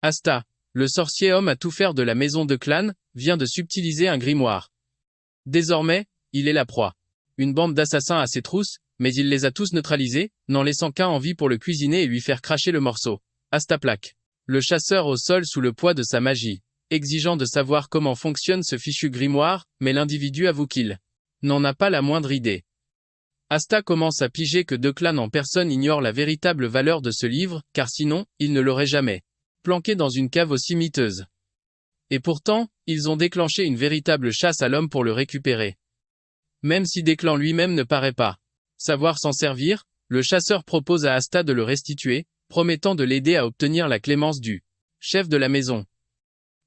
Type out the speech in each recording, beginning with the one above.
Asta, le sorcier homme à tout faire de la maison de Clan, vient de subtiliser un grimoire. Désormais, il est la proie. Une bande d'assassins à ses trousses, mais il les a tous neutralisés, n'en laissant qu'un en vie pour le cuisiner et lui faire cracher le morceau. Asta plaque. Le chasseur au sol sous le poids de sa magie. Exigeant de savoir comment fonctionne ce fichu grimoire, mais l'individu avoue qu'il n'en a pas la moindre idée. Asta commence à piger que Declan en personne ignore la véritable valeur de ce livre, car sinon, il ne l'aurait jamais planqué dans une cave aussi miteuse. Et pourtant, ils ont déclenché une véritable chasse à l'homme pour le récupérer. Même si Declan lui-même ne paraît pas savoir s'en servir, le chasseur propose à Asta de le restituer, promettant de l'aider à obtenir la clémence du chef de la maison.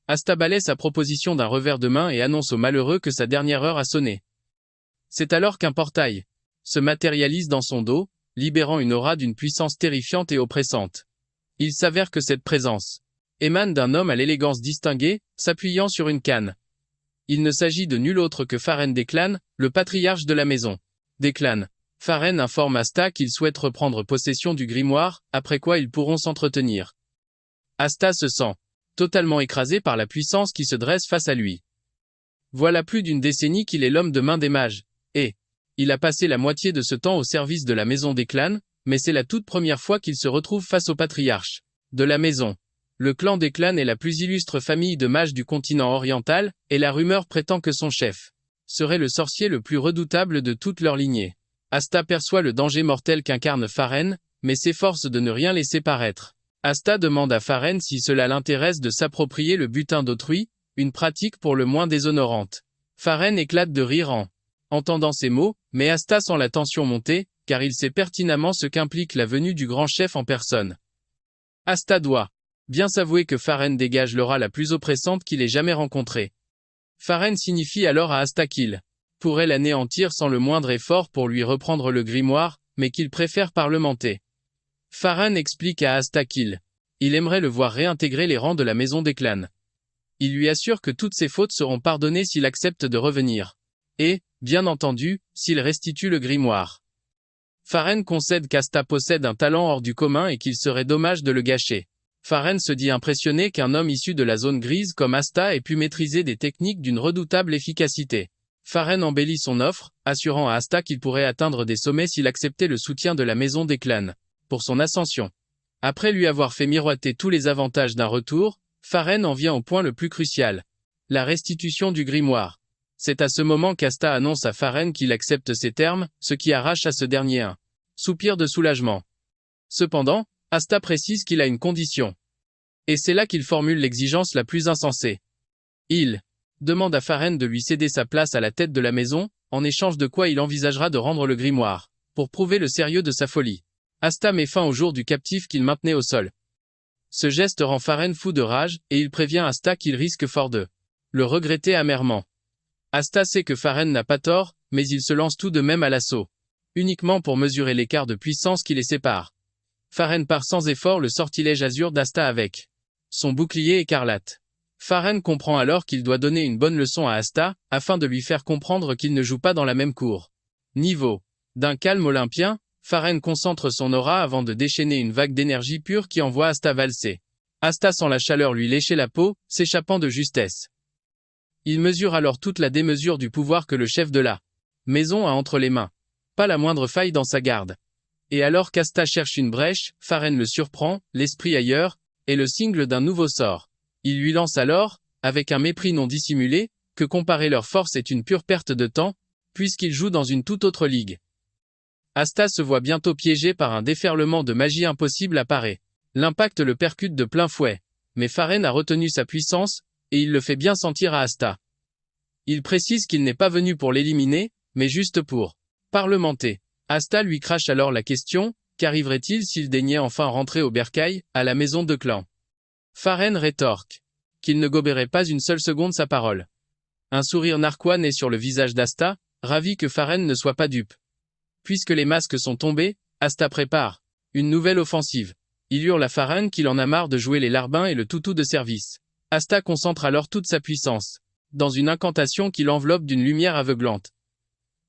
Asta balaie sa proposition d'un revers de main et annonce au malheureux que sa dernière heure a sonné. C'est alors qu'un portail se matérialise dans son dos, libérant une aura d'une puissance terrifiante et oppressante. Il s'avère que cette présence émane d'un homme à l'élégance distinguée, s'appuyant sur une canne. Il ne s'agit de nul autre que Farren Declan, le patriarche de la maison. Declan. Farren informe Asta qu'il souhaite reprendre possession du grimoire, après quoi ils pourront s'entretenir. Asta se sent totalement écrasé par la puissance qui se dresse face à lui. Voilà plus d'une décennie qu'il est l'homme de main des mages, et il a passé la moitié de ce temps au service de la maison des clans, mais c'est la toute première fois qu'il se retrouve face au patriarche de la maison. Le clan des clans est la plus illustre famille de mages du continent oriental, et la rumeur prétend que son chef serait le sorcier le plus redoutable de toute leur lignée. Asta perçoit le danger mortel qu'incarne Farren, mais s'efforce de ne rien laisser paraître. Asta demande à Farren si cela l'intéresse de s'approprier le butin d'autrui, une pratique pour le moins déshonorante. Farren éclate de rire en entendant ces mots, mais Asta sent la tension monter, car il sait pertinemment ce qu'implique la venue du grand chef en personne. Asta doit bien s'avouer que Farren dégage l'aura la plus oppressante qu'il ait jamais rencontrée. Farren signifie alors à Asta qu'il pourrait l'anéantir sans le moindre effort pour lui reprendre le grimoire, mais qu'il préfère parlementer. Farren explique à Asta qu'il aimerait le voir réintégrer les rangs de la maison des clans. Il lui assure que toutes ses fautes seront pardonnées s'il accepte de revenir. Et, bien entendu, s'il restitue le grimoire. Farren concède qu'Asta possède un talent hors du commun et qu'il serait dommage de le gâcher. Farren se dit impressionné qu'un homme issu de la zone grise comme Asta ait pu maîtriser des techniques d'une redoutable efficacité. Farren embellit son offre, assurant à Asta qu'il pourrait atteindre des sommets s'il acceptait le soutien de la maison des clans pour son ascension. Après lui avoir fait miroiter tous les avantages d'un retour, Farren en vient au point le plus crucial. La restitution du grimoire. C'est à ce moment qu'Asta annonce à Farren qu'il accepte ses termes, ce qui arrache à ce dernier un soupir de soulagement. Cependant, Asta précise qu'il a une condition. Et c'est là qu'il formule l'exigence la plus insensée. Il demande à Farren de lui céder sa place à la tête de la maison, en échange de quoi il envisagera de rendre le grimoire, pour prouver le sérieux de sa folie. Asta met fin au jour du captif qu'il maintenait au sol. Ce geste rend Farren fou de rage, et il prévient Asta qu'il risque fort de le regretter amèrement. Asta sait que Farren n'a pas tort, mais il se lance tout de même à l'assaut. Uniquement pour mesurer l'écart de puissance qui les sépare. Farren part sans effort le sortilège azur d'Asta avec son bouclier écarlate. Farren comprend alors qu'il doit donner une bonne leçon à Asta, afin de lui faire comprendre qu'il ne joue pas dans la même cour. Niveau d'un calme olympien, Farren concentre son aura avant de déchaîner une vague d'énergie pure qui envoie Asta valser. Asta sent la chaleur lui lécher la peau, s'échappant de justesse. Il mesure alors toute la démesure du pouvoir que le chef de la maison a entre les mains. Pas la moindre faille dans sa garde. Et alors qu'Asta cherche une brèche, Farren le surprend, l'esprit ailleurs, et le signe d'un nouveau sort. Il lui lance alors, avec un mépris non dissimulé, que comparer leurs forces est une pure perte de temps, puisqu'il joue dans une toute autre ligue. Asta se voit bientôt piégé par un déferlement de magie impossible apparaît. L'impact le percute de plein fouet. Mais Farren a retenu sa puissance, et il le fait bien sentir à Asta. Il précise qu'il n'est pas venu pour l'éliminer, mais juste pour parlementer. Asta lui crache alors la question, qu'arriverait-il s'il daignait enfin rentrer au bercail, à la maison de clan. Farren rétorque qu'il ne goberait pas une seule seconde sa parole. Un sourire narquois naît sur le visage d'Asta, ravi que Farren ne soit pas dupe. Puisque les masques sont tombés, Asta prépare une nouvelle offensive. Il hurle à Farren qu'il en a marre de jouer les larbins et le toutou de service. Asta concentre alors toute sa puissance dans une incantation qui l'enveloppe d'une lumière aveuglante.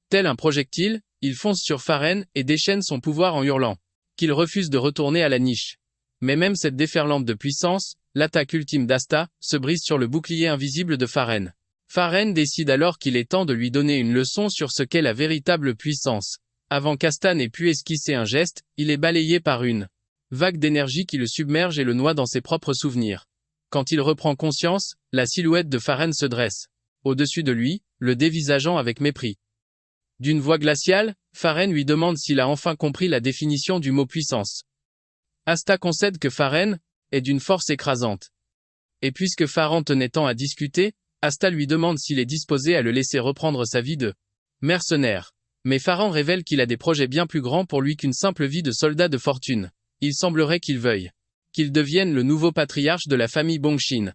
Tel un projectile, il fonce sur Farren et déchaîne son pouvoir en hurlant qu'il refuse de retourner à la niche. Mais même cette déferlante de puissance, l'attaque ultime d'Asta se brise sur le bouclier invisible de Pharren. Pharren décide alors qu'il est temps de lui donner une leçon sur ce qu'est la véritable puissance. Avant qu'Asta n'ait pu esquisser un geste, il est balayé par une vague d'énergie qui le submerge et le noie dans ses propres souvenirs. Quand il reprend conscience, la silhouette de Pharren se dresse. Au-dessus de lui, le dévisageant avec mépris. D'une voix glaciale, Pharren lui demande s'il a enfin compris la définition du mot puissance. Asta concède que Pharren est d'une force écrasante. Et puisque Pharren tenait tant à discuter, Asta lui demande s'il est disposé à le laisser reprendre sa vie de mercenaire. Mais Pharren révèle qu'il a des projets bien plus grands pour lui qu'une simple vie de soldat de fortune. Il semblerait qu'il veuille qu'il devienne le nouveau patriarche de la famille Bongshin.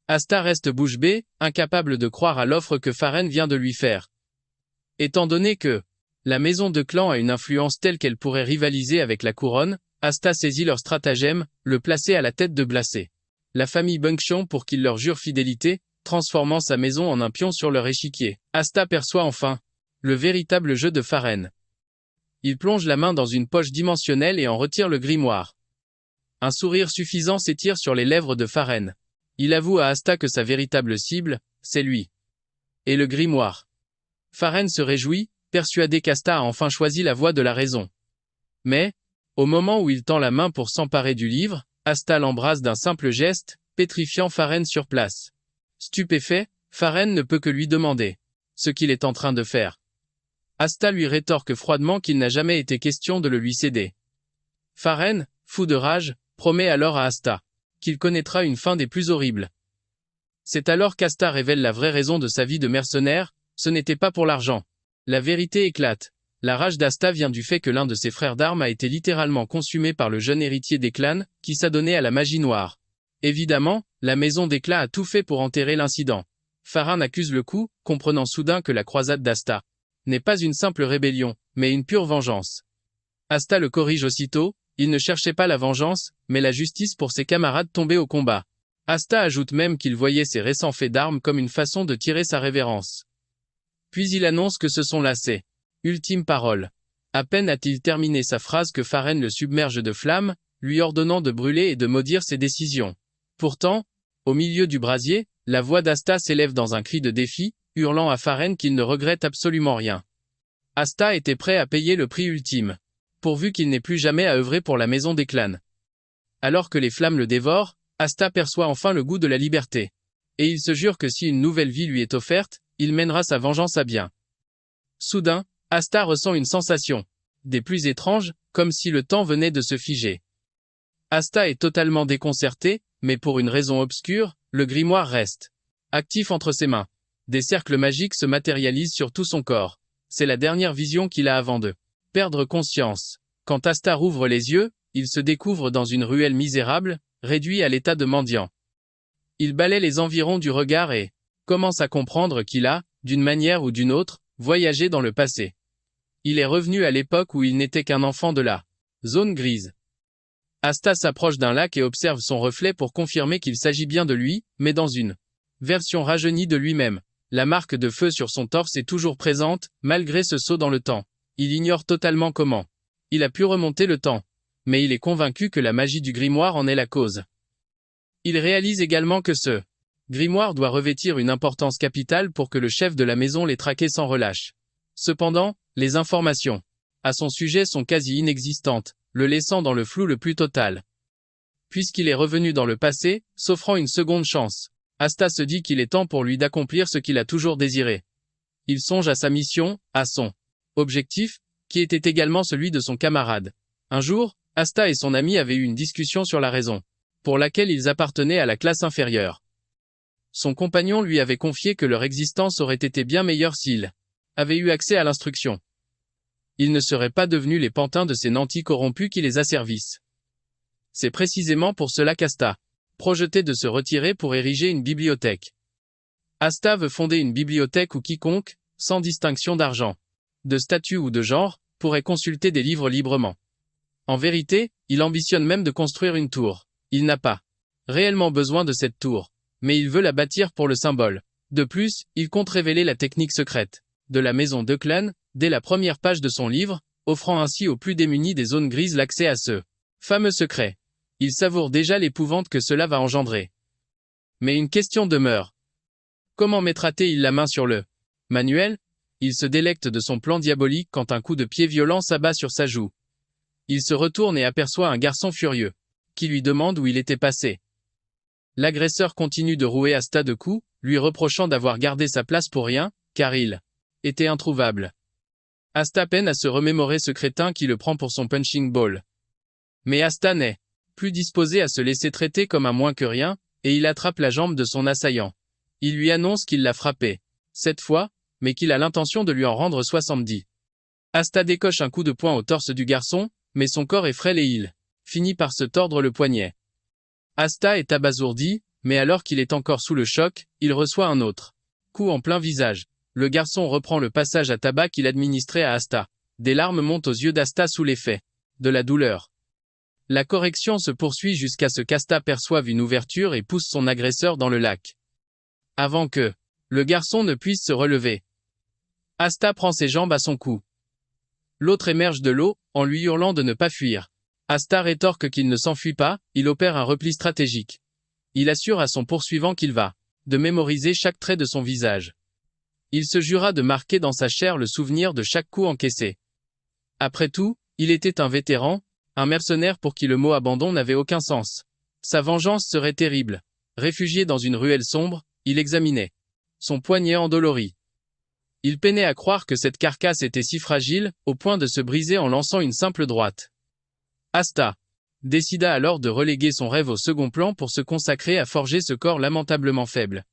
Asta reste bouche bée, incapable de croire à l'offre que Pharren vient de lui faire. Étant donné que la maison de clan a une influence telle qu'elle pourrait rivaliser avec la couronne, Asta saisit leur stratagème, le placer à la tête de Blacé. La famille Bongshin pour qu'il leur jure fidélité, transformant sa maison en un pion sur leur échiquier. Asta perçoit enfin le véritable jeu de Pharren. Il plonge la main dans une poche dimensionnelle et en retire le grimoire. Un sourire suffisant s'étire sur les lèvres de Pharren. Il avoue à Asta que sa véritable cible, c'est lui. Et le grimoire. Pharren se réjouit, persuadé qu'Asta a enfin choisi la voie de la raison. Mais, au moment où il tend la main pour s'emparer du livre, Asta l'embrasse d'un simple geste, pétrifiant Pharren sur place. Stupéfait, Pharren ne peut que lui demander ce qu'il est en train de faire. Asta lui rétorque froidement qu'il n'a jamais été question de le lui céder. Pharren, fou de rage, promet alors à Asta qu'il connaîtra une fin des plus horribles. C'est alors qu'Asta révèle la vraie raison de sa vie de mercenaire, ce n'était pas pour l'argent. La vérité éclate. La rage d'Asta vient du fait que l'un de ses frères d'armes a été littéralement consumé par le jeune héritier des clans, qui s'adonnait à la magie noire. Évidemment, la maison d'Éclat a tout fait pour enterrer l'incident. Pharren accuse le coup, comprenant soudain que la croisade d'Asta n'est pas une simple rébellion, mais une pure vengeance. Asta le corrige aussitôt, il ne cherchait pas la vengeance, mais la justice pour ses camarades tombés au combat. Asta ajoute même qu'il voyait ses récents faits d'armes comme une façon de tirer sa révérence. Puis il annonce que ce sont là ses ultimes paroles. À peine a-t-il terminé sa phrase que Pharren le submerge de flammes, lui ordonnant de brûler et de maudire ses décisions. Pourtant, au milieu du brasier, la voix d'Asta s'élève dans un cri de défi, hurlant à Pharren qu'il ne regrette absolument rien. Asta était prêt à payer le prix ultime, pourvu qu'il n'ait plus jamais à œuvrer pour la maison des clans. Alors que les flammes le dévorent, Asta perçoit enfin le goût de la liberté. Et il se jure que si une nouvelle vie lui est offerte, il mènera sa vengeance à bien. Soudain, Asta ressent une sensation des plus étranges, comme si le temps venait de se figer. Asta est totalement déconcerté, mais pour une raison obscure, le grimoire reste actif entre ses mains. Des cercles magiques se matérialisent sur tout son corps. C'est la dernière vision qu'il a avant de perdre conscience. Quand Asta rouvre les yeux, il se découvre dans une ruelle misérable, réduit à l'état de mendiant. Il balaie les environs du regard et commence à comprendre qu'il a, d'une manière ou d'une autre, voyagé dans le passé. Il est revenu à l'époque où il n'était qu'un enfant de la zone grise. Asta s'approche d'un lac et observe son reflet pour confirmer qu'il s'agit bien de lui, mais dans une version rajeunie de lui-même. La marque de feu sur son torse est toujours présente, malgré ce saut dans le temps. Il ignore totalement comment il a pu remonter le temps. Mais il est convaincu que la magie du grimoire en est la cause. Il réalise également que ce grimoire doit revêtir une importance capitale pour que le chef de la maison l'ait traqué sans relâche. Cependant, les informations à son sujet sont quasi inexistantes, le laissant dans le flou le plus total. Puisqu'il est revenu dans le passé, s'offrant une seconde chance, Asta se dit qu'il est temps pour lui d'accomplir ce qu'il a toujours désiré. Il songe à sa mission, à son objectif, qui était également celui de son camarade. Un jour, Asta et son ami avaient eu une discussion sur la raison pour laquelle ils appartenaient à la classe inférieure. Son compagnon lui avait confié que leur existence aurait été bien meilleure s'ils avaient eu accès à l'instruction. Ils ne seraient pas devenus les pantins de ces nantis corrompus qui les asservissent. C'est précisément pour cela qu'Asta projetait de se retirer pour ériger une bibliothèque. Asta veut fonder une bibliothèque où quiconque, sans distinction d'argent, de statut ou de genre, pourrait consulter des livres librement. En vérité, il ambitionne même de construire une tour. Il n'a pas réellement besoin de cette tour, mais il veut la bâtir pour le symbole. De plus, il compte révéler la technique secrète de la maison de clan, dès la première page de son livre, offrant ainsi aux plus démunis des zones grises l'accès à ce fameux secret. Il savoure déjà l'épouvante que cela va engendrer. Mais une question demeure. Comment mettra-t-il la main sur le manuel? Il se délecte de son plan diabolique quand un coup de pied violent s'abat sur sa joue. Il se retourne et aperçoit un garçon furieux, qui lui demande où il était passé. L'agresseur continue de rouer Asta de coups, lui reprochant d'avoir gardé sa place pour rien, car il était introuvable. Asta peine à se remémorer ce crétin qui le prend pour son punching ball. Mais Asta n'est plus disposé à se laisser traiter comme un moins que rien, et il attrape la jambe de son assaillant. Il lui annonce qu'il l'a frappé, cette fois, mais qu'il a l'intention de lui en rendre 70. Asta décoche un coup de poing au torse du garçon, mais son corps est frêle et il finit par se tordre le poignet. Asta est abasourdi, mais alors qu'il est encore sous le choc, il reçoit un autre coup en plein visage. Le garçon reprend le passage à tabac qu'il administrait à Asta. Des larmes montent aux yeux d'Asta sous l'effet de la douleur. La correction se poursuit jusqu'à ce qu'Asta perçoive une ouverture et pousse son agresseur dans le lac. Avant que le garçon ne puisse se relever, Asta prend ses jambes à son cou. L'autre émerge de l'eau, en lui hurlant de ne pas fuir. Asta rétorque qu'il ne s'enfuit pas, il opère un repli stratégique. Il assure à son poursuivant qu'il va de mémoriser chaque trait de son visage. Il se jura de marquer dans sa chair le souvenir de chaque coup encaissé. Après tout, il était un vétéran, un mercenaire pour qui le mot abandon n'avait aucun sens. Sa vengeance serait terrible. Réfugié dans une ruelle sombre, il examinait son poignet endolori. Il peinait à croire que cette carcasse était si fragile, au point de se briser en lançant une simple droite. Asta décida alors de reléguer son rêve au second plan pour se consacrer à forger ce corps lamentablement faible.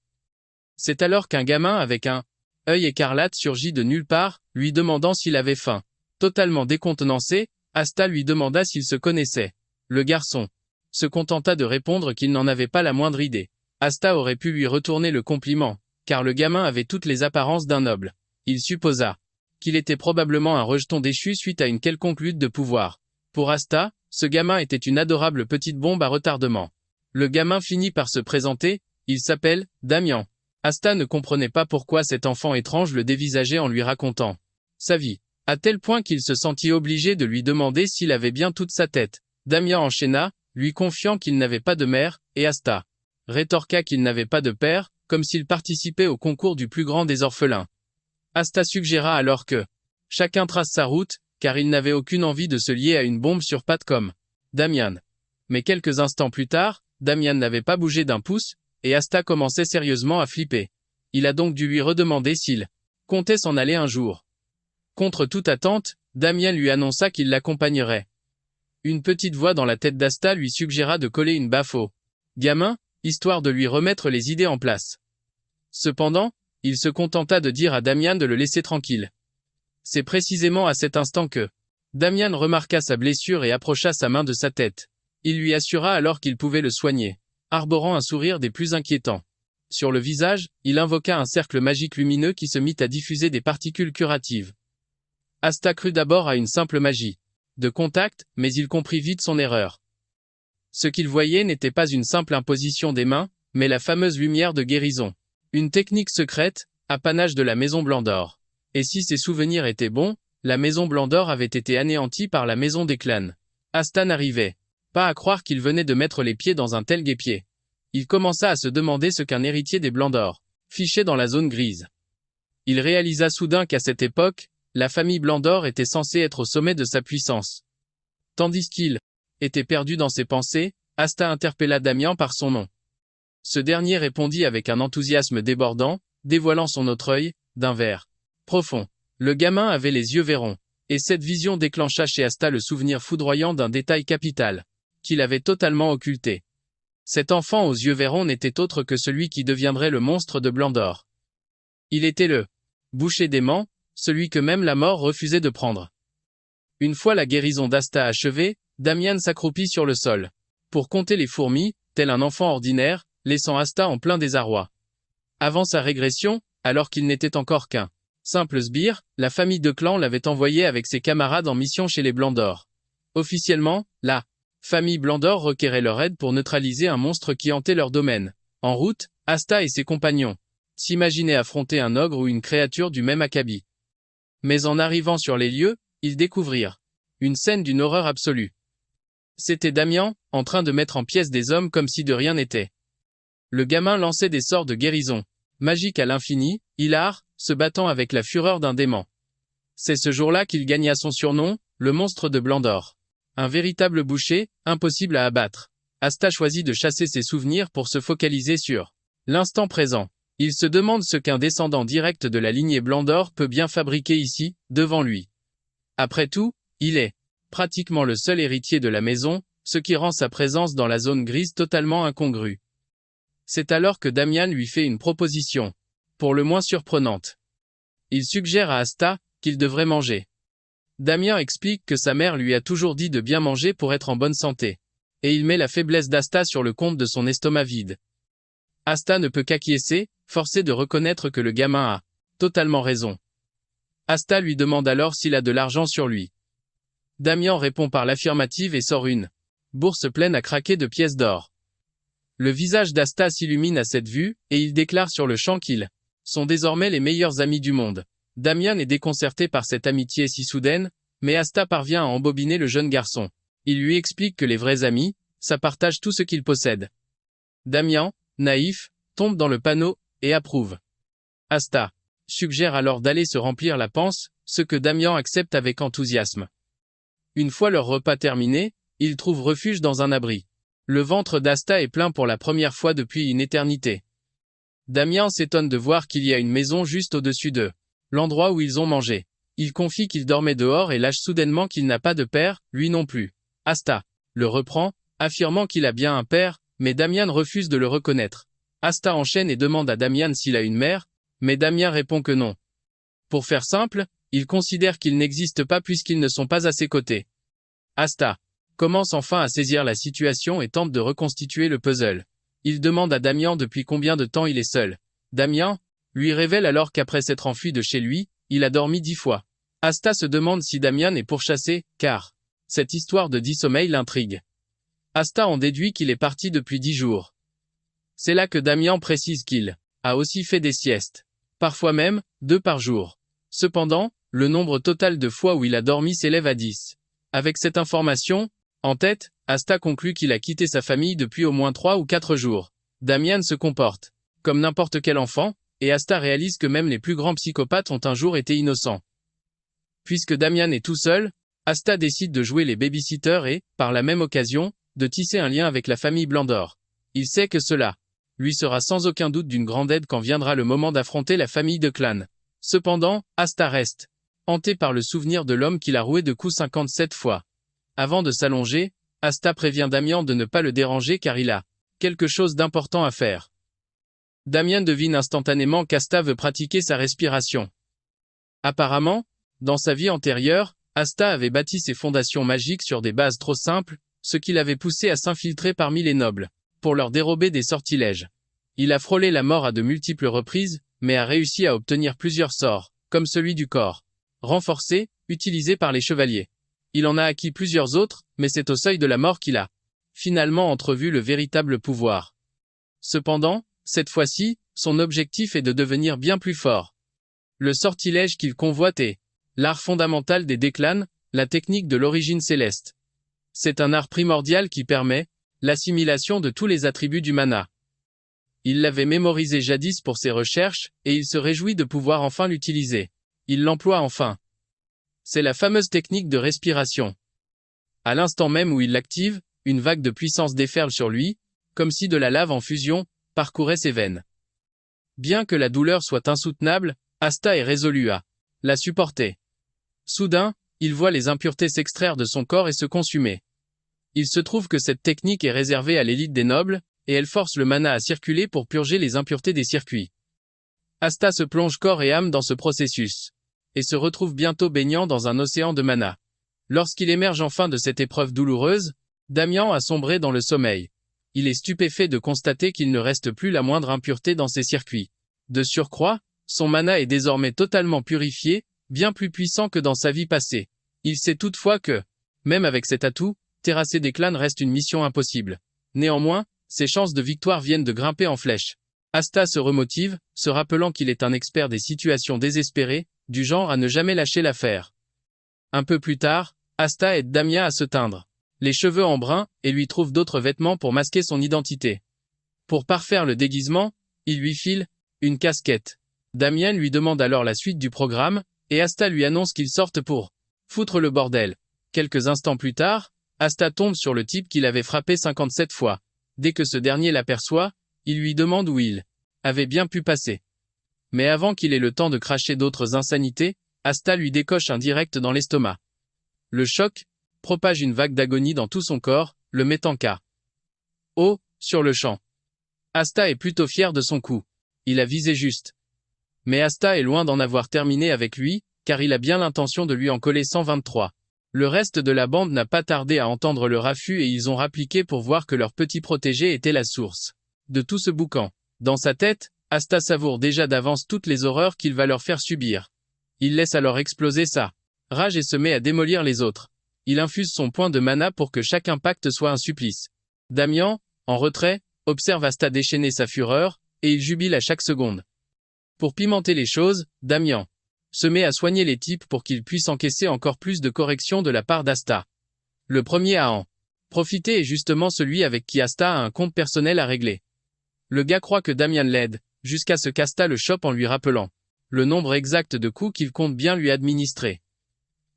C'est alors qu'un gamin avec un œil écarlate surgit de nulle part, lui demandant s'il avait faim. Totalement décontenancé, Asta lui demanda s'il se connaissait. Le garçon se contenta de répondre qu'il n'en avait pas la moindre idée. Asta aurait pu lui retourner le compliment, car le gamin avait toutes les apparences d'un noble. Il supposa qu'il était probablement un rejeton déchu suite à une quelconque lutte de pouvoir. Pour Asta, ce gamin était une adorable petite bombe à retardement. Le gamin finit par se présenter, il s'appelle Damian. Asta ne comprenait pas pourquoi cet enfant étrange le dévisageait en lui racontant sa vie, à tel point qu'il se sentit obligé de lui demander s'il avait bien toute sa tête. Damian enchaîna, lui confiant qu'il n'avait pas de mère, et Asta rétorqua qu'il n'avait pas de père, comme s'il participait au concours du plus grand des orphelins. Asta suggéra alors que chacun trace sa route, car il n'avait aucune envie de se lier à une bombe sur pattes comme Damian. Mais quelques instants plus tard, Damian n'avait pas bougé d'un pouce, et Asta commençait sérieusement à flipper. Il a donc dû lui redemander s'il comptait s'en aller un jour. Contre toute attente, Damian lui annonça qu'il l'accompagnerait. Une petite voix dans la tête d'Asta lui suggéra de coller une baffe au gamin, histoire de lui remettre les idées en place. Cependant, il se contenta de dire à Damian de le laisser tranquille. C'est précisément à cet instant que Damian remarqua sa blessure et approcha sa main de sa tête. Il lui assura alors qu'il pouvait le soigner, arborant un sourire des plus inquiétants. Sur le visage, il invoqua un cercle magique lumineux qui se mit à diffuser des particules curatives. Asta crut d'abord à une simple magie de contact, mais il comprit vite son erreur. Ce qu'il voyait n'était pas une simple imposition des mains, mais la fameuse lumière de guérison. Une technique secrète, apanage de la Maison Blanc d'Or. Et si ses souvenirs étaient bons, la Maison Blanc d'Or avait été anéantie par la Maison des Clans. Asta n'arrivait pas à croire qu'il venait de mettre les pieds dans un tel guêpier. Il commença à se demander ce qu'un héritier des Blancs d'Or fichait dans la zone grise. Il réalisa soudain qu'à cette époque, la famille Blanc d'Or était censée être au sommet de sa puissance. Tandis qu'il était perdu dans ses pensées, Asta interpella Damian par son nom. Ce dernier répondit avec un enthousiasme débordant, dévoilant son autre œil, d'un vert profond. Le gamin avait les yeux verrons, et cette vision déclencha chez Asta le souvenir foudroyant d'un détail capital, qu'il avait totalement occulté. Cet enfant aux yeux verrons n'était autre que celui qui deviendrait le monstre de Blanc d'Or. Il était le boucher d'aimant, celui que même la mort refusait de prendre. Une fois la guérison d'Asta achevée, Damian s'accroupit sur le sol, pour compter les fourmis, tel un enfant ordinaire, laissant Asta en plein désarroi. Avant sa régression, alors qu'il n'était encore qu'un simple sbire, la famille de Clan l'avait envoyé avec ses camarades en mission chez les Blancs d'Or. Officiellement, la famille Blanc d'Or requérait leur aide pour neutraliser un monstre qui hantait leur domaine. En route, Asta et ses compagnons s'imaginaient affronter un ogre ou une créature du même acabit. Mais en arrivant sur les lieux, ils découvrirent une scène d'une horreur absolue. C'était Damian, en train de mettre en pièces des hommes comme si de rien n'était. Le gamin lançait des sorts de guérison, magiques à l'infini, hilar, se battant avec la fureur d'un démon. C'est ce jour-là qu'il gagna son surnom, le monstre de Blandor. Un véritable boucher, impossible à abattre. Asta choisit de chasser ses souvenirs pour se focaliser sur l'instant présent. Il se demande ce qu'un descendant direct de la lignée Blandor peut bien fabriquer ici, devant lui. Après tout, il est pratiquement le seul héritier de la maison, ce qui rend sa présence dans la zone grise totalement incongrue. C'est alors que Damian lui fait une proposition, pour le moins surprenante. Il suggère à Asta qu'il devrait manger. Damian explique que sa mère lui a toujours dit de bien manger pour être en bonne santé. Et il met la faiblesse d'Asta sur le compte de son estomac vide. Asta ne peut qu'acquiescer, forcée de reconnaître que le gamin a totalement raison. Asta lui demande alors s'il a de l'argent sur lui. Damian répond par l'affirmative et sort une bourse pleine à craquer de pièces d'or. Le visage d'Asta s'illumine à cette vue, et il déclare sur le champ qu'ils sont désormais les meilleurs amis du monde. Damian est déconcerté par cette amitié si soudaine, mais Asta parvient à embobiner le jeune garçon. Il lui explique que les vrais amis, ça partage tout ce qu'ils possèdent. Damian, naïf, tombe dans le panneau, et approuve. Asta suggère alors d'aller se remplir la panse, ce que Damian accepte avec enthousiasme. Une fois leur repas terminé, ils trouvent refuge dans un abri. Le ventre d'Asta est plein pour la première fois depuis une éternité. Damian s'étonne de voir qu'il y a une maison juste au-dessus d'eux, l'endroit où ils ont mangé. Il confie qu'il dormait dehors et lâche soudainement qu'il n'a pas de père, lui non plus. Asta le reprend, affirmant qu'il a bien un père, mais Damian refuse de le reconnaître. Asta enchaîne et demande à Damian s'il a une mère, mais Damian répond que non. Pour faire simple, il considère qu'ils n'existent pas puisqu'ils ne sont pas à ses côtés. Asta commence enfin à saisir la situation et tente de reconstituer le puzzle. Il demande à Damian depuis combien de temps il est seul. Damian lui révèle alors qu'après s'être enfui de chez lui, il a dormi 10 fois. Asta se demande si Damian est pourchassé, car cette histoire de 10 sommeils l'intrigue. Asta en déduit qu'il est parti depuis 10 jours. C'est là que Damian précise qu'il a aussi fait des siestes. Parfois même, 2 par jour. Cependant, le nombre total de fois où il a dormi s'élève à 10. Avec cette information en tête, Asta conclut qu'il a quitté sa famille depuis au moins 3 ou 4 jours. Damian se comporte comme n'importe quel enfant, et Asta réalise que même les plus grands psychopathes ont un jour été innocents. Puisque Damian est tout seul, Asta décide de jouer les babysitters et, par la même occasion, de tisser un lien avec la famille Blandor. Il sait que cela lui sera sans aucun doute d'une grande aide quand viendra le moment d'affronter la famille de Clan. Cependant, Asta reste hanté par le souvenir de l'homme qui l'a roué de coups 57 fois. Avant de s'allonger, Asta prévient Damian de ne pas le déranger car il a quelque chose d'important à faire. Damian devine instantanément qu'Asta veut pratiquer sa respiration. Apparemment, dans sa vie antérieure, Asta avait bâti ses fondations magiques sur des bases trop simples, ce qui l'avait poussé à s'infiltrer parmi les nobles, pour leur dérober des sortilèges. Il a frôlé la mort à de multiples reprises, mais a réussi à obtenir plusieurs sorts, comme celui du corps renforcé, utilisé par les chevaliers. Il en a acquis plusieurs autres, mais c'est au seuil de la mort qu'il a finalement entrevu le véritable pouvoir. Cependant, cette fois-ci, son objectif est de devenir bien plus fort. Le sortilège qu'il convoite est l'art fondamental des déclans, la technique de l'origine céleste. C'est un art primordial qui permet l'assimilation de tous les attributs du mana. Il l'avait mémorisé jadis pour ses recherches, et il se réjouit de pouvoir enfin l'utiliser. Il l'emploie enfin. C'est la fameuse technique de respiration. À l'instant même où il l'active, une vague de puissance déferle sur lui, comme si de la lave en fusion parcourait ses veines. Bien que la douleur soit insoutenable, Asta est résolu à la supporter. Soudain, il voit les impuretés s'extraire de son corps et se consumer. Il se trouve que cette technique est réservée à l'élite des nobles, et elle force le mana à circuler pour purger les impuretés des circuits. Asta se plonge corps et âme dans ce processus, et se retrouve bientôt baignant dans un océan de mana. Lorsqu'il émerge enfin de cette épreuve douloureuse, Damian a sombré dans le sommeil. Il est stupéfait de constater qu'il ne reste plus la moindre impureté dans ses circuits. De surcroît, son mana est désormais totalement purifié, bien plus puissant que dans sa vie passée. Il sait toutefois que, même avec cet atout, terrasser des clans reste une mission impossible. Néanmoins, ses chances de victoire viennent de grimper en flèche. Asta se remotive, se rappelant qu'il est un expert des situations désespérées, du genre à ne jamais lâcher l'affaire. Un peu plus tard, Asta aide Damian à se teindre. les cheveux en brun, et lui trouve d'autres vêtements pour masquer son identité. Pour parfaire le déguisement, il lui file une casquette. Damien lui demande alors la suite du programme, et Asta lui annonce qu'ils sortent pour foutre le bordel. Quelques instants plus tard, Asta tombe sur le type qui l'avait frappé 57 fois. Dès que ce dernier l'aperçoit, il lui demande où il avait bien pu passer. Mais avant qu'il ait le temps de cracher d'autres insanités, Asta lui décoche un direct dans l'estomac. Le choc propage une vague d'agonie dans tout son corps, le mettant KO sur le champ. Asta est plutôt fier de son coup. Il a visé juste. Mais Asta est loin d'en avoir terminé avec lui, car il a bien l'intention de lui en coller 123. Le reste de la bande n'a pas tardé à entendre le raffut et ils ont rappliqué pour voir que leur petit protégé était la source de tout ce boucan. Dans sa tête, Asta savoure déjà d'avance toutes les horreurs qu'il va leur faire subir. Il laisse alors exploser sa rage et se met à démolir les autres. Il infuse son point de mana pour que chaque impact soit un supplice. Damien, en retrait, observe Asta déchaîner sa fureur, et il jubile à chaque seconde. Pour pimenter les choses, Damien se met à soigner les types pour qu'ils puissent encaisser encore plus de corrections de la part d'Asta. Le premier à en profiter est justement celui avec qui Asta a un compte personnel à régler. Le gars croit que Damien l'aide, jusqu'à ce qu'Asta le chope en lui rappelant le nombre exact de coups qu'il compte bien lui administrer.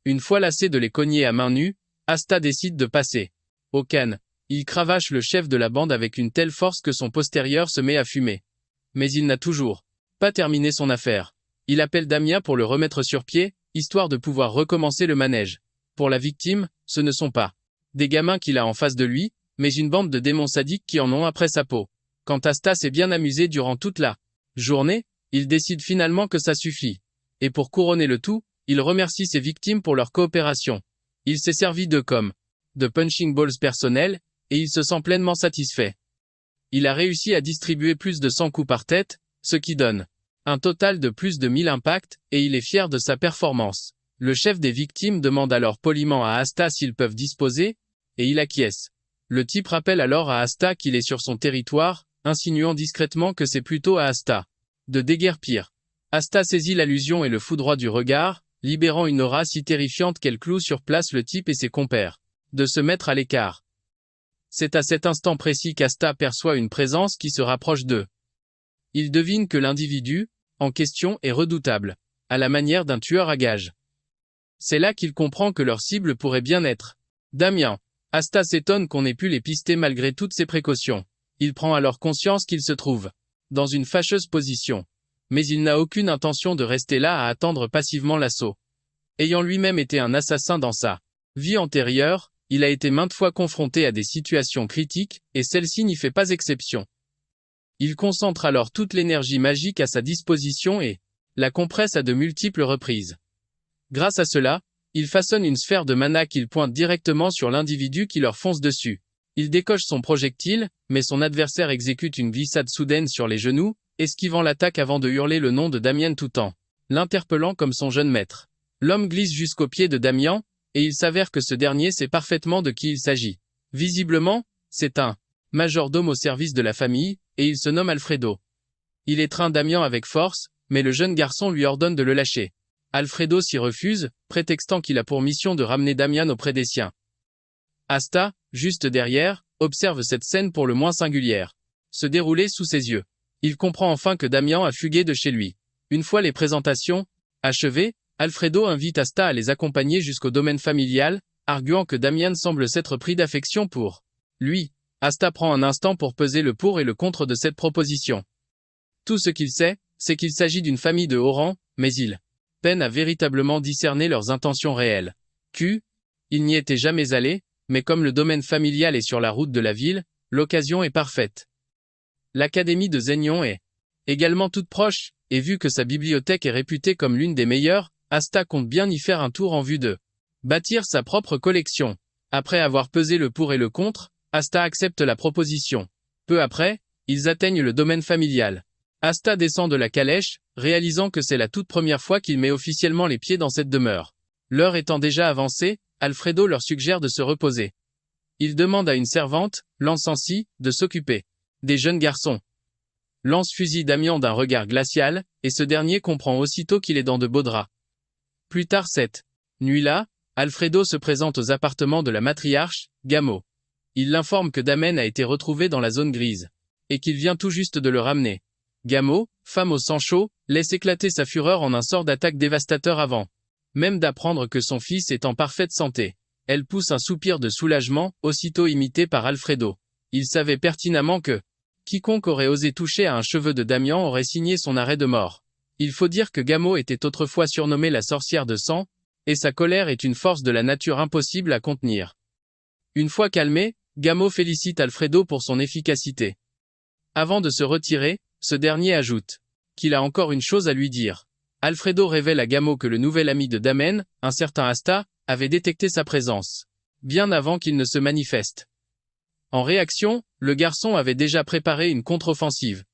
Une fois lassé de les cogner à main nue, Asta décide de passer au canne. Il cravache le chef de la bande avec une telle force que son postérieur se met à fumer. Mais il n'a toujours pas terminé son affaire. Il appelle Damien pour le remettre sur pied, histoire de pouvoir recommencer le manège. Pour la victime, ce ne sont pas des gamins qu'il a en face de lui, mais une bande de démons sadiques qui en ont après sa peau. Quand Asta s'est bien amusé durant toute la journée, il décide finalement que ça suffit. Et pour couronner le tout, il remercie ses victimes pour leur coopération. Il s'est servi d'eux comme de punching balls personnels, et il se sent pleinement satisfait. Il a réussi à distribuer plus de 100 coups par tête, ce qui donne un total de plus de 1000 impacts, et il est fier de sa performance. Le chef des victimes demande alors poliment à Asta s'ils peuvent disposer, et il acquiesce. Le type rappelle alors à Asta qu'il est sur son territoire, insinuant discrètement que c'est plutôt à Asta de déguerpir. Asta saisit l'allusion et le foudroie du regard, libérant une aura si terrifiante qu'elle cloue sur place le type et ses compères de se mettre à l'écart. C'est à cet instant précis qu'Asta perçoit une présence qui se rapproche d'eux. Il devine que l'individu en question est redoutable, à la manière d'un tueur à gages. C'est là qu'il comprend que leur cible pourrait bien être Damien. Asta s'étonne qu'on ait pu les pister malgré toutes ses précautions. Il prend alors conscience qu'il se trouve dans une fâcheuse position. Mais il n'a aucune intention de rester là à attendre passivement l'assaut. Ayant lui-même été un assassin dans sa vie antérieure, il a été maintes fois confronté à des situations critiques, et celle-ci n'y fait pas exception. Il concentre alors toute l'énergie magique à sa disposition et la compresse à de multiples reprises. Grâce à cela, il façonne une sphère de mana qu'il pointe directement sur l'individu qui leur fonce dessus. Il décoche son projectile, mais son adversaire exécute une glissade soudaine sur les genoux, esquivant l'attaque avant de hurler le nom de Damien tout en l'interpellant comme son jeune maître. L'homme glisse jusqu'au pied de Damien, et il s'avère que ce dernier sait parfaitement de qui il s'agit. Visiblement, c'est un majordome au service de la famille, et il se nomme Alfredo. Il étreint Damien avec force, mais le jeune garçon lui ordonne de le lâcher. Alfredo s'y refuse, prétextant qu'il a pour mission de ramener Damien auprès des siens. Asta, juste derrière, observe cette scène pour le moins singulière se dérouler sous ses yeux. Il comprend enfin que Damien a fugué de chez lui. Une fois les présentations achevées, Alfredo invite Asta à les accompagner jusqu'au domaine familial, arguant que Damien semble s'être pris d'affection pour lui. Asta prend un instant pour peser le pour et le contre de cette proposition. Tout ce qu'il sait, c'est qu'il s'agit d'une famille de haut rang, mais il peine à véritablement discerner leurs intentions réelles. Il n'y était jamais allé, mais comme le domaine familial est sur la route de la ville, l'occasion est parfaite. L'académie de Zenion est également toute proche, et vu que sa bibliothèque est réputée comme l'une des meilleures, Asta compte bien y faire un tour en vue de bâtir sa propre collection. Après avoir pesé le pour et le contre, Asta accepte la proposition. Peu après, ils atteignent le domaine familial. Asta descend de la calèche, réalisant que c'est la toute première fois qu'il met officiellement les pieds dans cette demeure. L'heure étant déjà avancée, Alfredo leur suggère de se reposer. Il demande à une servante, Lance-Ancy, de s'occuper des jeunes garçons. Lance fusille Damien d'un regard glacial, et ce dernier comprend aussitôt qu'il est dans de beaux draps. Plus tard cette nuit-là, Alfredo se présente aux appartements de la matriarche, Gamo. Il l'informe que Damen a été retrouvé dans la zone grise. Et qu'il vient tout juste de le ramener. Gamo, femme au sang chaud, laisse éclater sa fureur en un sort d'attaque dévastateur avant même d'apprendre que son fils est en parfaite santé. Elle pousse un soupir de soulagement, aussitôt imité par Alfredo. Il savait pertinemment que quiconque aurait osé toucher à un cheveu de Damian aurait signé son arrêt de mort. Il faut dire que Gamo était autrefois surnommée la sorcière de sang, et sa colère est une force de la nature impossible à contenir. Une fois calmé, Gamo félicite Alfredo pour son efficacité. Avant de se retirer, ce dernier ajoute qu'il a encore une chose à lui dire. Alfredo révèle à Gamo que le nouvel ami de Damen, un certain Asta, avait détecté sa présence, bien avant qu'il ne se manifeste. En réaction, le garçon avait déjà préparé une contre-offensive.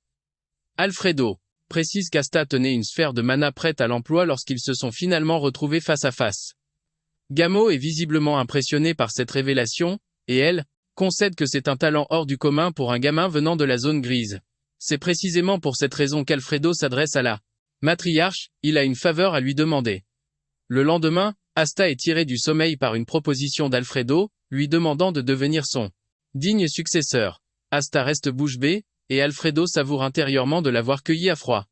Alfredo précise qu'Asta tenait une sphère de mana prête à l'emploi lorsqu'ils se sont finalement retrouvés face à face. Gamo est visiblement impressionné par cette révélation, et elle concède que c'est un talent hors du commun pour un gamin venant de la zone grise. C'est précisément pour cette raison qu'Alfredo s'adresse à la matriarche, il a une faveur à lui demander. Le lendemain, Asta est tiré du sommeil par une proposition d'Alfredo, lui demandant de devenir son digne successeur. Asta reste bouche bée, et Alfredo savoure intérieurement de l'avoir cueilli à froid.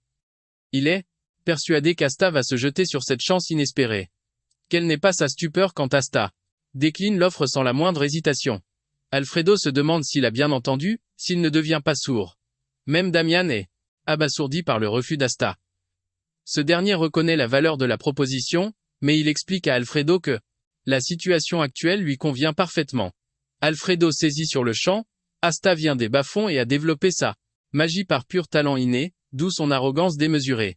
Il est persuadé qu'Asta va se jeter sur cette chance inespérée. Quelle n'est pas sa stupeur quand Asta décline l'offre sans la moindre hésitation. Alfredo se demande s'il a bien entendu, s'il ne devient pas sourd. Même Damian est abasourdi par le refus d'Asta. Ce dernier reconnaît la valeur de la proposition, mais il explique à Alfredo que la situation actuelle lui convient parfaitement. Alfredo saisit sur le champ, Asta vient des bas-fonds et a développé sa magie par pur talent inné, d'où son arrogance démesurée.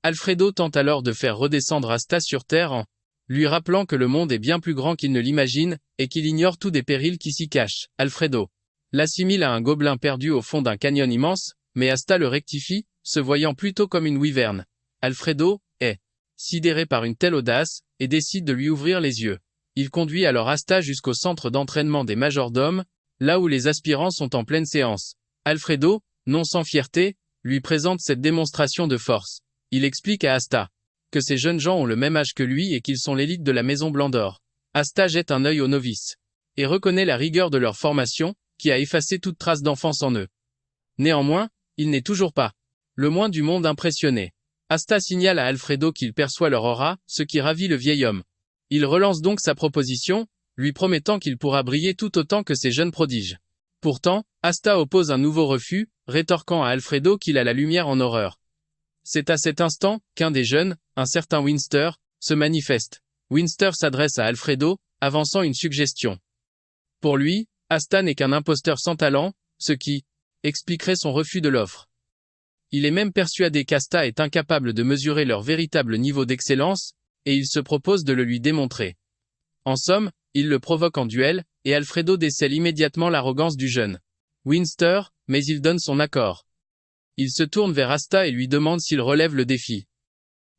Alfredo tente alors de faire redescendre Asta sur terre en lui rappelant que le monde est bien plus grand qu'il ne l'imagine, et qu'il ignore tous des périls qui s'y cachent. Alfredo l'assimile à un gobelin perdu au fond d'un canyon immense, mais Asta le rectifie, se voyant plutôt comme une wyverne. Alfredo est sidéré par une telle audace, et décide de lui ouvrir les yeux. Il conduit alors Asta jusqu'au centre d'entraînement des majordomes, là où les aspirants sont en pleine séance. Alfredo, non sans fierté, lui présente cette démonstration de force. Il explique à Asta que ces jeunes gens ont le même âge que lui et qu'ils sont l'élite de la maison Blandor. Asta jette un œil aux novices et reconnaît la rigueur de leur formation, qui a effacé toute trace d'enfance en eux. Néanmoins, il n'est toujours pas le moins du monde impressionné. Asta signale à Alfredo qu'il perçoit leur aura, ce qui ravit le vieil homme. Il relance donc sa proposition, lui promettant qu'il pourra briller tout autant que ces jeunes prodiges. Pourtant, Asta oppose un nouveau refus, rétorquant à Alfredo qu'il a la lumière en horreur. C'est à cet instant qu'un des jeunes, un certain Winster, se manifeste. Winster s'adresse à Alfredo, avançant une suggestion. Pour lui, Asta n'est qu'un imposteur sans talent, ce qui expliquerait son refus de l'offre. Il est même persuadé qu'Asta est incapable de mesurer leur véritable niveau d'excellence, et il se propose de le lui démontrer. En somme, il le provoque en duel, et Alfredo décèle immédiatement l'arrogance du jeune Winster, mais il donne son accord. Il se tourne vers Asta et lui demande s'il relève le défi.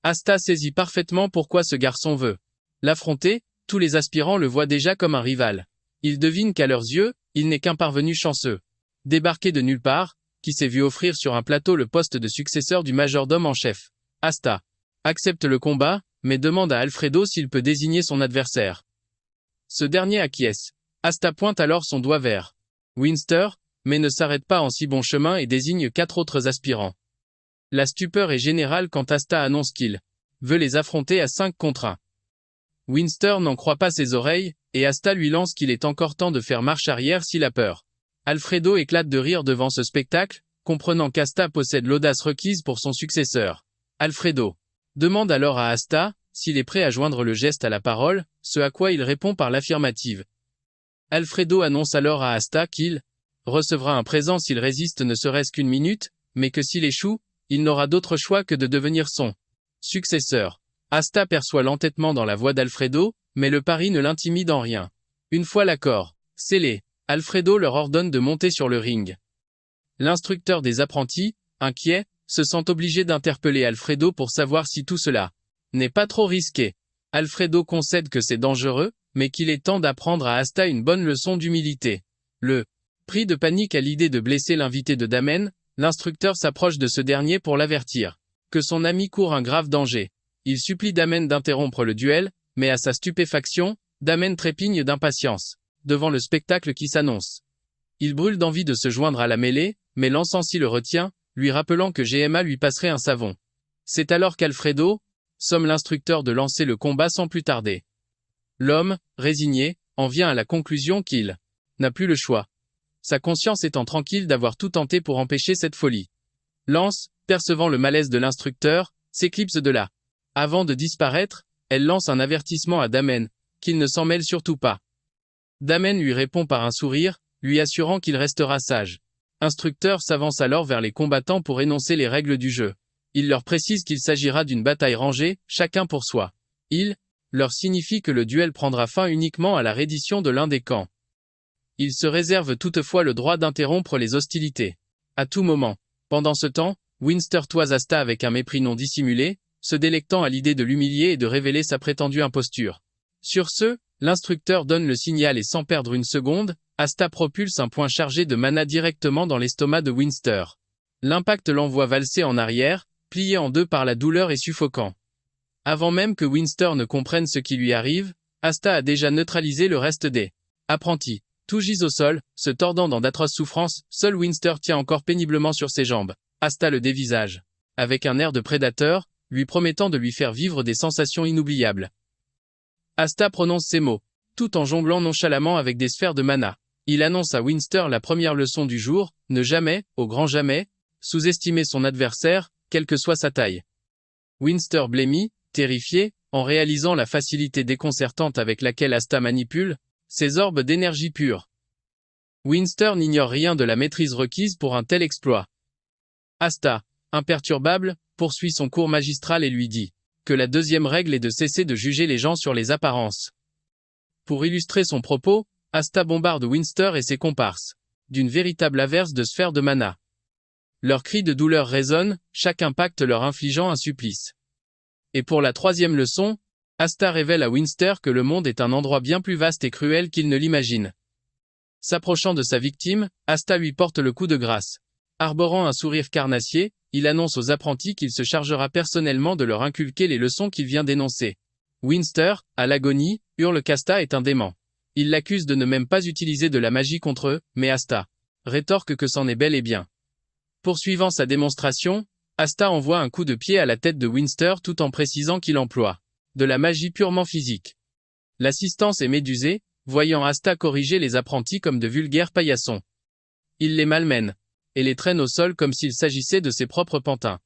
Asta saisit parfaitement pourquoi ce garçon veut l'affronter, tous les aspirants le voient déjà comme un rival. Ils devinent qu'à leurs yeux, il n'est qu'un parvenu chanceux, débarqué de nulle part, qui s'est vu offrir sur un plateau le poste de successeur du majordome en chef. Asta accepte le combat, mais demande à Alfredo s'il peut désigner son adversaire. Ce dernier acquiesce. Asta pointe alors son doigt vers Winster, mais ne s'arrête pas en si bon chemin et désigne 4 autres aspirants. La stupeur est générale quand Asta annonce qu'il veut les affronter à 5 contre 1. Winster n'en croit pas ses oreilles, et Asta lui lance qu'il est encore temps de faire marche arrière s'il a peur. Alfredo éclate de rire devant ce spectacle, comprenant qu'Asta possède l'audace requise pour son successeur. Alfredo demande alors à Asta s'il est prêt à joindre le geste à la parole, ce à quoi il répond par l'affirmative. Alfredo annonce alors à Asta qu'il recevra un présent s'il résiste ne serait-ce qu'une minute, mais que s'il échoue, il n'aura d'autre choix que de devenir son successeur. Asta perçoit l'entêtement dans la voix d'Alfredo, mais le pari ne l'intimide en rien. Une fois l'accord scellé, Alfredo leur ordonne de monter sur le ring. L'instructeur des apprentis, inquiet, se sent obligé d'interpeller Alfredo pour savoir si tout cela n'est pas trop risqué. Alfredo concède que c'est dangereux, mais qu'il est temps d'apprendre à Asta une bonne leçon d'humilité. Pris de panique à l'idée de blesser l'invité de Damen, l'instructeur s'approche de ce dernier pour l'avertir que son ami court un grave danger. Il supplie Damen d'interrompre le duel, Mais à sa stupéfaction, Damen trépigne d'impatience devant le spectacle qui s'annonce. Il brûle d'envie de se joindre à la mêlée, mais l'Encensi le retient, lui rappelant que GMA lui passerait un savon. C'est alors qu'Alfredo somme l'instructeur de lancer le combat sans plus tarder. L'homme, résigné, en vient à la conclusion qu'il n'a plus le choix. Sa conscience étant tranquille d'avoir tout tenté pour empêcher cette folie. Lance, percevant le malaise de l'instructeur, s'éclipse de là. Avant de disparaître, elle lance un avertissement à Damen, qu'il ne s'en mêle surtout pas. Damen lui répond par un sourire, lui assurant qu'il restera sage. Instructeur s'avance alors vers les combattants pour énoncer les règles du jeu. Il leur précise qu'il s'agira d'une bataille rangée, chacun pour soi. Il leur signifie que le duel prendra fin uniquement à la reddition de l'un des camps. Il se réserve toutefois le droit d'interrompre les hostilités. À tout moment. Pendant ce temps, Winster toise Asta avec un mépris non dissimulé, se délectant à l'idée de l'humilier et de révéler sa prétendue imposture. Sur ce, l'instructeur donne le signal et sans perdre une seconde, Asta propulse un point chargé de mana directement dans l'estomac de Winster. L'impact l'envoie valser en arrière, plié en deux par la douleur et suffocant. Avant même que Winster ne comprenne ce qui lui arrive, Asta a déjà neutralisé le reste des apprentis. Tout gise au sol, se tordant dans d'atroces souffrances, seul Winster tient encore péniblement sur ses jambes. Asta le dévisage, avec un air de prédateur, lui promettant de lui faire vivre des sensations inoubliables. Asta prononce ces mots, tout en jonglant nonchalamment avec des sphères de mana. Il annonce à Winster la première leçon du jour, ne jamais, au grand jamais, sous-estimer son adversaire, quelle que soit sa taille. Winster blêmit, terrifié, en réalisant la facilité déconcertante avec laquelle Asta manipule ses orbes d'énergie pure. Winster n'ignore rien de la maîtrise requise pour un tel exploit. Asta, imperturbable, poursuit son cours magistral et lui dit que la deuxième règle est de cesser de juger les gens sur les apparences. Pour illustrer son propos, Asta bombarde Winster et ses comparses d'une véritable averse de sphères de mana. Leurs cris de douleur résonnent, chaque impact leur infligeant un supplice. Et pour la troisième leçon, Asta révèle à Winster que le monde est un endroit bien plus vaste et cruel qu'il ne l'imagine. S'approchant de sa victime, Asta lui porte le coup de grâce. Arborant un sourire carnassier, il annonce aux apprentis qu'il se chargera personnellement de leur inculquer les leçons qu'il vient d'énoncer. Winster, à l'agonie, hurle qu'Asta est un dément. Il l'accuse de ne même pas utiliser de la magie contre eux, mais Asta rétorque que c'en est bel et bien. Poursuivant sa démonstration, Asta envoie un coup de pied à la tête de Winster tout en précisant qu'il emploie de la magie purement physique. L'assistance est médusée, voyant Asta corriger les apprentis comme de vulgaires paillassons. Il les malmène et les traîne au sol comme s'il s'agissait de ses propres pantins.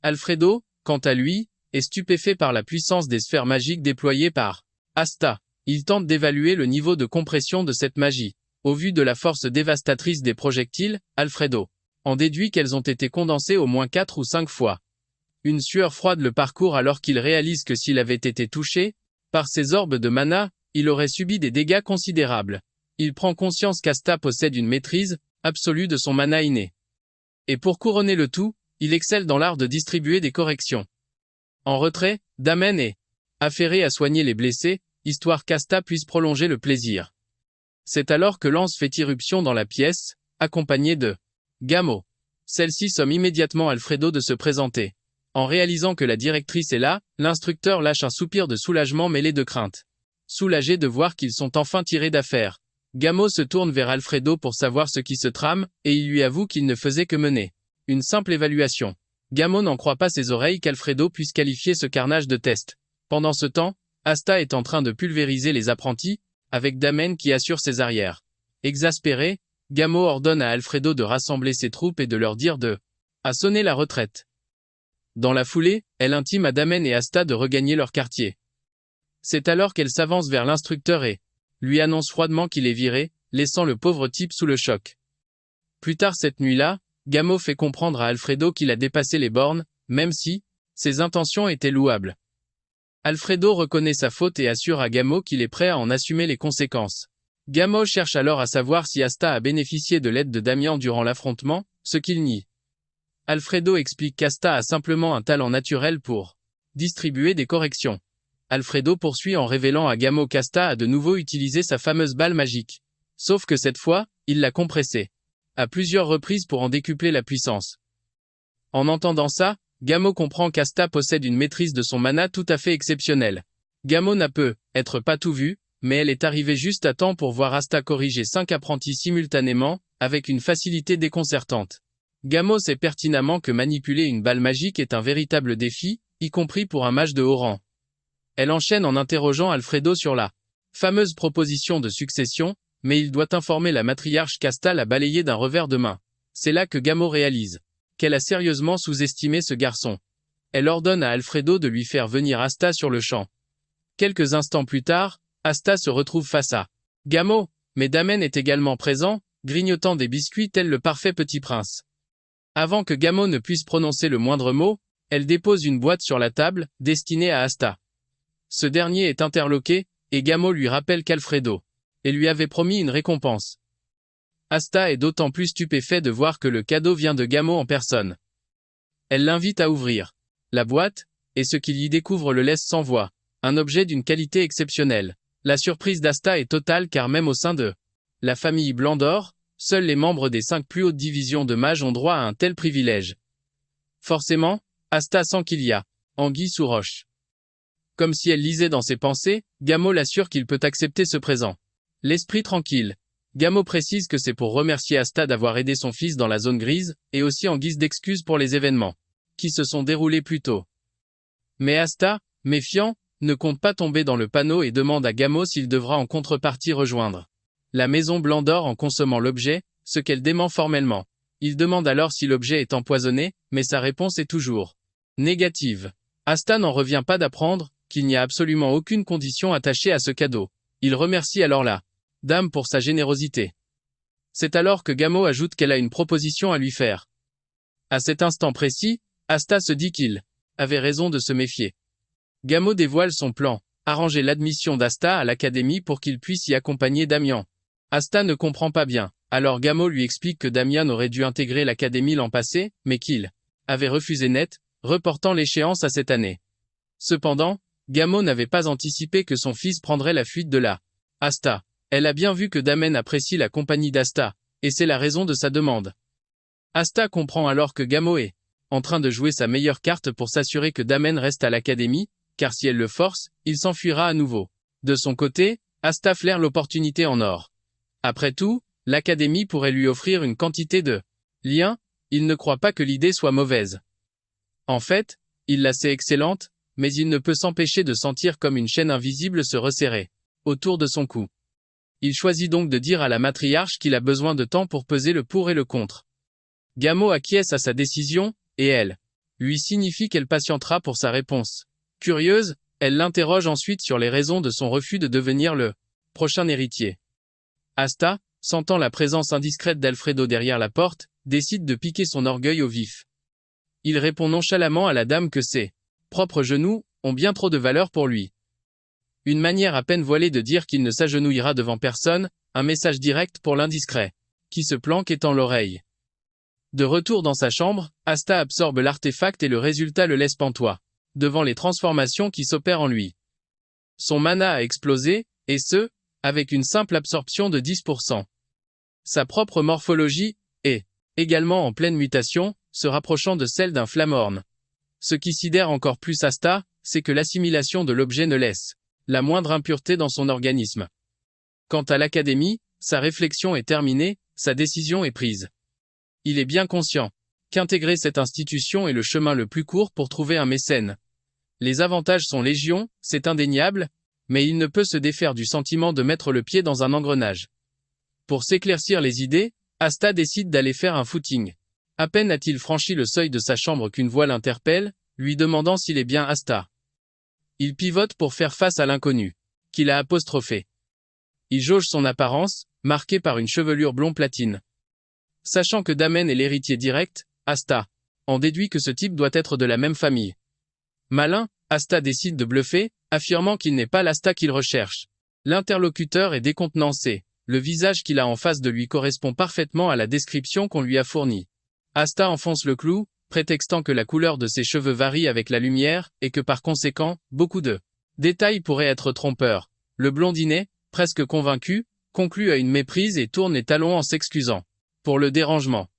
Alfredo, quant à lui, est stupéfait par la puissance des sphères magiques déployées par Asta. Il tente d'évaluer le niveau de compression de cette magie. Au vu de la force dévastatrice des projectiles, Alfredo en déduit qu'elles ont été condensées au moins 4 ou 5 fois. Une sueur froide le parcourt alors qu'il réalise que s'il avait été touché par ces orbes de mana, il aurait subi des dégâts considérables. Il prend conscience qu'Asta possède une maîtrise absolue de son mana inné. Et pour couronner le tout, il excelle dans l'art de distribuer des corrections. En retrait, Damen est affairé à soigner les blessés, histoire qu'Asta puisse prolonger le plaisir. C'est alors que Lance fait irruption dans la pièce, accompagné de Gamo. Celle-ci somme immédiatement Alfredo de se présenter. En réalisant que la directrice est là, l'instructeur lâche un soupir de soulagement mêlé de crainte. Soulagé de voir qu'ils sont enfin tirés d'affaire. Gamo se tourne vers Alfredo pour savoir ce qui se trame, et il lui avoue qu'il ne faisait que mener une simple évaluation. Gamo n'en croit pas ses oreilles qu'Alfredo puisse qualifier ce carnage de test. Pendant ce temps, Asta est en train de pulvériser les apprentis, avec Damen qui assure ses arrières. Exaspéré, Gamo ordonne à Alfredo de rassembler ses troupes et de leur dire à sonner la retraite. Dans la foulée, elle intime à Damen et Asta de regagner leur quartier. C'est alors qu'elle s'avance vers l'instructeur et lui annonce froidement qu'il est viré, laissant le pauvre type sous le choc. Plus tard cette nuit-là, Gamo fait comprendre à Alfredo qu'il a dépassé les bornes, même si ses intentions étaient louables. Alfredo reconnaît sa faute et assure à Gamo qu'il est prêt à en assumer les conséquences. Gamo cherche alors à savoir si Asta a bénéficié de l'aide de Damian durant l'affrontement, ce qu'il nie. Alfredo explique qu'Asta a simplement un talent naturel pour distribuer des corrections. Alfredo poursuit en révélant à Gamo qu'Asta a de nouveau utilisé sa fameuse balle magique. Sauf que cette fois, il l'a compressée à plusieurs reprises pour en décupler la puissance. En entendant ça, Gamo comprend qu'Asta possède une maîtrise de son mana tout à fait exceptionnelle. Gamo n'a peut être pas tout vu, mais elle est arrivée juste à temps pour voir Asta corriger 5 apprentis simultanément, avec une facilité déconcertante. Gamo sait pertinemment que manipuler une balle magique est un véritable défi, y compris pour un mage de haut rang. Elle enchaîne en interrogeant Alfredo sur la fameuse proposition de succession, mais il doit informer la matriarche qu'Asta l'a balayé d'un revers de main. C'est là que Gamo réalise qu'elle a sérieusement sous-estimé ce garçon. Elle ordonne à Alfredo de lui faire venir Asta sur le champ. Quelques instants plus tard, Asta se retrouve face à Gamo, mais Damen est également présent, grignotant des biscuits tel le parfait petit prince. Avant que Gamo ne puisse prononcer le moindre mot, elle dépose une boîte sur la table, destinée à Asta. Ce dernier est interloqué, et Gamo lui rappelle qu'Alfredo et lui avait promis une récompense. Asta est d'autant plus stupéfait de voir que le cadeau vient de Gamo en personne. Elle l'invite à ouvrir la boîte, et ce qu'il y découvre le laisse sans voix. Un objet d'une qualité exceptionnelle. La surprise d'Asta est totale car même au sein de la famille Blandor, seuls les membres des 5 plus hautes divisions de mages ont droit à un tel privilège. Forcément, Asta sent qu'il y a anguille sous roche. Comme si elle lisait dans ses pensées, Gamo l'assure qu'il peut accepter ce présent. L'esprit tranquille. Gamo précise que c'est pour remercier Asta d'avoir aidé son fils dans la zone grise, et aussi en guise d'excuse pour les événements qui se sont déroulés plus tôt. Mais Asta, méfiant, ne compte pas tomber dans le panneau et demande à Gamo s'il devra en contrepartie rejoindre la maison Blandor en consommant l'objet, ce qu'elle dément formellement. Il demande alors si l'objet est empoisonné, mais sa réponse est toujours négative. Asta n'en revient pas d'apprendre qu'il n'y a absolument aucune condition attachée à ce cadeau. Il remercie alors la dame pour sa générosité. C'est alors que Gamo ajoute qu'elle a une proposition à lui faire. À cet instant précis, Asta se dit qu'il avait raison de se méfier. Gamo dévoile son plan, arranger l'admission d'Asta à l'académie pour qu'il puisse y accompagner Damian. Asta ne comprend pas bien, alors Gamo lui explique que Damian aurait dû intégrer l'académie l'an passé, mais qu'il avait refusé net, reportant l'échéance à cette année. Cependant, Gamo n'avait pas anticipé que son fils prendrait la fuite de la Asta. Elle a bien vu que Damen apprécie la compagnie d'Asta, et c'est la raison de sa demande. Asta comprend alors que Gamo est en train de jouer sa meilleure carte pour s'assurer que Damen reste à l'académie, car si elle le force, il s'enfuira à nouveau. De son côté, Asta flaire l'opportunité en or. Après tout, l'académie pourrait lui offrir une quantité de liens, il ne croit pas que l'idée soit mauvaise. En fait, il la sait excellente, mais il ne peut s'empêcher de sentir comme une chaîne invisible se resserrer autour de son cou. Il choisit donc de dire à la matriarche qu'il a besoin de temps pour peser le pour et le contre. Gamo acquiesce à sa décision, et elle lui signifie qu'elle patientera pour sa réponse. Curieuse, elle l'interroge ensuite sur les raisons de son refus de devenir le prochain héritier. Asta, sentant la présence indiscrète d'Alfredo derrière la porte, décide de piquer son orgueil au vif. Il répond nonchalamment à la dame que ses propres genoux ont bien trop de valeur pour lui. Une manière à peine voilée de dire qu'il ne s'agenouillera devant personne, un message direct pour l'indiscret, qui se planque étant l'oreille. De retour dans sa chambre, Asta absorbe l'artefact et le résultat le laisse pantois, devant les transformations qui s'opèrent en lui. Son mana a explosé, et ce, avec une simple absorption de 10%. Sa propre morphologie est également en pleine mutation, se rapprochant de celle d'un flammehorn. Ce qui sidère encore plus Asta, c'est que l'assimilation de l'objet ne laisse la moindre impureté dans son organisme. Quant à l'académie, sa réflexion est terminée, sa décision est prise. Il est bien conscient qu'intégrer cette institution est le chemin le plus court pour trouver un mécène. Les avantages sont légion, c'est indéniable, mais il ne peut se défaire du sentiment de mettre le pied dans un engrenage. Pour s'éclaircir les idées, Asta décide d'aller faire un footing. À peine a-t-il franchi le seuil de sa chambre qu'une voix l'interpelle, lui demandant s'il est bien Asta. Il pivote pour faire face à l'inconnu, qu'il a apostrophé. Il jauge son apparence, marquée par une chevelure blond platine. Sachant que Damen est l'héritier direct, Asta en déduit que ce type doit être de la même famille. Malin, Asta décide de bluffer, affirmant qu'il n'est pas l'Asta qu'il recherche. L'interlocuteur est décontenancé, le visage qu'il a en face de lui correspond parfaitement à la description qu'on lui a fournie. Asta enfonce le clou, prétextant que la couleur de ses cheveux varie avec la lumière, et que par conséquent, beaucoup de détails pourraient être trompeurs. Le blondinet, presque convaincu, conclut à une méprise et tourne les talons en s'excusant pour le dérangement.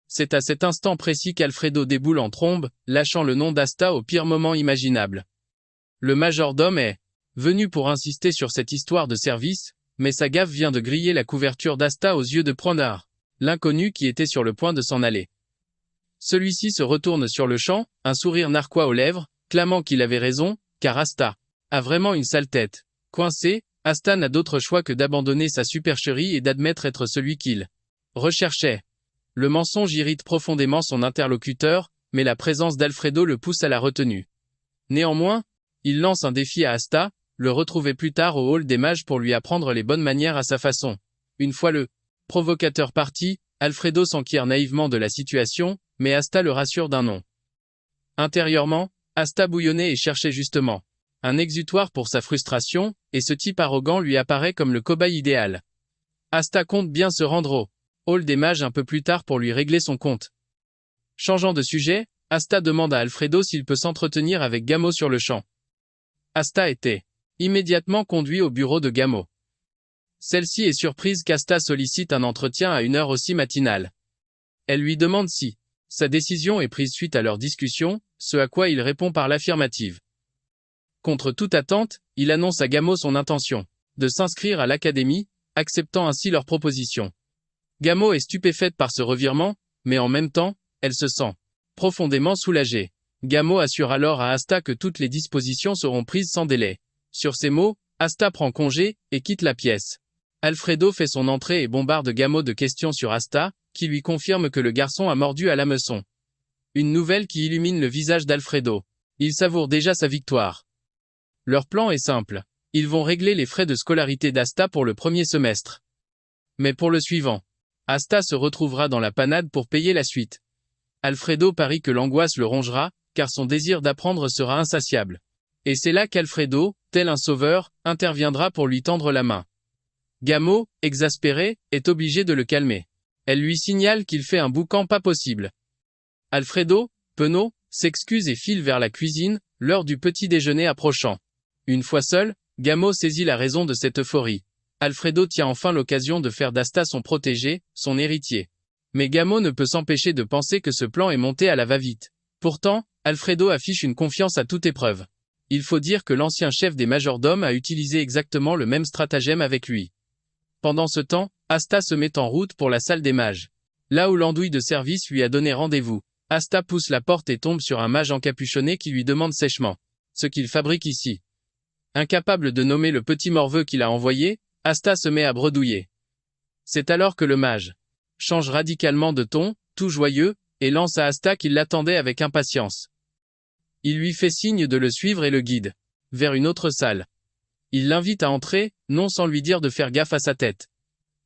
C'est à cet instant précis qu'Alfredo déboule en trombe, lâchant le nom d'Asta au pire moment imaginable. Le majordome est venu pour insister sur cette histoire de service, mais sa gaffe vient de griller la couverture d'Asta aux yeux de Poindard, l'inconnu qui était sur le point de s'en aller. Celui-ci se retourne sur le champ, un sourire narquois aux lèvres, clamant qu'il avait raison, car Asta a vraiment une sale tête. Coincé, Asta n'a d'autre choix que d'abandonner sa supercherie et d'admettre être celui qu'il recherchait. Le mensonge irrite profondément son interlocuteur, mais la présence d'Alfredo le pousse à la retenue. Néanmoins, il lance un défi à Asta, le retrouver plus tard au hall des mages pour lui apprendre les bonnes manières à sa façon. Une fois le provocateur parti, Alfredo s'enquiert naïvement de la situation, mais Asta le rassure d'un non. Intérieurement, Asta bouillonnait et cherchait justement un exutoire pour sa frustration, et ce type arrogant lui apparaît comme le cobaye idéal. Asta compte bien se rendre au hall des mages un peu plus tard pour lui régler son compte. Changeant de sujet, Asta demande à Alfredo s'il peut s'entretenir avec Gamo sur le champ. Asta était immédiatement conduit au bureau de Gamo. Celle-ci est surprise qu'Asta sollicite un entretien à une heure aussi matinale. Elle lui demande si sa décision est prise suite à leur discussion, ce à quoi il répond par l'affirmative. Contre toute attente, il annonce à Gamo son intention de s'inscrire à l'académie, acceptant ainsi leur proposition. Gamo est stupéfaite par ce revirement, mais en même temps, elle se sent profondément soulagée. Gamo assure alors à Asta que toutes les dispositions seront prises sans délai. Sur ces mots, Asta prend congé et quitte la pièce. Alfredo fait son entrée et bombarde Gamo de questions sur Asta, qui lui confirme que le garçon a mordu à l'hameçon. Une nouvelle qui illumine le visage d'Alfredo. Il savoure déjà sa victoire. Leur plan est simple. Ils vont régler les frais de scolarité d'Asta pour le premier semestre. Mais pour le suivant, Asta se retrouvera dans la panade pour payer la suite. Alfredo parie que l'angoisse le rongera, car son désir d'apprendre sera insatiable. Et c'est là qu'Alfredo, tel un sauveur, interviendra pour lui tendre la main. Gamo, exaspéré, est obligé de le calmer. Elle lui signale qu'il fait un boucan pas possible. Alfredo, penaud, s'excuse et file vers la cuisine, l'heure du petit déjeuner approchant. Une fois seul, Gamo saisit la raison de cette euphorie. Alfredo tient enfin l'occasion de faire d'Asta son protégé, son héritier. Mais Gamo ne peut s'empêcher de penser que ce plan est monté à la va-vite. Pourtant, Alfredo affiche une confiance à toute épreuve. Il faut dire que l'ancien chef des majordomes a utilisé exactement le même stratagème avec lui. Pendant ce temps, Asta se met en route pour la salle des mages. Là où l'andouille de service lui a donné rendez-vous, Asta pousse la porte et tombe sur un mage encapuchonné qui lui demande sèchement ce qu'il fabrique ici. Incapable de nommer le petit morveux qu'il a envoyé, Asta se met à bredouiller. C'est alors que le mage change radicalement de ton, tout joyeux, et lance à Asta qu'il l'attendait avec impatience. Il lui fait signe de le suivre et le guide vers une autre salle. Il l'invite à entrer, non sans lui dire de faire gaffe à sa tête.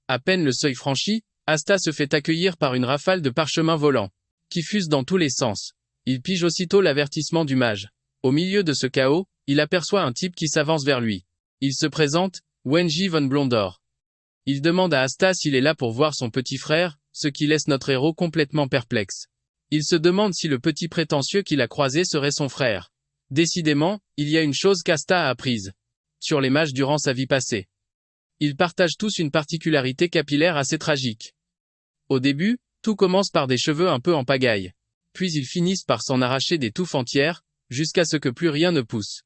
À peine le seuil franchi, Asta se fait accueillir par une rafale de parchemins volants, qui fusent dans tous les sens. Il pige aussitôt l'avertissement du mage. Au milieu de ce chaos, il aperçoit un type qui s'avance vers lui. Il se présente, Wenji von Blondor. Il demande à Asta s'il est là pour voir son petit frère, ce qui laisse notre héros complètement perplexe. Il se demande si le petit prétentieux qu'il a croisé serait son frère. Décidément, il y a une chose qu'Asta a apprise sur les mages durant sa vie passée. Ils partagent tous une particularité capillaire assez tragique. Au début, tout commence par des cheveux un peu en pagaille. Puis ils finissent par s'en arracher des touffes entières, jusqu'à ce que plus rien ne pousse.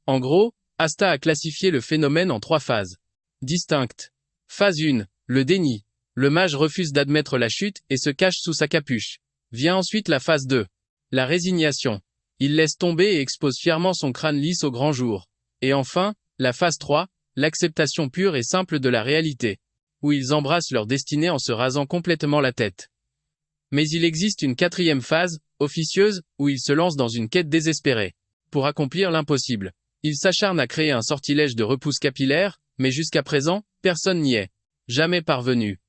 En gros, Asta a classifié le phénomène en 3 phases distinctes. Phase 1, le déni. Le mage refuse d'admettre la chute et se cache sous sa capuche. Vient ensuite la phase 2. La résignation. Il laisse tomber et expose fièrement son crâne lisse au grand jour. Et enfin, la phase 3, l'acceptation pure et simple de la réalité, où ils embrassent leur destinée en se rasant complètement la tête. Mais il existe une 4e phase, officieuse, où ils se lancent dans une quête désespérée. Pour accomplir l'impossible. Ils s'acharnent à créer un sortilège de repousse capillaire, mais jusqu'à présent, personne n'y est jamais parvenu.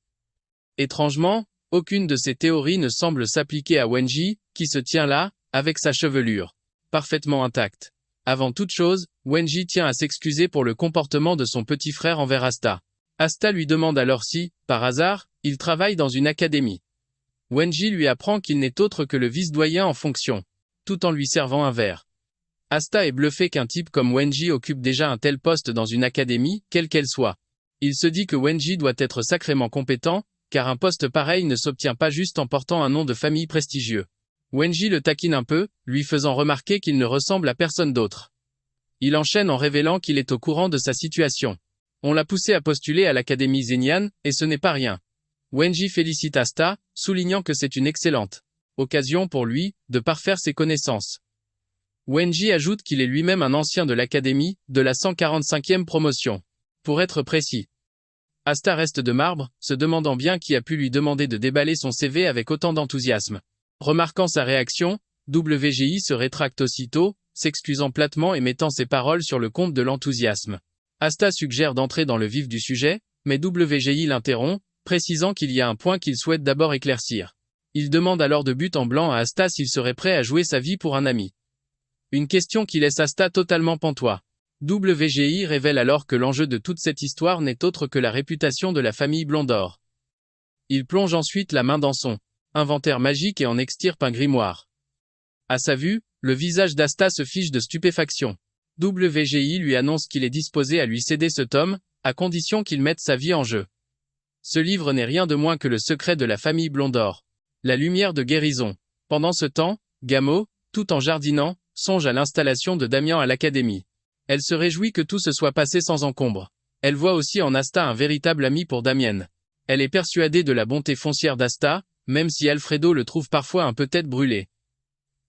Étrangement, aucune de ces théories ne semble s'appliquer à Wenji, qui se tient là, avec sa chevelure parfaitement intacte. Avant toute chose, Wenji tient à s'excuser pour le comportement de son petit frère envers Asta. Asta lui demande alors si, par hasard, il travaille dans une académie. Wenji lui apprend qu'il n'est autre que le vice-doyen en fonction, tout en lui servant un verre. Asta est bluffé qu'un type comme Wenji occupe déjà un tel poste dans une académie, quelle qu'elle soit. Il se dit que Wenji doit être sacrément compétent, car un poste pareil ne s'obtient pas juste en portant un nom de famille prestigieux. Wenji le taquine un peu, lui faisant remarquer qu'il ne ressemble à personne d'autre. Il enchaîne en révélant qu'il est au courant de sa situation. On l'a poussé à postuler à l'Académie Zenian, et ce n'est pas rien. Wenji félicite Asta, soulignant que c'est une excellente occasion pour lui de parfaire ses connaissances. Wenji ajoute qu'il est lui-même un ancien de l'Académie, de la 145e promotion. Pour être précis. Asta reste de marbre, se demandant bien qui a pu lui demander de déballer son CV avec autant d'enthousiasme. Remarquant sa réaction, WGI se rétracte aussitôt, s'excusant platement et mettant ses paroles sur le compte de l'enthousiasme. Asta suggère d'entrer dans le vif du sujet, mais WGI l'interrompt, précisant qu'il y a un point qu'il souhaite d'abord éclaircir. Il demande alors de but en blanc à Asta s'il serait prêt à jouer sa vie pour un ami. Une question qui laisse Asta totalement pantois. WGI révèle alors que l'enjeu de toute cette histoire n'est autre que la réputation de la famille Blondor. Il plonge ensuite la main dans son inventaire magique et en extirpe un grimoire. À sa vue, le visage d'Asta se fiche de stupéfaction. WGI lui annonce qu'il est disposé à lui céder ce tome, à condition qu'il mette sa vie en jeu. Ce livre n'est rien de moins que le secret de la famille Blondor. La lumière de guérison. Pendant ce temps, Gamo, tout en jardinant, songe à l'installation de Damien à l'Académie. Elle se réjouit que tout se soit passé sans encombre. Elle voit aussi en Asta un véritable ami pour Damien. Elle est persuadée de la bonté foncière d'Asta, même si Alfredo le trouve parfois un peu tête brûlée.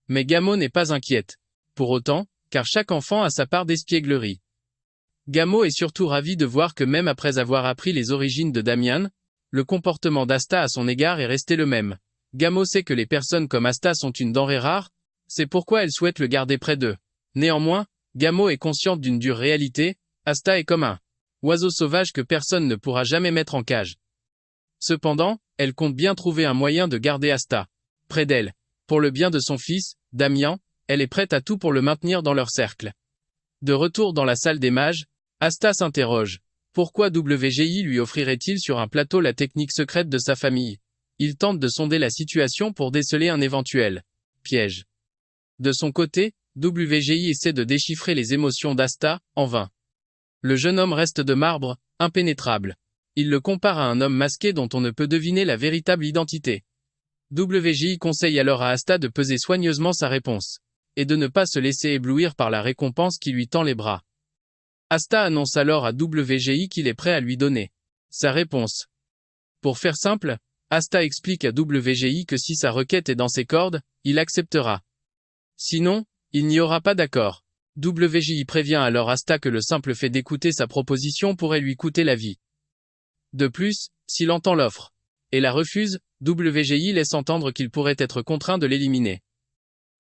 Mais Gamo n'est pas inquiète. Pour autant, car chaque enfant a sa part d'espièglerie. Gamo est surtout ravi de voir que même après avoir appris les origines de Damien, le comportement d'Asta à son égard est resté le même. Gamo sait que les personnes comme Asta sont une denrée rare, c'est pourquoi elle souhaite le garder près d'eux. Néanmoins, Gamo est consciente d'une dure réalité, Asta est comme un oiseau sauvage que personne ne pourra jamais mettre en cage. Cependant, elle compte bien trouver un moyen de garder Asta près d'elle. Pour le bien de son fils, Damien, elle est prête à tout pour le maintenir dans leur cercle. De retour dans la salle des mages, Asta s'interroge. Pourquoi WGI lui offrirait-il sur un plateau la technique secrète de sa famille? Il tente de sonder la situation pour déceler un éventuel piège. De son côté, WGI essaie de déchiffrer les émotions d'Asta, en vain. Le jeune homme reste de marbre, impénétrable. Il le compare à un homme masqué dont on ne peut deviner la véritable identité. WGI conseille alors à Asta de peser soigneusement sa réponse, et de ne pas se laisser éblouir par la récompense qui lui tend les bras. Asta annonce alors à WGI qu'il est prêt à lui donner sa réponse. Pour faire simple, Asta explique à WGI que si sa requête est dans ses cordes, il acceptera. Sinon, il n'y aura pas d'accord. WGI prévient alors Asta que le simple fait d'écouter sa proposition pourrait lui coûter la vie. De plus, s'il entend l'offre et la refuse, WGI laisse entendre qu'il pourrait être contraint de l'éliminer.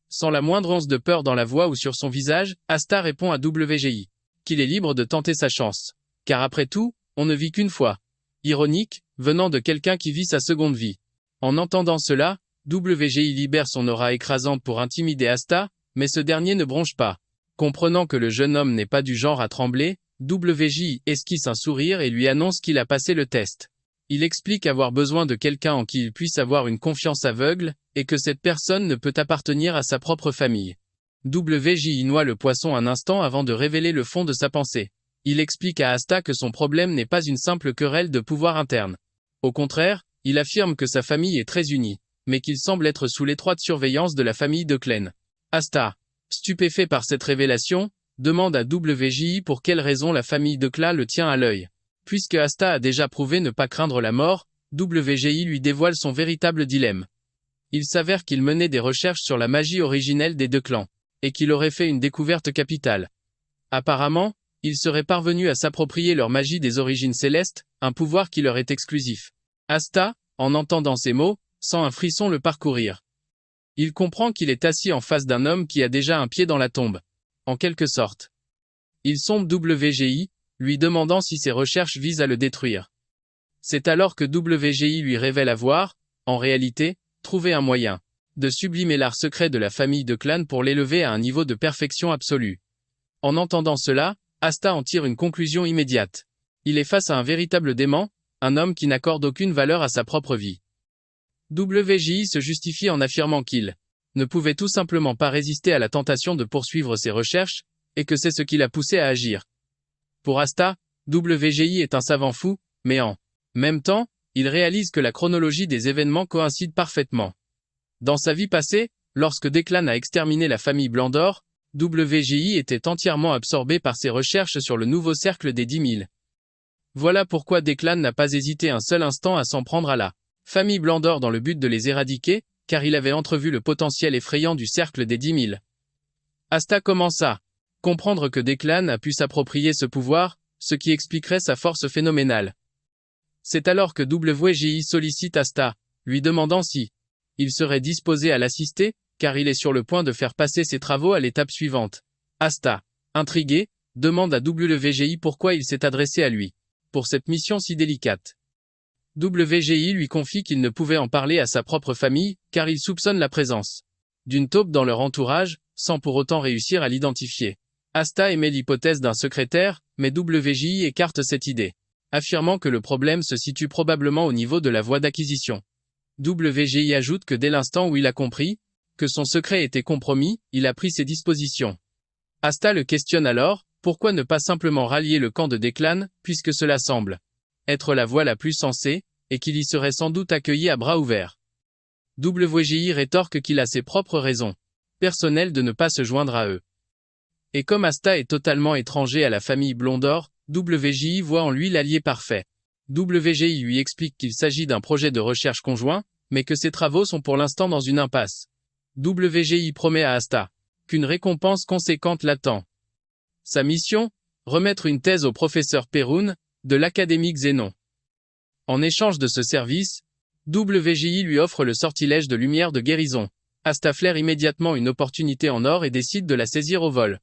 Sans la moindre once de peur dans la voix ou sur son visage, Asta répond à WGI qu'il est libre de tenter sa chance. Car après tout, on ne vit qu'une fois. Ironique, venant de quelqu'un qui vit sa seconde vie. En entendant cela, WGI libère son aura écrasante pour intimider Asta, mais ce dernier ne bronche pas. Comprenant que le jeune homme n'est pas du genre à trembler, WGI esquisse un sourire et lui annonce qu'il a passé le test. Il explique avoir besoin de quelqu'un en qui il puisse avoir une confiance aveugle, et que cette personne ne peut appartenir à sa propre famille. WGI noie le poisson un instant avant de révéler le fond de sa pensée. Il explique à Asta que son problème n'est pas une simple querelle de pouvoir interne. Au contraire, il affirme que sa famille est très unie, mais qu'il semble être sous l'étroite surveillance de la famille de Klein. Asta, stupéfait par cette révélation, demande à WGI pour quelle raison la famille de Kla le tient à l'œil. Puisque Asta a déjà prouvé ne pas craindre la mort, WGI lui dévoile son véritable dilemme. Il s'avère qu'il menait des recherches sur la magie originelle des deux clans, et qu'il aurait fait une découverte capitale. Apparemment, il serait parvenu à s'approprier leur magie des origines célestes, un pouvoir qui leur est exclusif. Asta, en entendant ces mots, sent un frisson le parcourir. Il comprend qu'il est assis en face d'un homme qui a déjà un pied dans la tombe. En quelque sorte. Il sonde WGI, lui demandant si ses recherches visent à le détruire. C'est alors que WGI lui révèle avoir, en réalité, trouvé un moyen de sublimer l'art secret de la famille de Clan pour l'élever à un niveau de perfection absolue. En entendant cela, Asta en tire une conclusion immédiate. Il est face à un véritable dément, un homme qui n'accorde aucune valeur à sa propre vie. WGI se justifie en affirmant qu'il ne pouvait tout simplement pas résister à la tentation de poursuivre ses recherches, et que c'est ce qui l'a poussé à agir. Pour Asta, WGI est un savant fou, mais en même temps, il réalise que la chronologie des événements coïncide parfaitement. Dans sa vie passée, lorsque Declan a exterminé la famille Blandor, WJI était entièrement absorbé par ses recherches sur le nouveau cercle des 10 000. Voilà pourquoi Declan n'a pas hésité un seul instant à s'en prendre à la famille Blandor dans le but de les éradiquer, car il avait entrevu le potentiel effrayant du cercle des 10 000. Asta commence à comprendre que Declan a pu s'approprier ce pouvoir, ce qui expliquerait sa force phénoménale. C'est alors que WJI sollicite Asta, lui demandant si il serait disposé à l'assister, car il est sur le point de faire passer ses travaux à l'étape suivante. Asta, intrigué, demande à WJI pourquoi il s'est adressé à lui pour cette mission si délicate. WJI lui confie qu'il ne pouvait en parler à sa propre famille, car il soupçonne la présence d'une taupe dans leur entourage, sans pour autant réussir à l'identifier. Asta émet l'hypothèse d'un secrétaire, mais WJI écarte cette idée, affirmant que le problème se situe probablement au niveau de la voie d'acquisition. WJI ajoute que dès l'instant où il a compris que son secret était compromis, il a pris ses dispositions. Asta le questionne alors, pourquoi ne pas simplement rallier le camp de Declan, puisque cela semble être la voie la plus sensée, et qu'il y serait sans doute accueilli à bras ouverts. WJI rétorque qu'il a ses propres raisons personnelles de ne pas se joindre à eux. Et comme Asta est totalement étranger à la famille Blandor, WJI voit en lui l'allié parfait. WJI lui explique qu'il s'agit d'un projet de recherche conjoint, mais que ses travaux sont pour l'instant dans une impasse. WJI promet à Asta qu'une récompense conséquente l'attend. Sa mission, remettre une thèse au professeur Perun, de l'Académie Xénon. En échange de ce service, WJI lui offre le sortilège de lumière de guérison. Asta flaire immédiatement une opportunité en or et décide de la saisir au vol.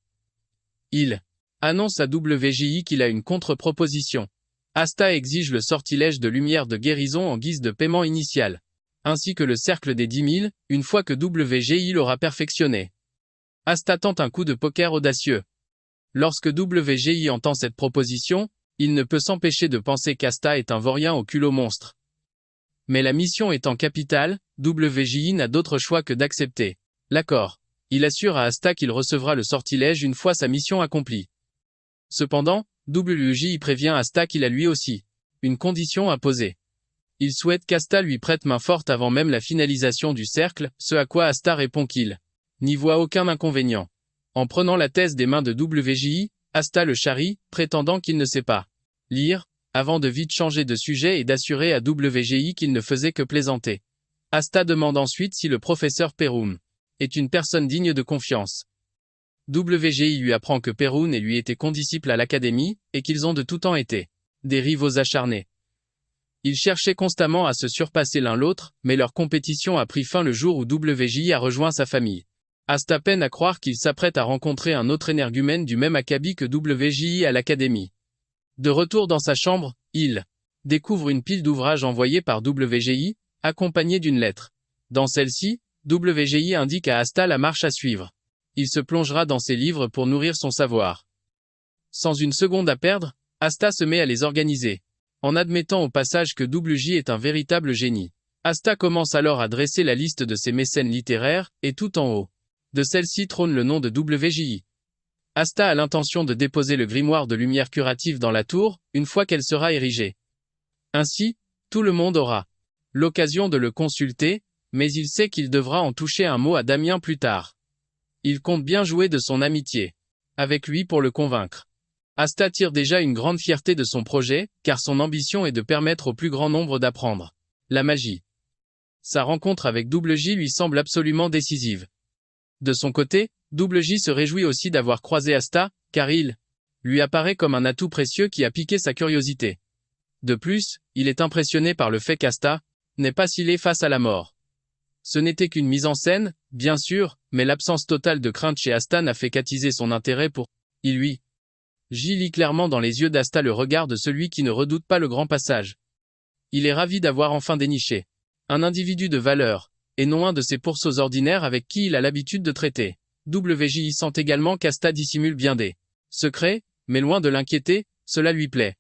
Il annonce à WJI qu'il a une contre-proposition. Asta exige le sortilège de lumière de guérison en guise de paiement initial, ainsi que le cercle des 10 000, une fois que WJI l'aura perfectionné. Asta tente un coup de poker audacieux. Lorsque WJI entend cette proposition, il ne peut s'empêcher de penser qu'Asta est un vaurien au culot monstre. Mais la mission étant capitale, WJI n'a d'autre choix que d'accepter l'accord. Il assure à Asta qu'il recevra le sortilège une fois sa mission accomplie. Cependant, WJI prévient Asta qu'il a lui aussi une condition à poser. Il souhaite qu'Asta lui prête main forte avant même la finalisation du cercle, ce à quoi Asta répond qu'il n'y voit aucun inconvénient. En prenant la thèse des mains de WJI, Asta le charrie, prétendant qu'il ne sait pas lire, avant de vite changer de sujet et d'assurer à WJI qu'il ne faisait que plaisanter. Asta demande ensuite si le professeur Perun est une personne digne de confiance. WJI lui apprend que Perun et lui étaient condisciples à l'académie, et qu'ils ont de tout temps été des rivaux acharnés. Ils cherchaient constamment à se surpasser l'un l'autre, mais leur compétition a pris fin le jour où WJI a rejoint sa famille. Asta peine à croire qu'il s'apprête à rencontrer un autre énergumène du même acabit que WJI à l'académie. De retour dans sa chambre, il découvre une pile d'ouvrages envoyés par WJI, accompagnés d'une lettre. Dans celle-ci, WJI indique à Asta la marche à suivre. Il se plongera dans ses livres pour nourrir son savoir. Sans une seconde à perdre, Asta se met à les organiser, en admettant au passage que WJ est un véritable génie. Asta commence alors à dresser la liste de ses mécènes littéraires, et tout en haut de celle-ci trône le nom de WJI. Asta a l'intention de déposer le grimoire de lumière curative dans la tour, une fois qu'elle sera érigée. Ainsi, tout le monde aura l'occasion de le consulter, mais il sait qu'il devra en toucher un mot à Damien plus tard. Il compte bien jouer de son amitié avec lui pour le convaincre. Asta tire déjà une grande fierté de son projet, car son ambition est de permettre au plus grand nombre d'apprendre la magie. Sa rencontre avec WJ lui semble absolument décisive. De son côté, WJ se réjouit aussi d'avoir croisé Asta, car il lui apparaît comme un atout précieux qui a piqué sa curiosité. De plus, il est impressionné par le fait qu'Asta n'ait pas scellé face à la mort. Ce n'était qu'une mise en scène, bien sûr, mais l'absence totale de crainte chez Asta n'a fait qu'attiser son intérêt pour il lui. J lit clairement dans les yeux d'Asta le regard de celui qui ne redoute pas le grand passage. Il est ravi d'avoir enfin déniché un individu de valeur, et non un de ces pourceaux ordinaires avec qui il a l'habitude de traiter. WJ sent également qu'Asta dissimule bien des secrets, mais loin de l'inquiéter, cela lui plaît.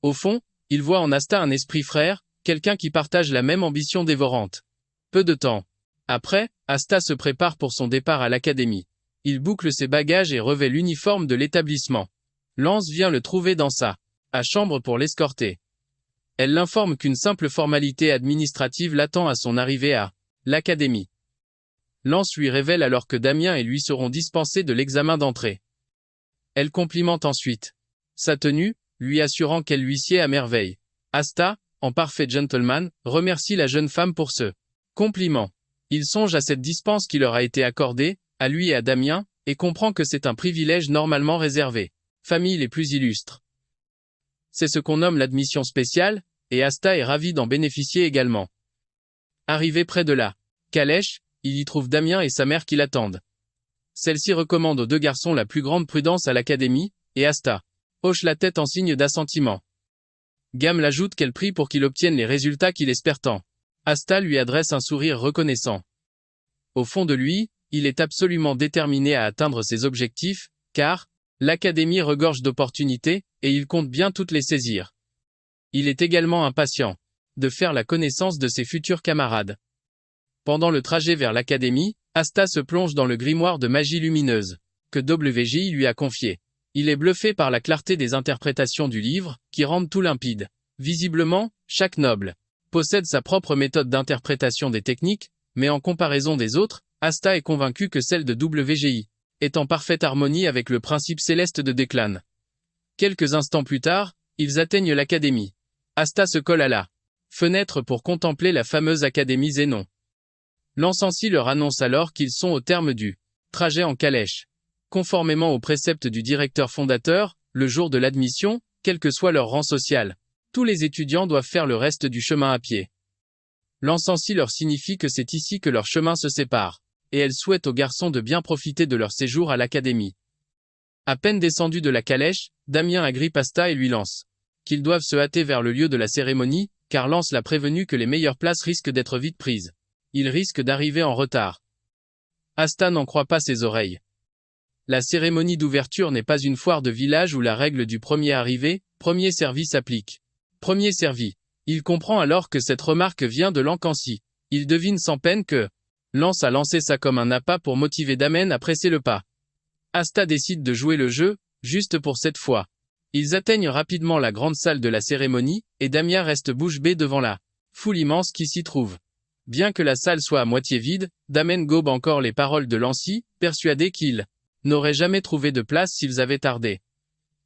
Au fond, il voit en Asta un esprit frère, quelqu'un qui partage la même ambition dévorante. Peu de temps après, Asta se prépare pour son départ à l'académie. Il boucle ses bagages et revêt l'uniforme de l'établissement. Lance vient le trouver dans sa chambre pour l'escorter. Elle l'informe qu'une simple formalité administrative l'attend à son arrivée à l'académie. Lance lui révèle alors que Damien et lui seront dispensés de l'examen d'entrée. Elle complimente ensuite sa tenue, lui assurant qu'elle lui sied à merveille. Asta, en parfait gentleman, remercie la jeune femme pour ce compliment. Il songe à cette dispense qui leur a été accordée, à lui et à Damien, et comprend que c'est un privilège normalement réservé familles les plus illustres. C'est ce qu'on nomme l'admission spéciale, et Asta est ravie d'en bénéficier également. Arrivé près de la calèche, il y trouve Damien et sa mère qui l'attendent. Celle-ci recommande aux deux garçons la plus grande prudence à l'académie, et Asta hoche la tête en signe d'assentiment. Gam l'ajoute qu'elle prie pour qu'il obtienne les résultats qu'il espère tant. Asta lui adresse un sourire reconnaissant. Au fond de lui, il est absolument déterminé à atteindre ses objectifs, car l'académie regorge d'opportunités, et il compte bien toutes les saisir. Il est également impatient de faire la connaissance de ses futurs camarades. Pendant le trajet vers l'académie, Asta se plonge dans le grimoire de magie lumineuse que WJ lui a confié. Il est bluffé par la clarté des interprétations du livre, qui rendent tout limpide. Visiblement, chaque noble possède sa propre méthode d'interprétation des techniques, mais en comparaison des autres, Asta est convaincu que celle de WJI est en parfaite harmonie avec le principe céleste de Declan. Quelques instants plus tard, ils atteignent l'académie. Asta se colle à la fenêtre pour contempler la fameuse académie Zénon. L'encensy leur annonce alors qu'ils sont au terme du trajet en calèche. Conformément aux préceptes du directeur fondateur, le jour de l'admission, quel que soit leur rang social, tous les étudiants doivent faire le reste du chemin à pied. L'encensy leur signifie que c'est ici que leurs chemins se séparent, et elle souhaite aux garçons de bien profiter de leur séjour à l'académie. À peine descendu de la calèche, Damien agrippe Asta et lui lance qu'ils doivent se hâter vers le lieu de la cérémonie, car Lance l'a prévenu que les meilleures places risquent d'être vite prises. Ils risquent d'arriver en retard. Asta n'en croit pas ses oreilles. La cérémonie d'ouverture n'est pas une foire de village où la règle du premier arrivé, premier servi s'applique. Premier servi. Il comprend alors que cette remarque vient de Lancancy. Il devine sans peine que Lance a lancé ça comme un appât pour motiver Damen à presser le pas. Asta décide de jouer le jeu, juste pour cette fois. Ils atteignent rapidement la grande salle de la cérémonie, et Damien reste bouche bée devant la foule immense qui s'y trouve. Bien que la salle soit à moitié vide, Damen gobe encore les paroles de Lancy, persuadé qu'ils n'auraient jamais trouvé de place s'ils avaient tardé.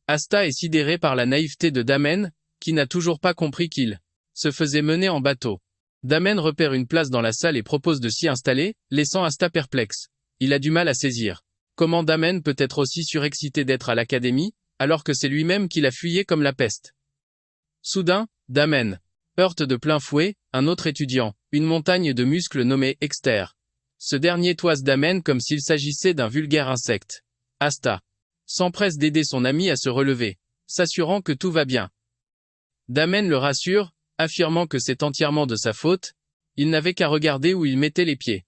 Asta est sidérée par la naïveté de Damen, qui n'a toujours pas compris qu'il se faisait mener en bateau. Damen repère une place dans la salle et propose de s'y installer, laissant Asta perplexe. Il a du mal à saisir comment Damen peut être aussi surexcité d'être à l'académie, alors que c'est lui-même qui l'a fuyé comme la peste. Soudain, Damen heurte de plein fouet un autre étudiant, une montagne de muscles nommée Exter. Ce dernier toise Damen comme s'il s'agissait d'un vulgaire insecte. Asta s'empresse d'aider son ami à se relever, s'assurant que tout va bien. Damen le rassure, affirmant que c'est entièrement de sa faute, il n'avait qu'à regarder où il mettait les pieds.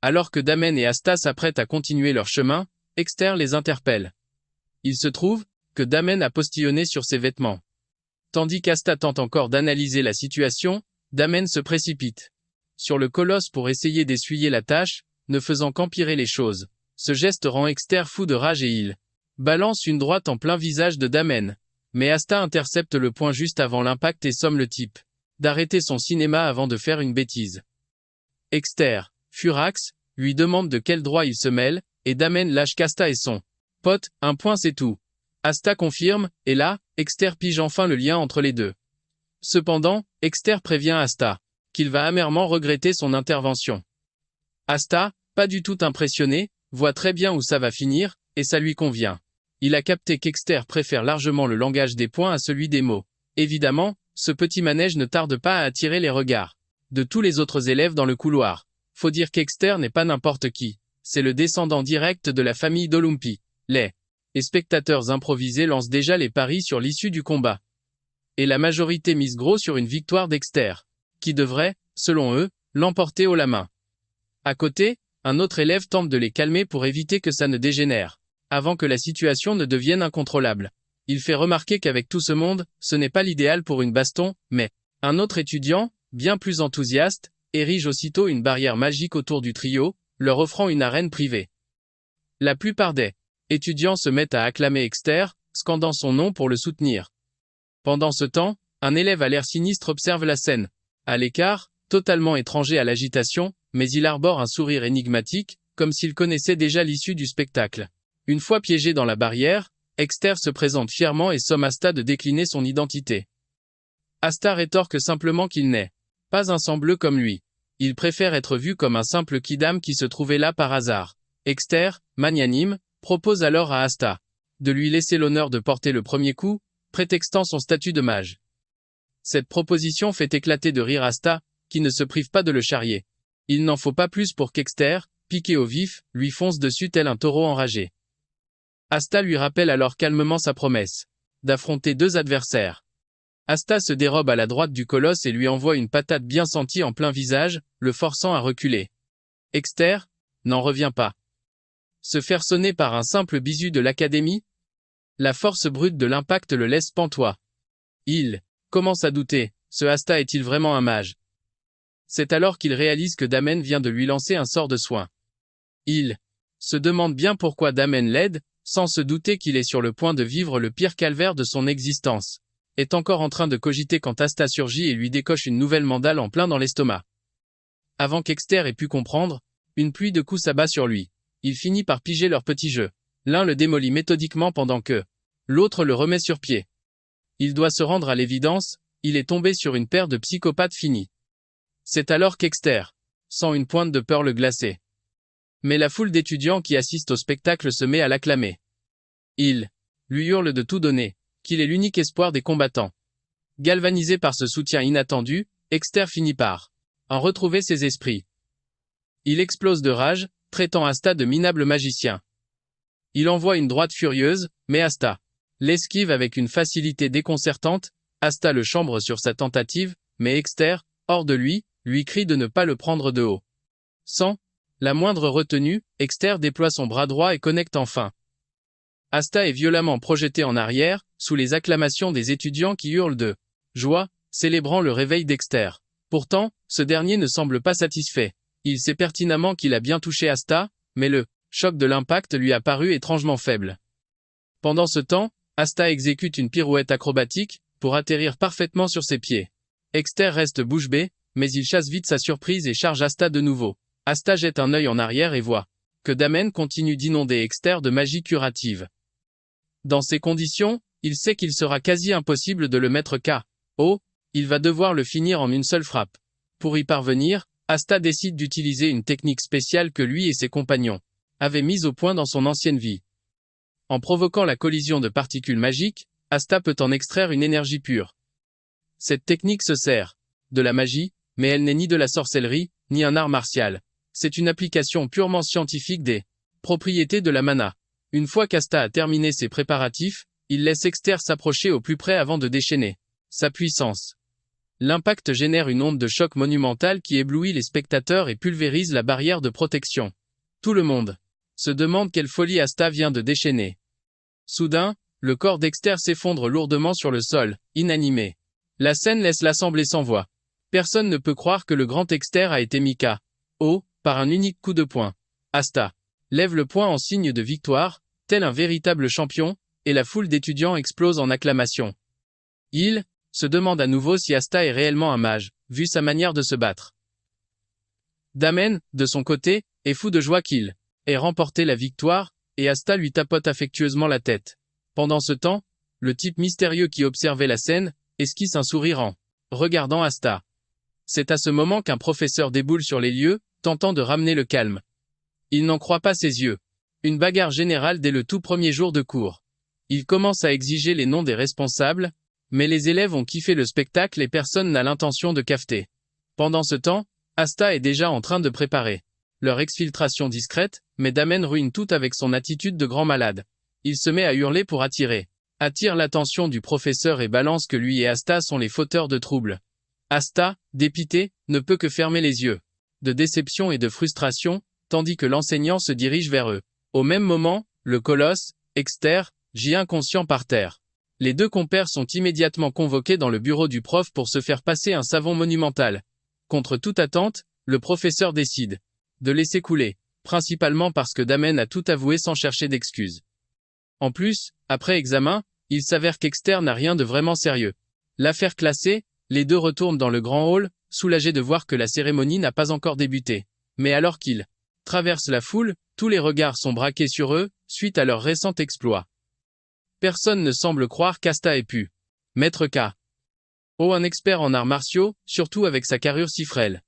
Alors que Damen et Asta s'apprêtent à continuer leur chemin, Exter les interpelle. Il se trouve que Damen a postillonné sur ses vêtements. Tandis qu'Asta tente encore d'analyser la situation, Damen se précipite sur le colosse pour essayer d'essuyer la tâche, ne faisant qu'empirer les choses. Ce geste rend Exter fou de rage et il balance une droite en plein visage de Damen. Mais Asta intercepte le point juste avant l'impact et somme le type d'arrêter son cinéma avant de faire une bêtise. Exter, furax, lui demande de quel droit il se mêle, et Damen lâche qu'Asta et son pote, un point c'est tout. Asta confirme, et là, Exter pige enfin le lien entre les deux. Cependant, Exter prévient Asta qu'il va amèrement regretter son intervention. Asta, pas du tout impressionné, voit très bien où ça va finir, et ça lui convient. Il a capté qu'Exter préfère largement le langage des points à celui des mots. Évidemment, ce petit manège ne tarde pas à attirer les regards de tous les autres élèves dans le couloir. Faut dire qu'Exter n'est pas n'importe qui. C'est le descendant direct de la famille d'Olumpi. Les spectateurs improvisés lancent déjà les paris sur l'issue du combat. Et la majorité mise gros sur une victoire d'Exter, qui devrait, selon eux, l'emporter haut la main. À côté, un autre élève tente de les calmer pour éviter que ça ne dégénère, avant que la situation ne devienne incontrôlable. Il fait remarquer qu'avec tout ce monde, ce n'est pas l'idéal pour une baston, mais un autre étudiant, bien plus enthousiaste, érige aussitôt une barrière magique autour du trio, leur offrant une arène privée. La plupart des étudiants se mettent à acclamer Exter, scandant son nom pour le soutenir. Pendant ce temps, un élève à l'air sinistre observe la scène. À l'écart, totalement étranger à l'agitation, mais il arbore un sourire énigmatique, comme s'il connaissait déjà l'issue du spectacle. Une fois piégé dans la barrière, Exter se présente fièrement et somme Asta de décliner son identité. Asta rétorque simplement qu'il n'est pas un sang-bleu comme lui. Il préfère être vu comme un simple kidam qui se trouvait là par hasard. Exter, magnanime, propose alors à Asta de lui laisser l'honneur de porter le premier coup, prétextant son statut de mage. Cette proposition fait éclater de rire Asta, qui ne se prive pas de le charrier. Il n'en faut pas plus pour qu'Exter, piqué au vif, lui fonce dessus tel un taureau enragé. Asta lui rappelle alors calmement sa promesse d'affronter 2 adversaires. Asta se dérobe à la droite du colosse et lui envoie une patate bien sentie en plein visage, le forçant à reculer. Exter n'en revient pas. Se faire sonner par un simple bisu de l'académie? La force brute de l'impact le laisse pantois. Il commence à douter, ce Asta est-il vraiment un mage? C'est alors qu'il réalise que Damen vient de lui lancer un sort de soin. Il se demande bien pourquoi Damen l'aide, sans se douter qu'il est sur le point de vivre le pire calvaire de son existence. Est encore en train de cogiter quand Asta surgit et lui décoche une nouvelle mandale en plein dans l'estomac. Avant qu'Exter ait pu comprendre, une pluie de coups s'abat sur lui. Il finit par piger leur petit jeu. L'un le démolit méthodiquement pendant que l'autre le remet sur pied. Il doit se rendre à l'évidence, il est tombé sur une paire de psychopathes finis. C'est alors qu'Exter sent une pointe de peur le glacer. Mais la foule d'étudiants qui assistent au spectacle se met à l'acclamer. Il lui hurle de tout donner, qu'il est l'unique espoir des combattants. Galvanisé par ce soutien inattendu, Exter finit par en retrouver ses esprits. Il explose de rage, traitant Asta de minable magicien. Il envoie une droite furieuse, mais Asta l'esquive avec une facilité déconcertante. Asta le chambre sur sa tentative, mais Exter, hors de lui crie de ne pas le prendre de haut. Sans la moindre retenue, Exter déploie son bras droit et connecte enfin. Asta est violemment projeté en arrière, sous les acclamations des étudiants qui hurlent de joie, célébrant le réveil d'Exter. Pourtant, ce dernier ne semble pas satisfait. Il sait pertinemment qu'il a bien touché Asta, mais le choc de l'impact lui a paru étrangement faible. Pendant ce temps, Asta exécute une pirouette acrobatique, pour atterrir parfaitement sur ses pieds. Exter reste bouche bée, mais il chasse vite sa surprise et charge Asta de nouveau. Asta jette un œil en arrière et voit que Damen continue d'inonder Exter de magie curative. Dans ces conditions, il sait qu'il sera quasi impossible de le mettre KO, il va devoir le finir en une seule frappe. Pour y parvenir, Asta décide d'utiliser une technique spéciale que lui et ses compagnons avaient mise au point dans son ancienne vie. En provoquant la collision de particules magiques, Asta peut en extraire une énergie pure. Cette technique se sert de la magie, mais elle n'est ni de la sorcellerie, ni un art martial. C'est une application purement scientifique des propriétés de la mana. Une fois qu'Asta a terminé ses préparatifs, il laisse Exter s'approcher au plus près avant de déchaîner sa puissance. L'impact génère une onde de choc monumentale qui éblouit les spectateurs et pulvérise la barrière de protection. Tout le monde se demande quelle folie Asta vient de déchaîner. Soudain, le corps d'Exter s'effondre lourdement sur le sol, inanimé. La scène laisse l'assemblée sans voix. Personne ne peut croire que le grand Exter a été mis KO par un unique coup de poing. Asta lève le poing en signe de victoire, tel un véritable champion, et la foule d'étudiants explose en acclamations. Il se demande à nouveau si Asta est réellement un mage, vu sa manière de se battre. Damen, de son côté, est fou de joie qu'il ait remporté la victoire, et Asta lui tapote affectueusement la tête. Pendant ce temps, le type mystérieux qui observait la scène esquisse un sourire en regardant Asta. C'est à ce moment qu'un professeur déboule sur les lieux, tentant de ramener le calme. Il n'en croit pas ses yeux. Une bagarre générale dès le tout premier jour de cours. Il commence à exiger les noms des responsables, mais les élèves ont kiffé le spectacle et personne n'a l'intention de cafeter. Pendant ce temps, Asta est déjà en train de préparer leur exfiltration discrète, mais Damen ruine tout avec son attitude de grand malade. Il se met à hurler pour attire l'attention du professeur et balance que lui et Asta sont les fauteurs de troubles. Asta, dépité, ne peut que fermer les yeux, de déception et de frustration, tandis que l'enseignant se dirige vers eux. Au même moment, le colosse, Exter, gît inconscient par terre. Les 2 compères sont immédiatement convoqués dans le bureau du prof pour se faire passer un savon monumental. Contre toute attente, le professeur décide de laisser couler, principalement parce que Damen a tout avoué sans chercher d'excuses. En plus, après examen, il s'avère qu'Exter n'a rien de vraiment sérieux. L'affaire classée, les 2 retournent dans le grand hall, soulagés de voir que la cérémonie n'a pas encore débuté. Mais alors qu'ils traversent la foule, tous les regards sont braqués sur eux, suite à leur récent exploit. Personne ne semble croire qu'Asta ait pu mettre un expert en arts martiaux, surtout avec sa carrure si frêle.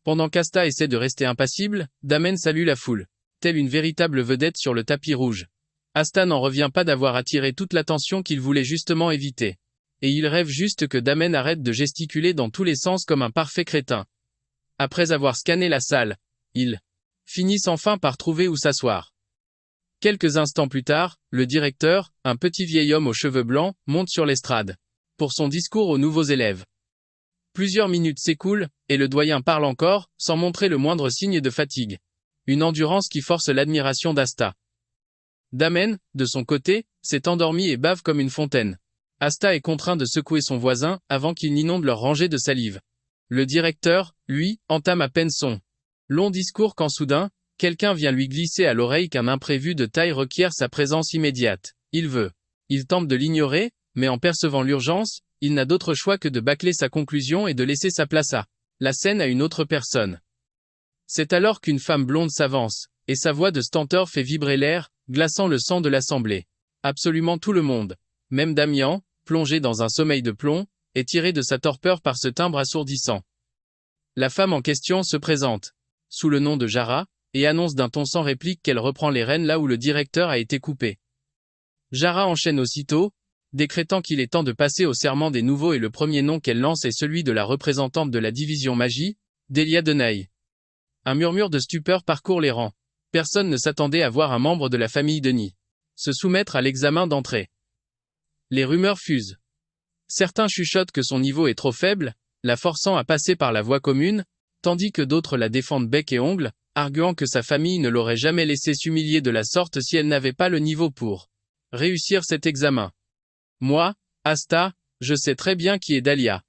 Pendant qu'Asta essaie de rester impassible, Damen salue la foule, telle une véritable vedette sur le tapis rouge. Asta n'en revient pas d'avoir attiré toute l'attention qu'il voulait justement éviter. Et il rêve juste que Damen arrête de gesticuler dans tous les sens comme un parfait crétin. Après avoir scanné la salle, ils finissent enfin par trouver où s'asseoir. Quelques instants plus tard, le directeur, un petit vieil homme aux cheveux blancs, monte sur l'estrade pour son discours aux nouveaux élèves. Plusieurs minutes s'écoulent, et le doyen parle encore, sans montrer le moindre signe de fatigue. Une endurance qui force l'admiration d'Asta. Damen, de son côté, s'est endormi et bave comme une fontaine. Asta est contraint de secouer son voisin avant qu'il n'inonde leur rangée de salive. Le directeur, lui, entame à peine son long discours quand soudain, quelqu'un vient lui glisser à l'oreille qu'un imprévu de taille requiert sa présence immédiate. Il tente de l'ignorer, mais en percevant l'urgence, il n'a d'autre choix que de bâcler sa conclusion et de laisser sa place à la scène à une autre personne. C'est alors qu'une femme blonde s'avance, et sa voix de stentor fait vibrer l'air, glaçant le sang de l'assemblée. Absolument tout le monde, même Damian, plongé dans un sommeil de plomb, est tiré de sa torpeur par ce timbre assourdissant. La femme en question se présente, sous le nom de Jara, et annonce d'un ton sans réplique qu'elle reprend les rênes là où le directeur a été coupé. Jara enchaîne aussitôt, décrétant qu'il est temps de passer au serment des nouveaux et le premier nom qu'elle lance est celui de la représentante de la division magie, Delia Denay. Un murmure de stupeur parcourt les rangs. Personne ne s'attendait à voir un membre de la famille Denis se soumettre à l'examen d'entrée. Les rumeurs fusent. Certains chuchotent que son niveau est trop faible, la forçant à passer par la voie commune, tandis que d'autres la défendent bec et ongles, arguant que sa famille ne l'aurait jamais laissé s'humilier de la sorte si elle n'avait pas le niveau pour réussir cet examen. Moi, Asta, je sais très bien qui est Dahlia.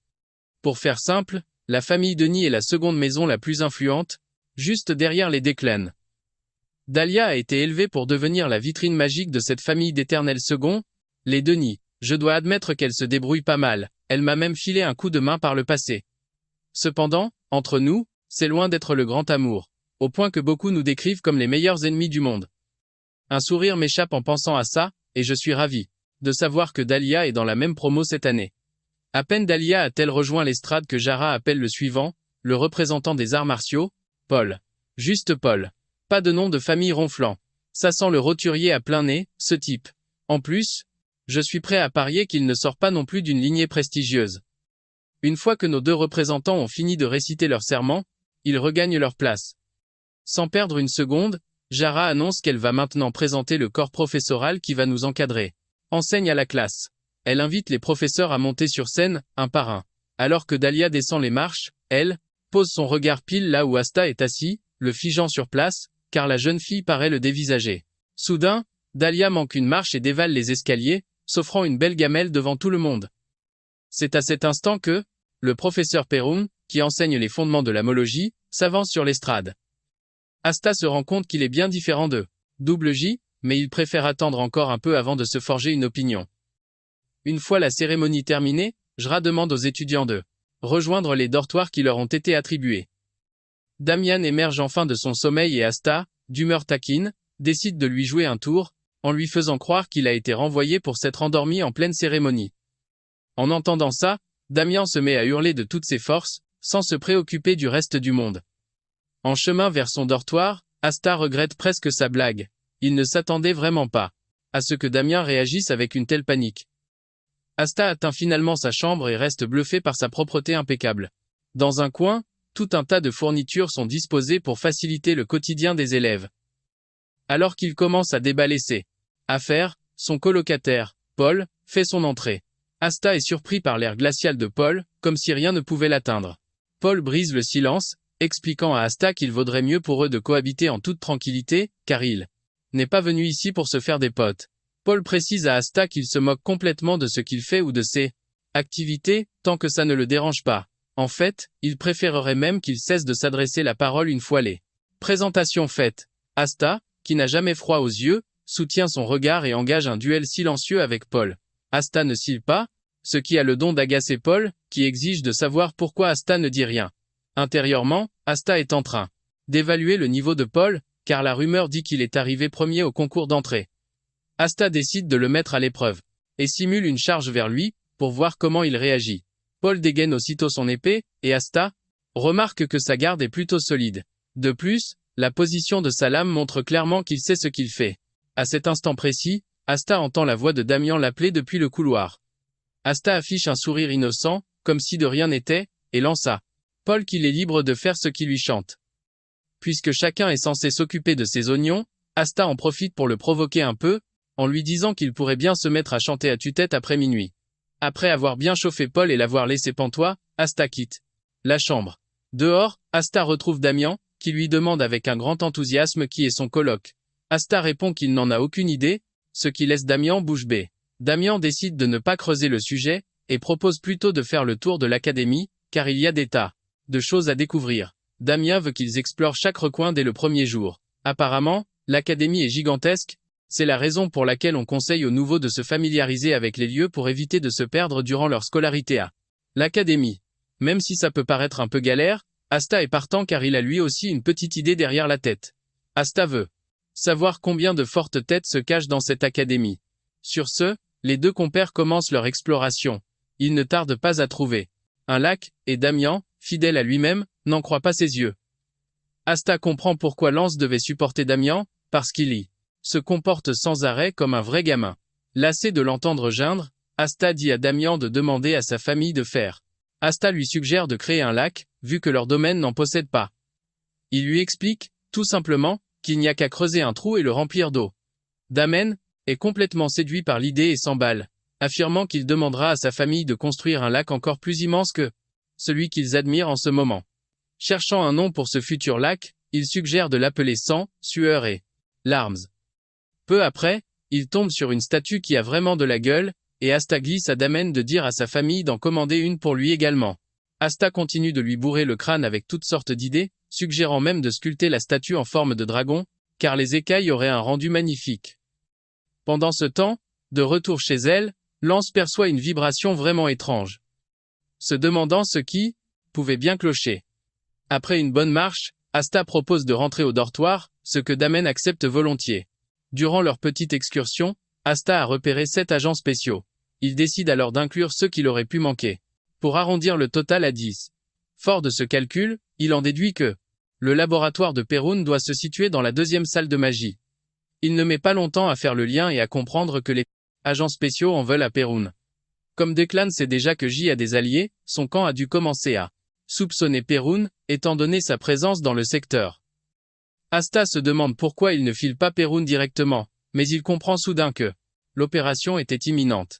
Pour faire simple, la famille Denis est la seconde maison la plus influente, juste derrière les Declan. Dahlia a été élevée pour devenir la vitrine magique de cette famille d'éternels seconds, les Denis. Je dois admettre qu'elle se débrouille pas mal, elle m'a même filé un coup de main par le passé. Cependant, entre nous, c'est loin d'être le grand amour, au point que beaucoup nous décrivent comme les meilleurs ennemis du monde. Un sourire m'échappe en pensant à ça, et je suis ravi de savoir que Dahlia est dans la même promo cette année. À peine Dahlia a-t-elle rejoint l'estrade que Jara appelle le suivant, le représentant des arts martiaux, Paul. Juste Paul. Pas de nom de famille ronflant. Ça sent le roturier à plein nez, ce type. En plus, je suis prêt à parier qu'il ne sort pas non plus d'une lignée prestigieuse. Une fois que nos deux représentants ont fini de réciter leur serment, ils regagnent leur place. Sans perdre une seconde, Jara annonce qu'elle va maintenant présenter le corps professoral qui va nous encadrer. Enseigne à la classe. Elle invite les professeurs à monter sur scène, un par un. Alors que Dahlia descend les marches, elle pose son regard pile là où Asta est assis, le figeant sur place, car la jeune fille paraît le dévisager. Soudain, Dahlia manque une marche et dévale les escaliers, s'offrant une belle gamelle devant tout le monde. C'est à cet instant que le professeur Perun, qui enseigne les fondements de la mologie, s'avance sur l'estrade. Asta se rend compte qu'il est bien différent d'eux. Double J, mais il préfère attendre encore un peu avant de se forger une opinion. Une fois la cérémonie terminée, Jra demande aux étudiants de rejoindre les dortoirs qui leur ont été attribués. Damian émerge enfin de son sommeil et Asta, d'humeur taquine, décide de lui jouer un tour, en lui faisant croire qu'il a été renvoyé pour s'être endormi en pleine cérémonie. En entendant ça, Damian se met à hurler de toutes ses forces, sans se préoccuper du reste du monde. En chemin vers son dortoir, Asta regrette presque sa blague. Il ne s'attendait vraiment pas à ce que Damian réagisse avec une telle panique. Asta atteint finalement sa chambre et reste bluffé par sa propreté impeccable. Dans un coin, tout un tas de fournitures sont disposées pour faciliter le quotidien des élèves. Alors qu'il commence à déballer ses affaires, son colocataire, Paul, fait son entrée. Asta est surpris par l'air glacial de Paul, comme si rien ne pouvait l'atteindre. Paul brise le silence, expliquant à Asta qu'il vaudrait mieux pour eux de cohabiter en toute tranquillité, car il n'est pas venu ici pour se faire des potes. Paul précise à Asta qu'il se moque complètement de ce qu'il fait ou de ses activités, tant que ça ne le dérange pas. En fait, il préférerait même qu'il cesse de s'adresser la parole une fois les présentations faites. Asta, qui n'a jamais froid aux yeux, soutient son regard et engage un duel silencieux avec Paul. Asta ne cille pas, ce qui a le don d'agacer Paul, qui exige de savoir pourquoi Asta ne dit rien. Intérieurement, Asta est en train d'évaluer le niveau de Paul, car la rumeur dit qu'il est arrivé premier au concours d'entrée. Asta décide de le mettre à l'épreuve, et simule une charge vers lui, pour voir comment il réagit. Paul dégaine aussitôt son épée, et Asta remarque que sa garde est plutôt solide. De plus, la position de sa lame montre clairement qu'il sait ce qu'il fait. À cet instant précis, Asta entend la voix de Damian l'appeler depuis le couloir. Asta affiche un sourire innocent, comme si de rien n'était, et lança Paul qu'il est libre de faire ce qui lui chante. Puisque chacun est censé s'occuper de ses oignons, Asta en profite pour le provoquer un peu, en lui disant qu'il pourrait bien se mettre à chanter à tue-tête après minuit. Après avoir bien chauffé Paul et l'avoir laissé pantois, Asta quitte la chambre. Dehors, Asta retrouve Damian, qui lui demande avec un grand enthousiasme qui est son coloc. Asta répond qu'il n'en a aucune idée, ce qui laisse Damian bouche bée. Damian décide de ne pas creuser le sujet, et propose plutôt de faire le tour de l'académie, car il y a des tas de choses à découvrir. Damien veut qu'ils explorent chaque recoin dès le premier jour. Apparemment, l'académie est gigantesque, c'est la raison pour laquelle on conseille aux nouveaux de se familiariser avec les lieux pour éviter de se perdre durant leur scolarité à l'académie. Même si ça peut paraître un peu galère, Asta est partant car il a lui aussi une petite idée derrière la tête. Asta veut savoir combien de fortes têtes se cachent dans cette académie. Sur ce, les deux compères commencent leur exploration. Ils ne tardent pas à trouver un lac, et Damian, fidèle à lui-même, n'en croit pas ses yeux. Asta comprend pourquoi Lance devait supporter Damian, parce qu'il y se comporte sans arrêt comme un vrai gamin. Lassé de l'entendre geindre, Asta dit à Damian de demander à sa famille de faire. Asta lui suggère de créer un lac, vu que leur domaine n'en possède pas. Il lui explique, tout simplement, qu'il n'y a qu'à creuser un trou et le remplir d'eau. Damen est complètement séduit par l'idée et s'emballe, affirmant qu'il demandera à sa famille de construire un lac encore plus immense que celui qu'ils admirent en ce moment. Cherchant un nom pour ce futur lac, il suggère de l'appeler sang, sueur et larmes. Peu après, il tombe sur une statue qui a vraiment de la gueule, et Asta glisse à Damen de dire à sa famille d'en commander une pour lui également. Asta continue de lui bourrer le crâne avec toutes sortes d'idées, suggérant même de sculpter la statue en forme de dragon, car les écailles auraient un rendu magnifique. Pendant ce temps, de retour chez elle, Lance perçoit une vibration vraiment étrange. Se demandant ce qui pouvait bien clocher. Après une bonne marche, Asta propose de rentrer au dortoir, ce que Damen accepte volontiers. Durant leur petite excursion, Asta a repéré 7 agents spéciaux. Il décide alors d'inclure ceux qu'il aurait pu manquer, pour arrondir le total à 10. Fort de ce calcul, il en déduit que le laboratoire de Perun doit se situer dans la deuxième salle de magie. Il ne met pas longtemps à faire le lien et à comprendre que les agents spéciaux en veulent à Perun. Comme Declan sait déjà que J a des alliés, son camp a dû commencer à soupçonner Perun, étant donné sa présence dans le secteur. Asta se demande pourquoi il ne file pas Perun directement, mais il comprend soudain que l'opération était imminente.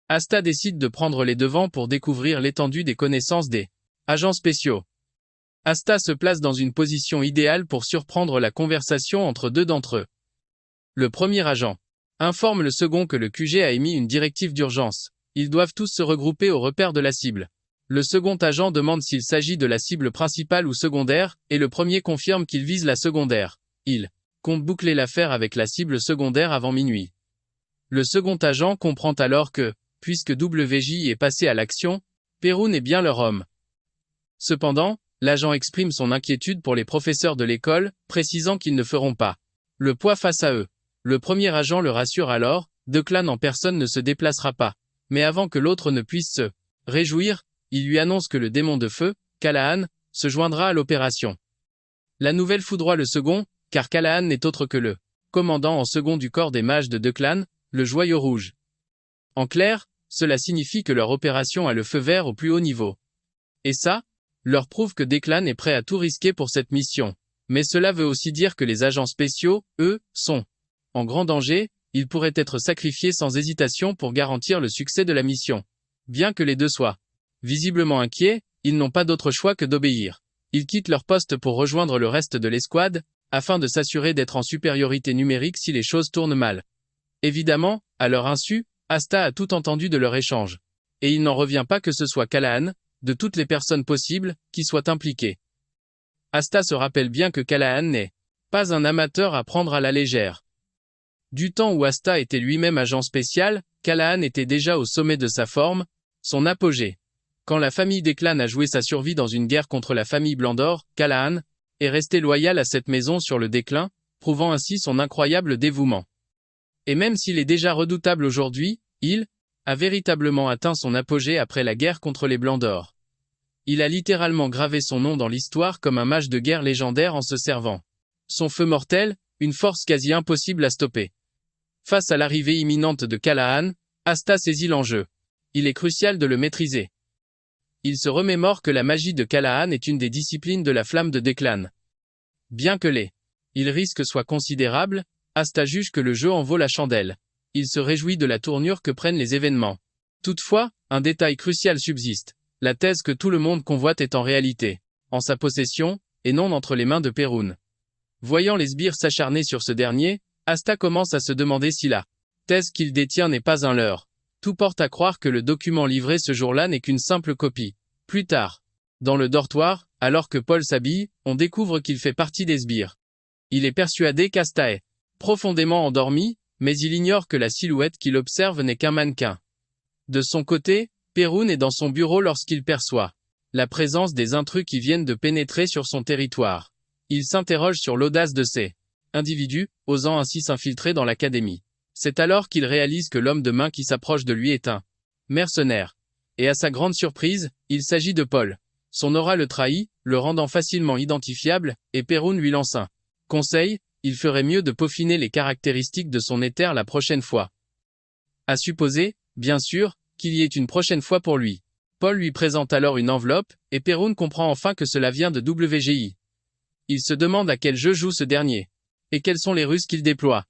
Asta décide de prendre les devants pour découvrir l'étendue des connaissances des agents spéciaux. Asta se place dans une position idéale pour surprendre la conversation entre deux d'entre eux. Le premier agent informe le second que le QG a émis une directive d'urgence. Ils doivent tous se regrouper au repère de la cible. Le second agent demande s'il s'agit de la cible principale ou secondaire, et le premier confirme qu'il vise la secondaire. Il compte boucler l'affaire avec la cible secondaire avant minuit. Le second agent comprend alors que, puisque WJ est passé à l'action, Perun est bien leur homme. Cependant, l'agent exprime son inquiétude pour les professeurs de l'école, précisant qu'ils ne feront pas le poids face à eux. Le premier agent le rassure alors, Declan en personne ne se déplacera pas. Mais avant que l'autre ne puisse se réjouir, il lui annonce que le démon de feu, Callahan, se joindra à l'opération. La nouvelle foudroie le second, car Callahan n'est autre que le commandant en second du corps des mages de Declan, le Joyau Rouge. En clair, cela signifie que leur opération a le feu vert au plus haut niveau. Et ça, leur prouve que Declan est prêt à tout risquer pour cette mission. Mais cela veut aussi dire que les agents spéciaux, eux, sont en grand danger, ils pourraient être sacrifiés sans hésitation pour garantir le succès de la mission. Bien que les deux soient visiblement inquiets, ils n'ont pas d'autre choix que d'obéir. Ils quittent leur poste pour rejoindre le reste de l'escouade, afin de s'assurer d'être en supériorité numérique si les choses tournent mal. Évidemment, à leur insu, Asta a tout entendu de leur échange. Et il n'en revient pas que ce soit Callahan, de toutes les personnes possibles, qui soient impliquées. Asta se rappelle bien que Callahan n'est pas un amateur à prendre à la légère. Du temps où Asta était lui-même agent spécial, Callahan était déjà au sommet de sa forme, son apogée. Quand la famille Declan a joué sa survie dans une guerre contre la famille Blandor, Callahan est resté loyal à cette maison sur le déclin, prouvant ainsi son incroyable dévouement. Et même s'il est déjà redoutable aujourd'hui, il a véritablement atteint son apogée après la guerre contre les Blancs d'Or. Il a littéralement gravé son nom dans l'histoire comme un mage de guerre légendaire en se servant. Son feu mortel, une force quasi impossible à stopper. Face à l'arrivée imminente de Calahan, Asta saisit l'enjeu. Il est crucial de le maîtriser. Il se remémore que la magie de Calahan est une des disciplines de la flamme de Declan. Bien que les risques soient considérables, Asta juge que le jeu en vaut la chandelle. Il se réjouit de la tournure que prennent les événements. Toutefois, un détail crucial subsiste. La thèse que tout le monde convoite est en réalité en sa possession, et non entre les mains de Perun. Voyant les sbires s'acharner sur ce dernier, Asta commence à se demander si la thèse qu'il détient n'est pas un leurre. Tout porte à croire que le document livré ce jour-là n'est qu'une simple copie. Plus tard, dans le dortoir, alors que Paul s'habille, on découvre qu'il fait partie des sbires. Il est persuadé qu'Asta est profondément endormi, mais il ignore que la silhouette qu'il observe n'est qu'un mannequin. De son côté, Perun est dans son bureau lorsqu'il perçoit la présence des intrus qui viennent de pénétrer sur son territoire. Il s'interroge sur l'audace de ces individus, osant ainsi s'infiltrer dans l'académie. C'est alors qu'il réalise que l'homme de main qui s'approche de lui est un mercenaire. Et à sa grande surprise, il s'agit de Paul. Son aura le trahit, le rendant facilement identifiable, et Perun lui lance un conseil, il ferait mieux de peaufiner les caractéristiques de son éther la prochaine fois. À supposer, bien sûr, qu'il y ait une prochaine fois pour lui. Paul lui présente alors une enveloppe, et Perun comprend enfin que cela vient de WGI. Il se demande à quel jeu joue ce dernier. Et quelles sont les ruses qu'il déploie.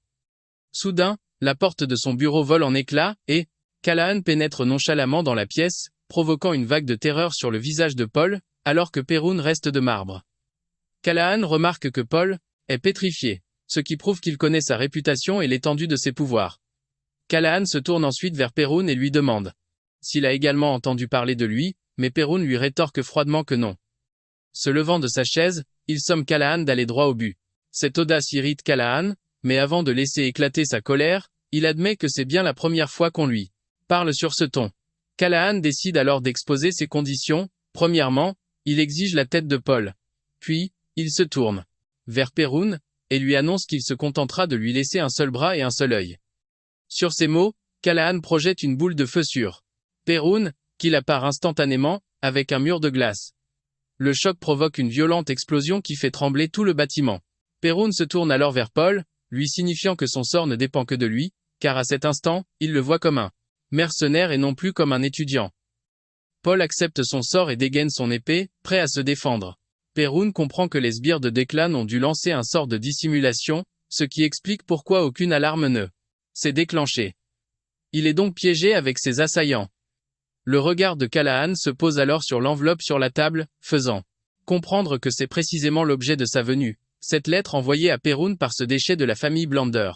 Soudain, la porte de son bureau vole en éclats, et Calahan pénètre nonchalamment dans la pièce, provoquant une vague de terreur sur le visage de Paul, alors que Perun reste de marbre. Calahan remarque que Paul est pétrifié, ce qui prouve qu'il connaît sa réputation et l'étendue de ses pouvoirs. Calahan se tourne ensuite vers Perun et lui demande s'il a également entendu parler de lui, mais Perun lui rétorque froidement que non. Se levant de sa chaise, il somme Calahan d'aller droit au but. Cette audace irrite Calahan, mais avant de laisser éclater sa colère, il admet que c'est bien la première fois qu'on lui parle sur ce ton. Calahan décide alors d'exposer ses conditions. Premièrement, il exige la tête de Paul. Puis, il se tourne vers Perun, et lui annonce qu'il se contentera de lui laisser un seul bras et un seul œil. Sur ces mots, Calahan projette une boule de feu sur Perun, qui la part instantanément, avec un mur de glace. Le choc provoque une violente explosion qui fait trembler tout le bâtiment. Perun se tourne alors vers Paul, lui signifiant que son sort ne dépend que de lui, car à cet instant, il le voit comme un mercenaire et non plus comme un étudiant. Paul accepte son sort et dégaine son épée, prêt à se défendre. Perun comprend que les sbires de Declan ont dû lancer un sort de dissimulation, ce qui explique pourquoi aucune alarme ne s'est déclenchée. Il est donc piégé avec ses assaillants. Le regard de Calahan se pose alors sur l'enveloppe sur la table, faisant comprendre que c'est précisément l'objet de sa venue, cette lettre envoyée à Perun par ce déchet de la famille Blander.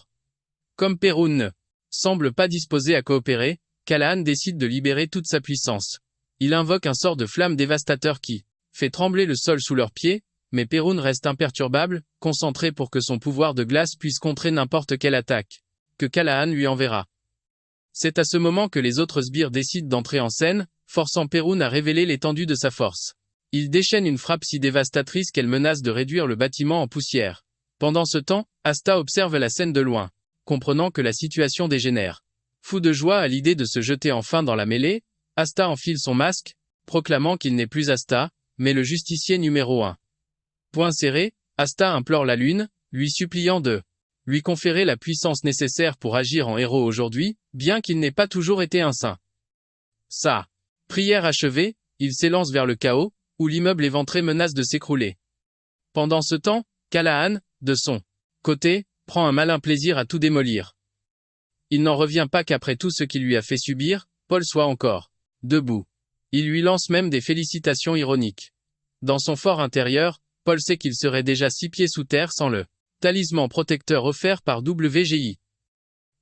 Comme Perun ne semble pas disposé à coopérer, Calahan décide de libérer toute sa puissance. Il invoque un sort de flamme dévastateur qui fait trembler le sol sous leurs pieds, mais Perun reste imperturbable, concentré pour que son pouvoir de glace puisse contrer n'importe quelle attaque que Calahan lui enverra. C'est à ce moment que les autres sbires décident d'entrer en scène, forçant Perun à révéler l'étendue de sa force. Il déchaîne une frappe si dévastatrice qu'elle menace de réduire le bâtiment en poussière. Pendant ce temps, Asta observe la scène de loin, comprenant que la situation dégénère. Fou de joie à l'idée de se jeter enfin dans la mêlée, Asta enfile son masque, proclamant qu'il n'est plus Asta, mais le justicier numéro 1. Point serré, Asta implore la lune, lui suppliant de lui conférer la puissance nécessaire pour agir en héros aujourd'hui, bien qu'il n'ait pas toujours été un saint. Sa prière achevée, il s'élance vers le chaos, où l'immeuble éventré menace de s'écrouler. Pendant ce temps, Calahan, de son côté, prend un malin plaisir à tout démolir. Il n'en revient pas qu'après tout ce qu'il lui a fait subir, Paul soit encore debout. Il lui lance même des félicitations ironiques. Dans son fort intérieur, Paul sait qu'il serait déjà 6 pieds sous terre sans le talisman protecteur offert par WGI.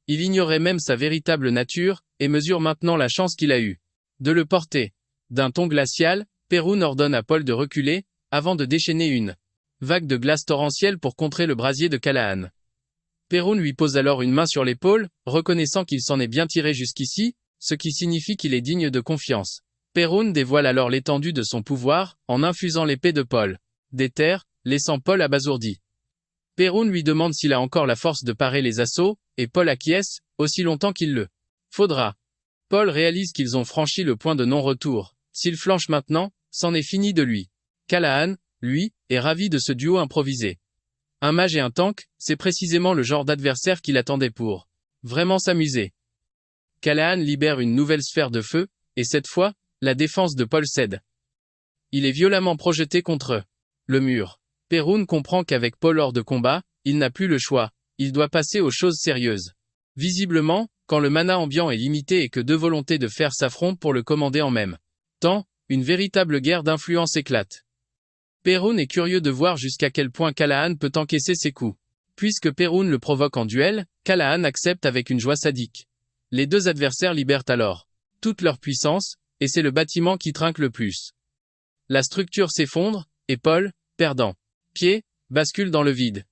Il ignorait même sa véritable nature, et mesure maintenant la chance qu'il a eue de le porter. D'un ton glacial, Perun ordonne à Paul de reculer, avant de déchaîner une vague de glace torrentielle pour contrer le brasier de Calahan. Perun lui pose alors une main sur l'épaule, reconnaissant qu'il s'en est bien tiré jusqu'ici, ce qui signifie qu'il est digne de confiance. Perun dévoile alors l'étendue de son pouvoir, en infusant l'épée de Paul d'éther, laissant Paul abasourdi. Perun lui demande s'il a encore la force de parer les assauts, et Paul acquiesce, aussi longtemps qu'il le faudra. Paul réalise qu'ils ont franchi le point de non-retour. S'il flanche maintenant, c'en est fini de lui. Callahan, lui, est ravi de ce duo improvisé. Un mage et un tank, c'est précisément le genre d'adversaire qu'il attendait pour vraiment s'amuser. Callahan libère une nouvelle sphère de feu, et cette fois, la défense de Paul cède. Il est violemment projeté contre le mur. Perun comprend qu'avec Paul hors de combat, il n'a plus le choix, il doit passer aux choses sérieuses. Visiblement, quand le mana ambiant est limité et que deux volontés de fer s'affrontent pour le commander en même temps, une véritable guerre d'influence éclate. Perun est curieux de voir jusqu'à quel point Callahan peut encaisser ses coups. Puisque Perun le provoque en duel, Callahan accepte avec une joie sadique. Les deux adversaires libèrent alors toute leur puissance, et c'est le bâtiment qui trinque le plus. La structure s'effondre, et Paul, perdant pied, bascule dans le vide.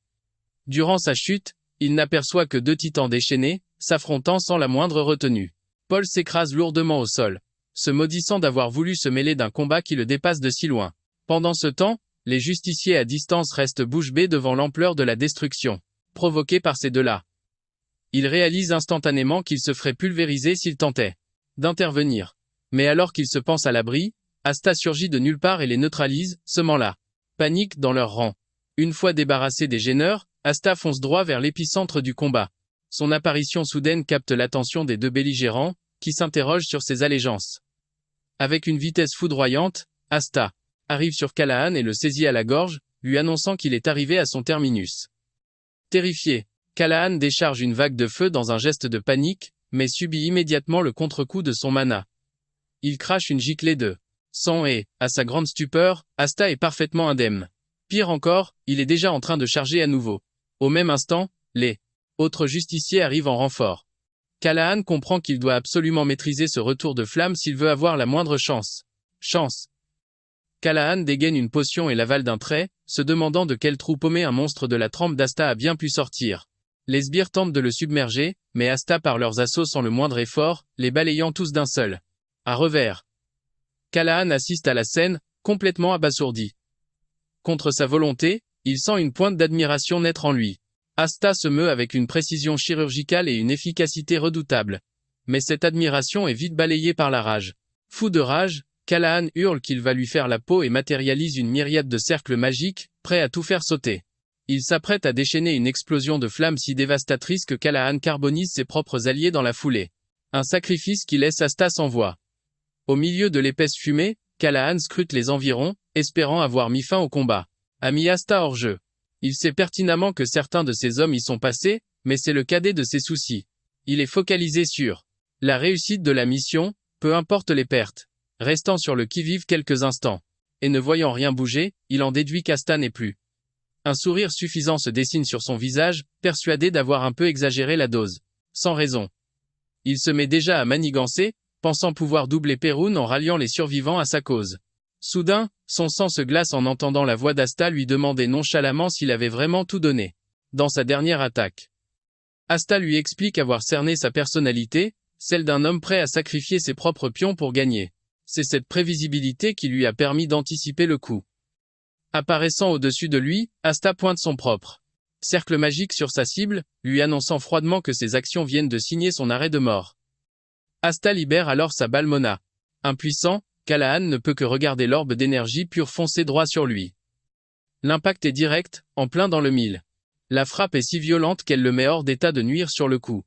Durant sa chute, il n'aperçoit que deux titans déchaînés, s'affrontant sans la moindre retenue. Paul s'écrase lourdement au sol, se maudissant d'avoir voulu se mêler d'un combat qui le dépasse de si loin. Pendant ce temps, les justiciers à distance restent bouche bée devant l'ampleur de la destruction provoquée par ces deux-là. Il réalise instantanément qu'il se ferait pulvériser s'il tentait d'intervenir. Mais alors qu'il se pense à l'abri, Asta surgit de nulle part et les neutralise, semant la panique dans leurs rangs. Une fois débarrassé des gêneurs, Asta fonce droit vers l'épicentre du combat. Son apparition soudaine capte l'attention des deux belligérants, qui s'interrogent sur ses allégeances. Avec une vitesse foudroyante, Asta arrive sur Callahan et le saisit à la gorge, lui annonçant qu'il est arrivé à son terminus. Terrifié, Callahan décharge une vague de feu dans un geste de panique, mais subit immédiatement le contre-coup de son mana. Il crache une giclée de sang et, à sa grande stupeur, Asta est parfaitement indemne. Pire encore, il est déjà en train de charger à nouveau. Au même instant, les autres justiciers arrivent en renfort. Callahan comprend qu'il doit absolument maîtriser ce retour de flamme s'il veut avoir la moindre chance. Callahan dégaine une potion et l'avale d'un trait, se demandant de quel trou paumé un monstre de la trempe d'Asta a bien pu sortir. Les sbires tentent de le submerger, mais Asta par leurs assauts sans le moindre effort, les balayant tous d'un seul. À revers. Callahan assiste à la scène, complètement abasourdi. Contre sa volonté, il sent une pointe d'admiration naître en lui. Asta se meut avec une précision chirurgicale et une efficacité redoutable. Mais cette admiration est vite balayée par la rage. Fou de rage, Callahan hurle qu'il va lui faire la peau et matérialise une myriade de cercles magiques, prêts à tout faire sauter. Il s'apprête à déchaîner une explosion de flammes si dévastatrice que Callahan carbonise ses propres alliés dans la foulée. Un sacrifice qui laisse Asta sans voix. Au milieu de l'épaisse fumée, Callahan scrute les environs, espérant avoir mis fin au combat. A mis Asta hors jeu. Il sait pertinemment que certains de ses hommes y sont passés, mais c'est le cadet de ses soucis. Il est focalisé sur la réussite de la mission, peu importe les pertes. Restant sur le qui-vive quelques instants. Et ne voyant rien bouger, il en déduit qu'Asta n'est plus. Un sourire suffisant se dessine sur son visage, persuadé d'avoir un peu exagéré la dose. Sans raison. Il se met déjà à manigancer, pensant pouvoir doubler Perun en ralliant les survivants à sa cause. Soudain, son sang se glace en entendant la voix d'Asta lui demander nonchalamment s'il avait vraiment tout donné dans sa dernière attaque. Asta lui explique avoir cerné sa personnalité, celle d'un homme prêt à sacrifier ses propres pions pour gagner. C'est cette prévisibilité qui lui a permis d'anticiper le coup. Apparaissant au-dessus de lui, Asta pointe son propre cercle magique sur sa cible, lui annonçant froidement que ses actions viennent de signer son arrêt de mort. Asta libère alors sa balle Mona. Impuissant, Callahan ne peut que regarder l'orbe d'énergie pure foncer droit sur lui. L'impact est direct, en plein dans le mille. La frappe est si violente qu'elle le met hors d'état de nuire sur le coup.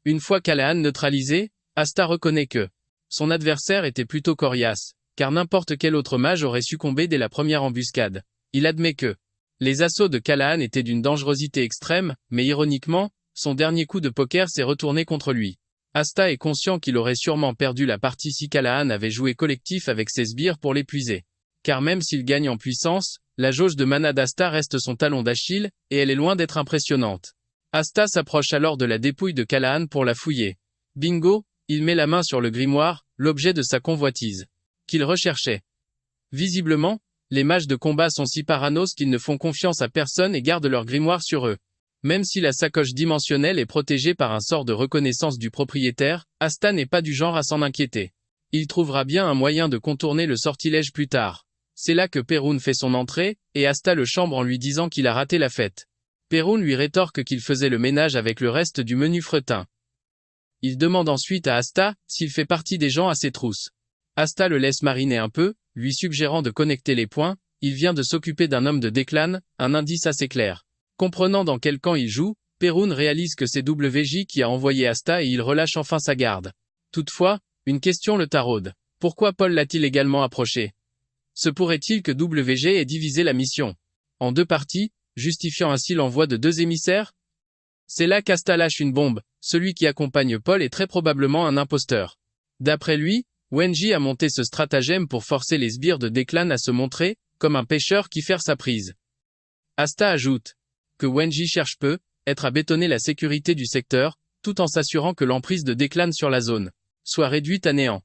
Une fois Callahan neutralisé, Asta reconnaît que son adversaire était plutôt coriace, car n'importe quel autre mage aurait succombé dès la première embuscade. Il admet que les assauts de Callahan étaient d'une dangerosité extrême, mais ironiquement, son dernier coup de poker s'est retourné contre lui. Asta est conscient qu'il aurait sûrement perdu la partie si Callahan avait joué collectif avec ses sbires pour l'épuiser. Car même s'il gagne en puissance, la jauge de mana d'Asta reste son talon d'Achille, et elle est loin d'être impressionnante. Asta s'approche alors de la dépouille de Callahan pour la fouiller. Bingo, il met la main sur le grimoire, l'objet de sa convoitise. Qu'il recherchait. Visiblement, les mages de combat sont si paranos qu'ils ne font confiance à personne et gardent leur grimoire sur eux. Même si la sacoche dimensionnelle est protégée par un sort de reconnaissance du propriétaire, Asta n'est pas du genre à s'en inquiéter. Il trouvera bien un moyen de contourner le sortilège plus tard. C'est là que Perun fait son entrée, et Asta le chambre en lui disant qu'il a raté la fête. Perun lui rétorque qu'il faisait le ménage avec le reste du menu fretin. Il demande ensuite à Asta s'il fait partie des gens à ses trousses. Asta le laisse mariner un peu, lui suggérant de connecter les points. Il vient de s'occuper d'un homme de Declan, un indice assez clair. Comprenant dans quel camp il joue, Perun réalise que c'est WJ qui a envoyé Asta et il relâche enfin sa garde. Toutefois, une question le taraude. Pourquoi Paul l'a-t-il également approché? Se pourrait-il que WG ait divisé la mission en 2 parties, justifiant ainsi l'envoi de 2 émissaires? C'est là qu'Asta lâche une bombe. Celui qui accompagne Paul est très probablement un imposteur. D'après lui, Wenji a monté ce stratagème pour forcer les sbires de Declan à se montrer, comme un pêcheur qui fait sa prise. Asta ajoute que Wenji cherche peut-être à bétonner la sécurité du secteur, tout en s'assurant que l'emprise de Declan sur la zone soit réduite à néant.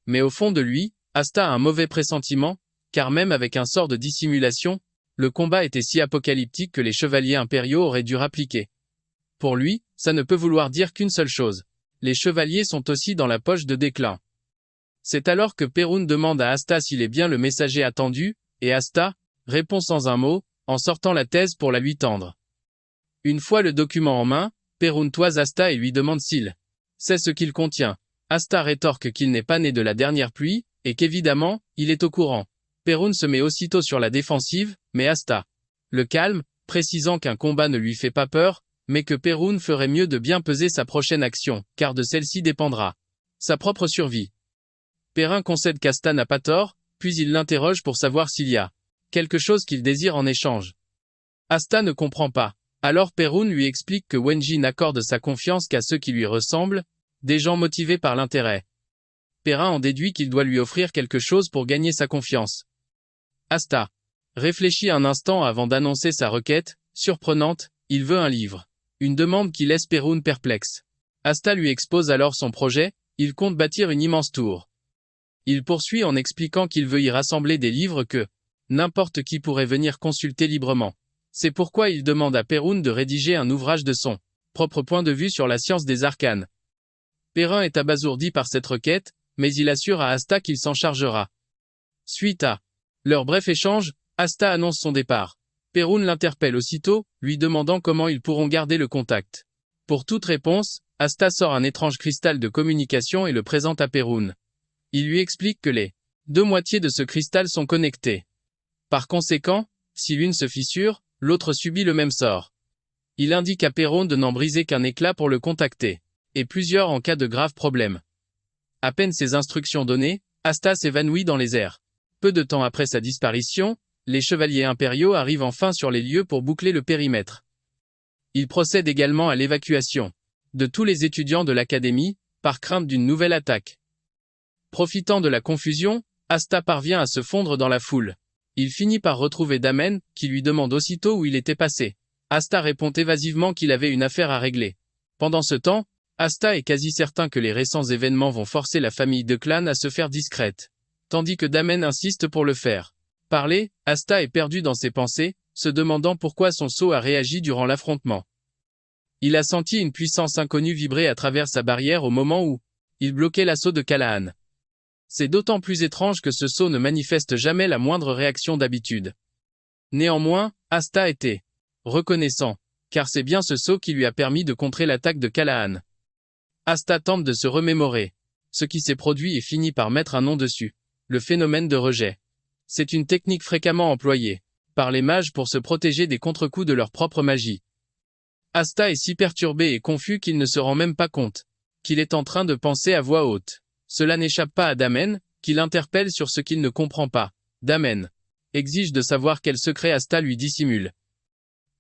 Mais au fond de lui, Asta a un mauvais pressentiment, car même avec un sort de dissimulation, le combat était si apocalyptique que les chevaliers impériaux auraient dû rappliquer. Pour lui, ça ne peut vouloir dire qu'une seule chose. Les chevaliers sont aussi dans la poche de Declan. C'est alors que Perun demande à Asta s'il est bien le messager attendu, et Asta répond sans un mot, en sortant la thèse pour la lui tendre. Une fois le document en main, Perun toise Asta et lui demande s'il sait ce qu'il contient. Asta rétorque qu'il n'est pas né de la dernière pluie, et qu'évidemment, il est au courant. Perun se met aussitôt sur la défensive, mais Asta le calme, précisant qu'un combat ne lui fait pas peur, mais que Perun ferait mieux de bien peser sa prochaine action, car de celle-ci dépendra sa propre survie. Perrin concède qu'Asta n'a pas tort, puis il l'interroge pour savoir s'il y a quelque chose qu'il désire en échange. Asta ne comprend pas. Alors Perun lui explique que Wenji n'accorde sa confiance qu'à ceux qui lui ressemblent, des gens motivés par l'intérêt. Perrin en déduit qu'il doit lui offrir quelque chose pour gagner sa confiance. Asta réfléchit un instant avant d'annoncer sa requête, surprenante, il veut un livre. Une demande qui laisse Perun perplexe. Asta lui expose alors son projet, il compte bâtir une immense tour. Il poursuit en expliquant qu'il veut y rassembler des livres que n'importe qui pourrait venir consulter librement. C'est pourquoi il demande à Perun de rédiger un ouvrage de son propre point de vue sur la science des arcanes. Perrin est abasourdi par cette requête, mais il assure à Asta qu'il s'en chargera. Suite à leur bref échange, Asta annonce son départ. Perun l'interpelle aussitôt, lui demandant comment ils pourront garder le contact. Pour toute réponse, Asta sort un étrange cristal de communication et le présente à Perun. Il lui explique que les 2 moitiés de ce cristal sont connectées. Par conséquent, si l'une se fissure, l'autre subit le même sort. Il indique à Perun de n'en briser qu'un éclat pour le contacter, et plusieurs en cas de graves problèmes. À peine ces instructions données, Asta s'évanouit dans les airs. Peu de temps après sa disparition, les chevaliers impériaux arrivent enfin sur les lieux pour boucler le périmètre. Ils procèdent également à l'évacuation de tous les étudiants de l'académie, par crainte d'une nouvelle attaque. Profitant de la confusion, Asta parvient à se fondre dans la foule. Il finit par retrouver Damen, qui lui demande aussitôt où il était passé. Asta répond évasivement qu'il avait une affaire à régler. Pendant ce temps, Asta est quasi certain que les récents événements vont forcer la famille Declan à se faire discrète, tandis que Damen insiste pour le faire. Parler, Asta est perdu dans ses pensées, se demandant pourquoi son sceau a réagi durant l'affrontement. Il a senti une puissance inconnue vibrer à travers sa barrière au moment où il bloquait l'assaut de Callahan. C'est d'autant plus étrange que ce sceau ne manifeste jamais la moindre réaction d'habitude. Néanmoins, Asta était reconnaissant, car c'est bien ce sceau qui lui a permis de contrer l'attaque de Callahan. Asta tente de se remémorer ce qui s'est produit et finit par mettre un nom dessus. Le phénomène de rejet. C'est une technique fréquemment employée par les mages pour se protéger des contre-coups de leur propre magie. Asta est si perturbé et confus qu'il ne se rend même pas compte qu'il est en train de penser à voix haute. Cela n'échappe pas à Damen, qui l'interpelle sur ce qu'il ne comprend pas. Damen exige de savoir quel secret Asta lui dissimule.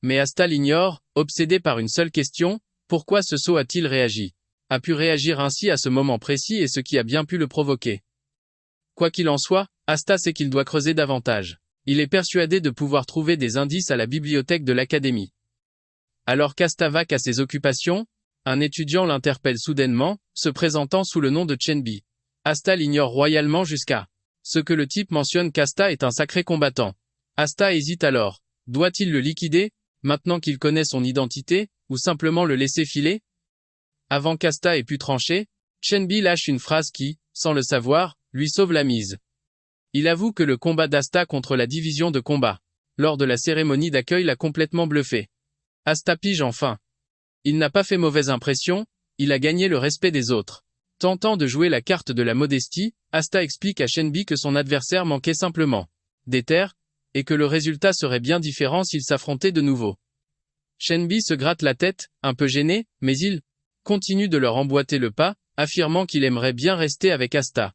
Mais Asta l'ignore, obsédé par une seule question, pourquoi ce sceau a-t-il réagi? A pu réagir ainsi à ce moment précis et ce qui a bien pu le provoquer. Quoi qu'il en soit, Asta sait qu'il doit creuser davantage. Il est persuadé de pouvoir trouver des indices à la bibliothèque de l'académie. Alors qu'Asta vaque à ses occupations, un étudiant l'interpelle soudainement, se présentant sous le nom de Chenbi. Asta l'ignore royalement jusqu'à ce que le type mentionne qu'Asta est un sacré combattant. Asta hésite alors. Doit-il le liquider, maintenant qu'il connaît son identité, ou simplement le laisser filer? Avant qu'Asta ait pu trancher, Chenbi lâche une phrase qui, sans le savoir, lui sauve la mise. Il avoue que le combat d'Asta contre la division de combat, lors de la cérémonie d'accueil, l'a complètement bluffé. Asta pige enfin. Il n'a pas fait mauvaise impression, il a gagné le respect des autres. Tentant de jouer la carte de la modestie, Asta explique à Shenbi que son adversaire manquait simplement d'éther, et que le résultat serait bien différent s'ils s'affrontaient de nouveau. Shenbi se gratte la tête, un peu gêné, mais il continue de leur emboîter le pas, affirmant qu'il aimerait bien rester avec Asta.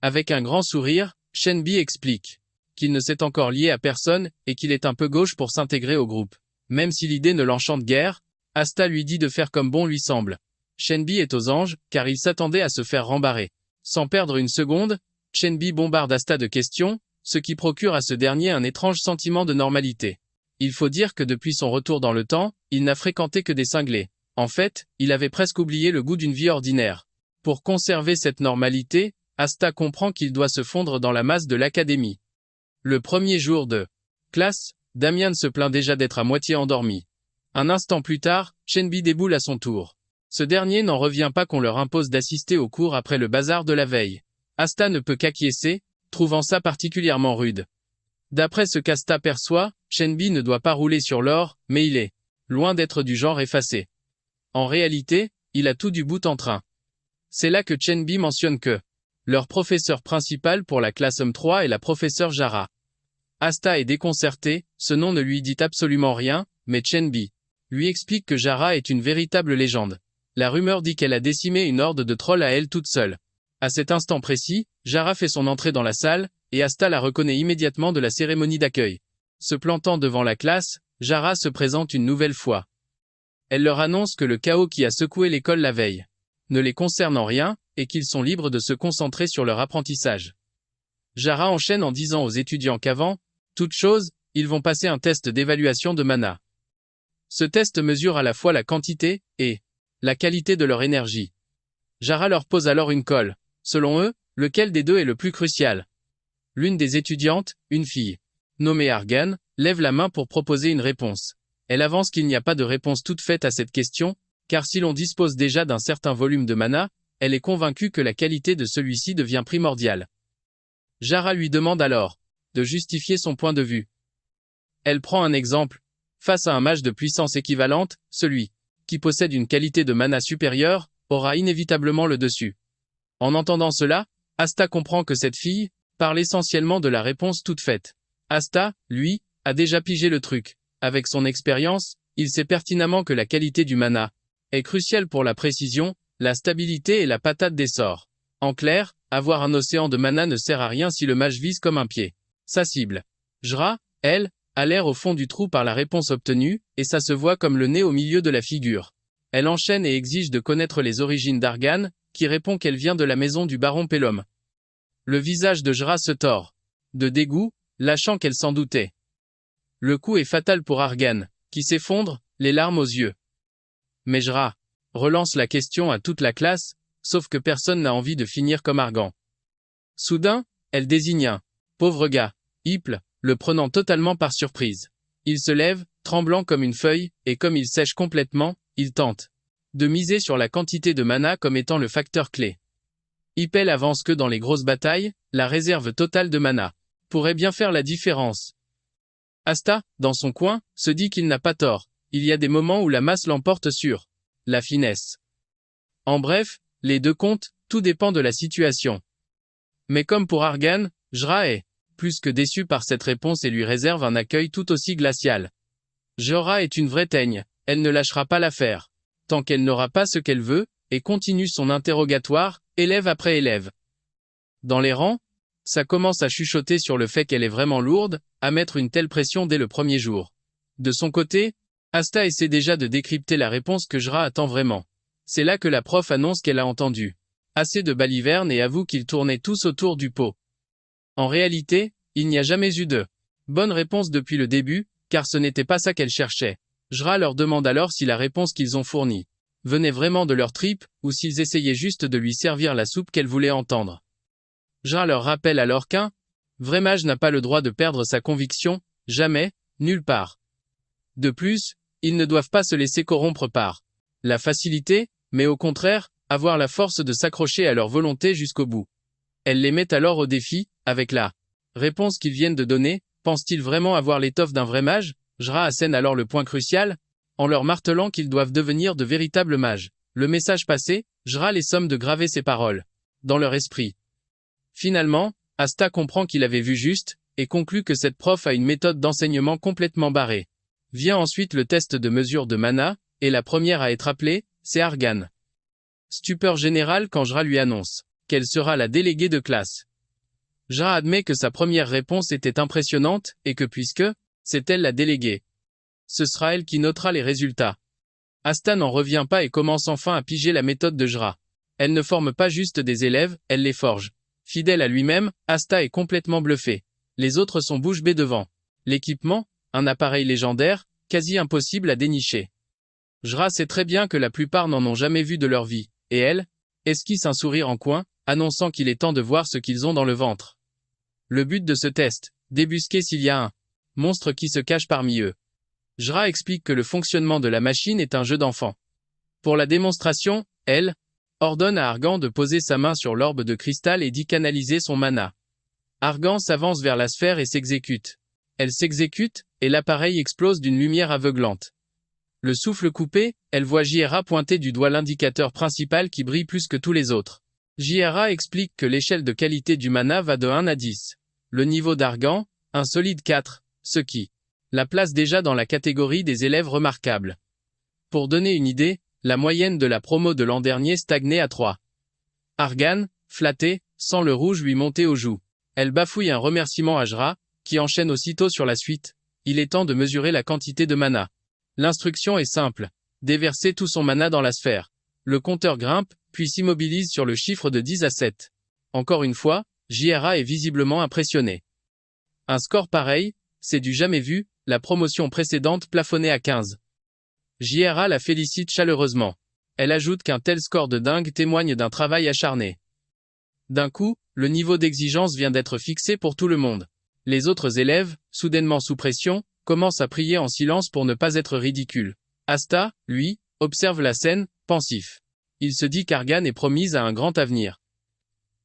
Avec un grand sourire, Shenbi explique qu'il ne s'est encore lié à personne et qu'il est un peu gauche pour s'intégrer au groupe. Même si l'idée ne l'enchante guère, Asta lui dit de faire comme bon lui semble. Shenbi est aux anges, car il s'attendait à se faire rembarrer. Sans perdre une seconde, Shenbi bombarde Asta de questions, ce qui procure à ce dernier un étrange sentiment de normalité. Il faut dire que depuis son retour dans le temps, il n'a fréquenté que des cinglés. En fait, il avait presque oublié le goût d'une vie ordinaire. Pour conserver cette normalité, Asta comprend qu'il doit se fondre dans la masse de l'académie. Le premier jour de classe, Damian se plaint déjà d'être à moitié endormi. Un instant plus tard, Shenbi déboule à son tour. Ce dernier n'en revient pas qu'on leur impose d'assister au cours après le bazar de la veille. Asta ne peut qu'acquiescer, trouvant ça particulièrement rude. D'après ce qu'Asta perçoit, Shenbi ne doit pas rouler sur l'or, mais il est loin d'être du genre effacé. En réalité, il a tout du bout en train. C'est là que Shenbi mentionne que leur professeur principal pour la classe M3 est la professeure Jara. Asta est déconcerté, ce nom ne lui dit absolument rien, mais Shenbi lui explique que Jara est une véritable légende. La rumeur dit qu'elle a décimé une horde de trolls à elle toute seule. À cet instant précis, Jara fait son entrée dans la salle, et Asta la reconnaît immédiatement de la cérémonie d'accueil. Se plantant devant la classe, Jara se présente une nouvelle fois. Elle leur annonce que le chaos qui a secoué l'école la veille ne les concerne en rien, et qu'ils sont libres de se concentrer sur leur apprentissage. Jara enchaîne en disant aux étudiants qu'avant toute chose, ils vont passer un test d'évaluation de mana. Ce test mesure à la fois la quantité et la qualité de leur énergie. Jara leur pose alors une colle. Selon eux, lequel des deux est le plus crucial? L'une des étudiantes, une fille nommée Argan, lève la main pour proposer une réponse. Elle avance qu'il n'y a pas de réponse toute faite à cette question, car si l'on dispose déjà d'un certain volume de mana, elle est convaincue que la qualité de celui-ci devient primordiale. Jara lui demande alors de justifier son point de vue. Elle prend un exemple. Face à un mage de puissance équivalente, celui qui possède une qualité de mana supérieure aura inévitablement le dessus. En entendant cela, Asta comprend que cette fille parle essentiellement de la réponse toute faite. Asta, lui, a déjà pigé le truc. Avec son expérience, il sait pertinemment que la qualité du mana est cruciale pour la précision, la stabilité et la patate des sorts. En clair, avoir un océan de mana ne sert à rien si le mage vise comme un pied sa cible. Jra, elle, a l'air au fond du trou par la réponse obtenue, et ça se voit comme le nez au milieu de la figure. Elle enchaîne et exige de connaître les origines d'Argan, qui répond qu'elle vient de la maison du baron Pelom. Le visage de Jra se tord de dégoût, lâchant qu'elle s'en doutait. Le coup est fatal pour Argan, qui s'effondre, les larmes aux yeux. Mais Jra relance la question à toute la classe, sauf que personne n'a envie de finir comme Argan. Soudain, elle désigne un pauvre gars, Hipple, le prenant totalement par surprise. Il se lève, tremblant comme une feuille, et comme il sèche complètement, il tente de miser sur la quantité de mana comme étant le facteur clé. Hipple avance que dans les grosses batailles, la réserve totale de mana pourrait bien faire la différence. Asta, dans son coin, se dit qu'il n'a pas tort. Il y a des moments où la masse l'emporte sur la finesse. En bref, les deux comptent, tout dépend de la situation. Mais comme pour Argan, Jra est plus que déçu par cette réponse et lui réserve un accueil tout aussi glacial. Jra est une vraie teigne, elle ne lâchera pas l'affaire. Tant qu'elle n'aura pas ce qu'elle veut, et continue son interrogatoire, élève après élève. Dans les rangs, ça commence à chuchoter sur le fait qu'elle est vraiment lourde, à mettre une telle pression dès le premier jour. De son côté, Asta essaie déjà de décrypter la réponse que Jra attend vraiment. C'est là que la prof annonce qu'elle a entendu assez de balivernes et avoue qu'ils tournaient tous autour du pot. En réalité, il n'y a jamais eu de bonne réponse depuis le début, car ce n'était pas ça qu'elle cherchait. Jra leur demande alors si la réponse qu'ils ont fournie venait vraiment de leur tripes, ou s'ils essayaient juste de lui servir la soupe qu'elle voulait entendre. Jra leur rappelle alors qu'un vrai mage n'a pas le droit de perdre sa conviction, jamais, nulle part. De plus, ils ne doivent pas se laisser corrompre par la facilité, mais au contraire, avoir la force de s'accrocher à leur volonté jusqu'au bout. Elle les met alors au défi, avec la réponse qu'ils viennent de donner. Pense-t-il vraiment avoir l'étoffe d'un vrai mage? Jra assène alors le point crucial, en leur martelant qu'ils doivent devenir de véritables mages. Le message passé, Jra les somme de graver ces paroles dans leur esprit. Finalement, Asta comprend qu'il avait vu juste, et conclut que cette prof a une méthode d'enseignement complètement barrée. Vient ensuite le test de mesure de mana, et la première à être appelée, c'est Argan. Stupeur générale quand Jra lui annonce qu'elle sera la déléguée de classe. Jra admet que sa première réponse était impressionnante, et que puisque c'est elle la déléguée, ce sera elle qui notera les résultats. Asta n'en revient pas et commence enfin à piger la méthode de Jra. Elle ne forme pas juste des élèves, elle les forge. Fidèle à lui-même, Asta est complètement bluffé. Les autres sont bouche bée devant. L'équipement, un appareil légendaire, quasi impossible à dénicher. Jra sait très bien que la plupart n'en ont jamais vu de leur vie, et elle esquisse un sourire en coin, annonçant qu'il est temps de voir ce qu'ils ont dans le ventre. Le but de ce test, débusquer s'il y a un monstre qui se cache parmi eux. Jra explique que le fonctionnement de la machine est un jeu d'enfant. Pour la démonstration, elle ordonne à Argan de poser sa main sur l'orbe de cristal et d'y canaliser son mana. Argan s'avance vers la sphère et s'exécute. Elle s'exécute, et l'appareil explose d'une lumière aveuglante. Le souffle coupé, elle voit J.R.A. pointer du doigt l'indicateur principal qui brille plus que tous les autres. J.R.A. explique que l'échelle de qualité du mana va de 1 à 10. Le niveau d'Argan, un solide 4, ce qui la place déjà dans la catégorie des élèves remarquables. Pour donner une idée, la moyenne de la promo de l'an dernier stagnait à 3. Argan, flatté, sent le rouge lui monter aux joues. Elle bafouille un remerciement à Jra, qui enchaîne aussitôt sur la suite. Il est temps de mesurer la quantité de mana. L'instruction est simple. Déverser tout son mana dans la sphère. Le compteur grimpe, puis s'immobilise sur le chiffre de 10 à 7. Encore une fois, J.R.A. est visiblement impressionné. Un score pareil, c'est du jamais vu, la promotion précédente plafonnait à 15. J.R.A. la félicite chaleureusement. Elle ajoute qu'un tel score de dingue témoigne d'un travail acharné. D'un coup, le niveau d'exigence vient d'être fixé pour tout le monde. Les autres élèves, soudainement sous pression, commencent à prier en silence pour ne pas être ridicules. Asta, lui, observe la scène, pensif. Il se dit qu'Argan est promise à un grand avenir.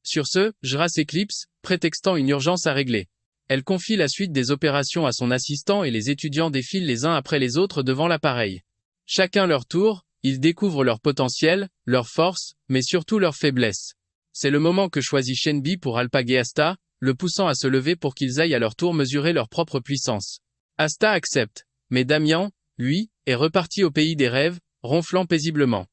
Sur ce, Jra s'éclipse, prétextant une urgence à régler. Elle confie la suite des opérations à son assistant et les étudiants défilent les uns après les autres devant l'appareil. Chacun leur tour, ils découvrent leur potentiel, leurs forces, mais surtout leurs faiblesses. C'est le moment que choisit Shenbi pour alpaguer Asta, le poussant à se lever pour qu'ils aillent à leur tour mesurer leur propre puissance. Asta accepte, mais Damian, lui, est reparti au pays des rêves, ronflant paisiblement.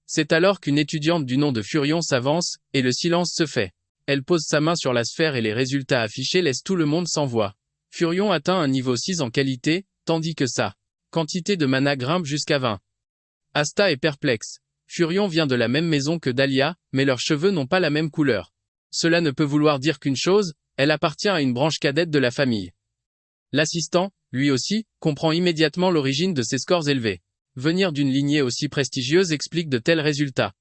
C'est alors qu'une étudiante du nom de Furion s'avance, et le silence se fait. Elle pose sa main sur la sphère et les résultats affichés laissent tout le monde sans voix. Furion atteint un niveau 6 en qualité, tandis que sa quantité de mana grimpe jusqu'à 20. Asta est perplexe. Furion vient de la même maison que Dahlia, mais leurs cheveux n'ont pas la même couleur. Cela ne peut vouloir dire qu'une chose, elle appartient à une branche cadette de la famille. L'assistant, lui aussi, comprend immédiatement l'origine de ces scores élevés. Venir d'une lignée aussi prestigieuse explique de tels résultats.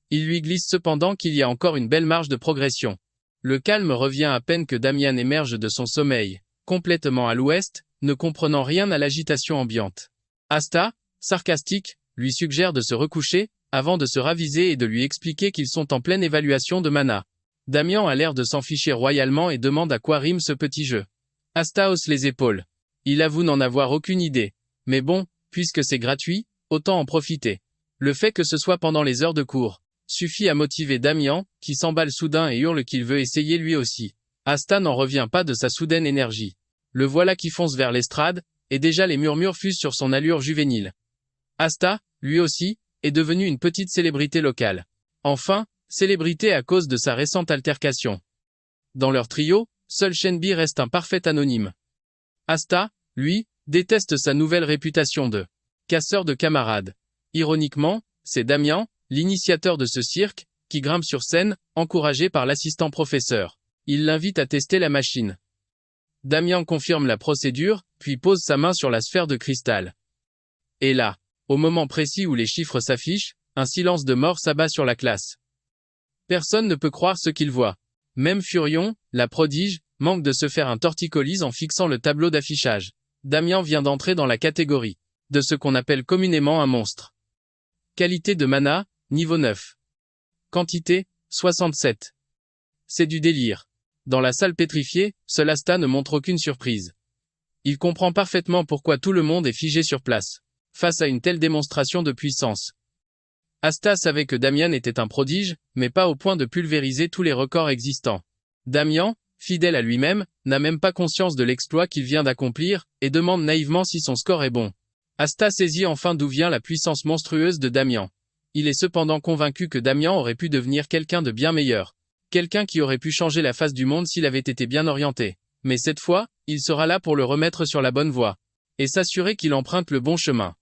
Il lui glisse cependant qu'il y a encore une belle marge de progression. Le calme revient à peine que Damian émerge de son sommeil, complètement à l'ouest, ne comprenant rien à l'agitation ambiante. Asta, sarcastique, lui suggère de se recoucher, avant de se raviser et de lui expliquer qu'ils sont en pleine évaluation de mana. Damian a l'air de s'en ficher royalement et demande à quoi rime ce petit jeu. Asta hausse les épaules. Il avoue n'en avoir aucune idée. Mais bon, puisque c'est gratuit, autant en profiter. Le fait que ce soit pendant les heures de cours suffit à motiver Damian, qui s'emballe soudain et hurle qu'il veut essayer lui aussi. Asta n'en revient pas de sa soudaine énergie. Le voilà qui fonce vers l'estrade, et déjà les murmures fusent sur son allure juvénile. Asta, lui aussi, est devenu une petite célébrité locale. Enfin, célébrité à cause de sa récente altercation. Dans leur trio, seul Shenbi reste un parfait anonyme. Asta, lui, déteste sa nouvelle réputation de casseur de camarades. Ironiquement, c'est Damian, l'initiateur de ce cirque, qui grimpe sur scène, encouragé par l'assistant professeur. Il l'invite à tester la machine. Damian confirme la procédure, puis pose sa main sur la sphère de cristal. Et là, au moment précis où les chiffres s'affichent, un silence de mort s'abat sur la classe. Personne ne peut croire ce qu'il voit. Même Furion, la prodige, manque de se faire un torticolis en fixant le tableau d'affichage. Damian vient d'entrer dans la catégorie de ce qu'on appelle communément un monstre. Qualité de mana, niveau 9. Quantité, 67. C'est du délire. Dans la salle pétrifiée, seul Asta ne montre aucune surprise. Il comprend parfaitement pourquoi tout le monde est figé sur place, face à une telle démonstration de puissance. Asta savait que Damian était un prodige, mais pas au point de pulvériser tous les records existants. Damian, fidèle à lui-même, n'a même pas conscience de l'exploit qu'il vient d'accomplir, et demande naïvement si son score est bon. Asta saisit enfin d'où vient la puissance monstrueuse de Damian. Il est cependant convaincu que Damian aurait pu devenir quelqu'un de bien meilleur. Quelqu'un qui aurait pu changer la face du monde s'il avait été bien orienté. Mais cette fois, il sera là pour le remettre sur la bonne voie. Et s'assurer qu'il emprunte le bon chemin.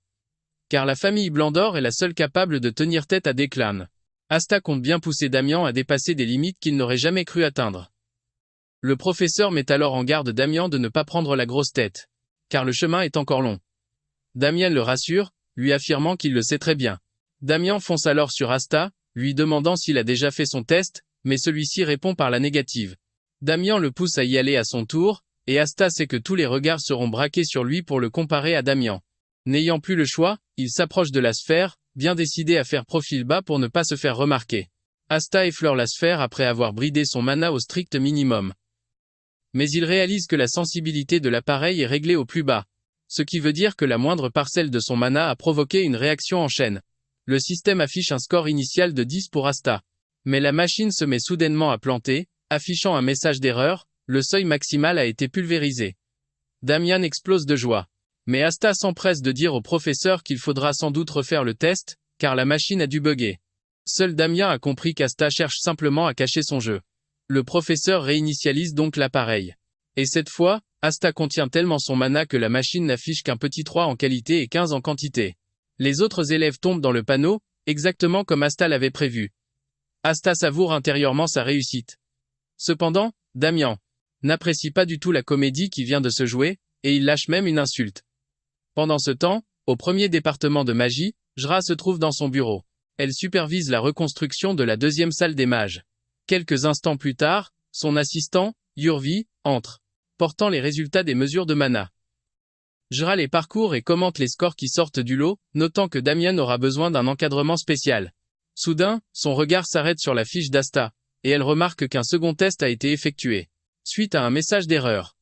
Car la famille Blandor est la seule capable de tenir tête à Declan. Asta compte bien pousser Damian à dépasser des limites qu'il n'aurait jamais cru atteindre. Le professeur met alors en garde Damian de ne pas prendre la grosse tête. Car le chemin est encore long. Damian le rassure, lui affirmant qu'il le sait très bien. Damian fonce alors sur Asta, lui demandant s'il a déjà fait son test, mais celui-ci répond par la négative. Damian le pousse à y aller à son tour, et Asta sait que tous les regards seront braqués sur lui pour le comparer à Damian. N'ayant plus le choix, il s'approche de la sphère, bien décidé à faire profil bas pour ne pas se faire remarquer. Asta effleure la sphère après avoir bridé son mana au strict minimum. Mais il réalise que la sensibilité de l'appareil est réglée au plus bas. Ce qui veut dire que la moindre parcelle de son mana a provoqué une réaction en chaîne. Le système affiche un score initial de 10 pour Asta. Mais la machine se met soudainement à planter, affichant un message d'erreur, le seuil maximal a été pulvérisé. Damian explose de joie. Mais Asta s'empresse de dire au professeur qu'il faudra sans doute refaire le test, car la machine a dû bugger. Seul Damian a compris qu'Asta cherche simplement à cacher son jeu. Le professeur réinitialise donc l'appareil. Et cette fois, Asta contient tellement son mana que la machine n'affiche qu'un petit 3 en qualité et 15 en quantité. Les autres élèves tombent dans le panneau, exactement comme Asta l'avait prévu. Asta savoure intérieurement sa réussite. Cependant, Damian n'apprécie pas du tout la comédie qui vient de se jouer, et il lâche même une insulte. Pendant ce temps, au premier département de magie, Jra se trouve dans son bureau. Elle supervise la reconstruction de la deuxième salle des mages. Quelques instants plus tard, son assistant, Yurvi, entre, portant les résultats des mesures de mana. Jra les parcourt et commente les scores qui sortent du lot, notant que Damian aura besoin d'un encadrement spécial. Soudain, son regard s'arrête sur la fiche d'Asta, et elle remarque qu'un second test a été effectué, suite à un message d'erreur.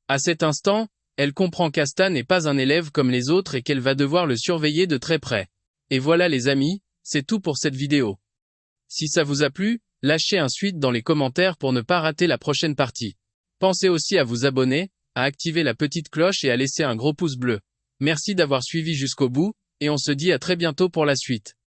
À cet instant, elle comprend qu'Asta n'est pas un élève comme les autres et qu'elle va devoir le surveiller de très près. Et voilà les amis, c'est tout pour cette vidéo. Si ça vous a plu, lâchez un suite dans les commentaires pour ne pas rater la prochaine partie. Pensez aussi à vous abonner, à activer la petite cloche et à laisser un gros pouce bleu. Merci d'avoir suivi jusqu'au bout, et on se dit à très bientôt pour la suite.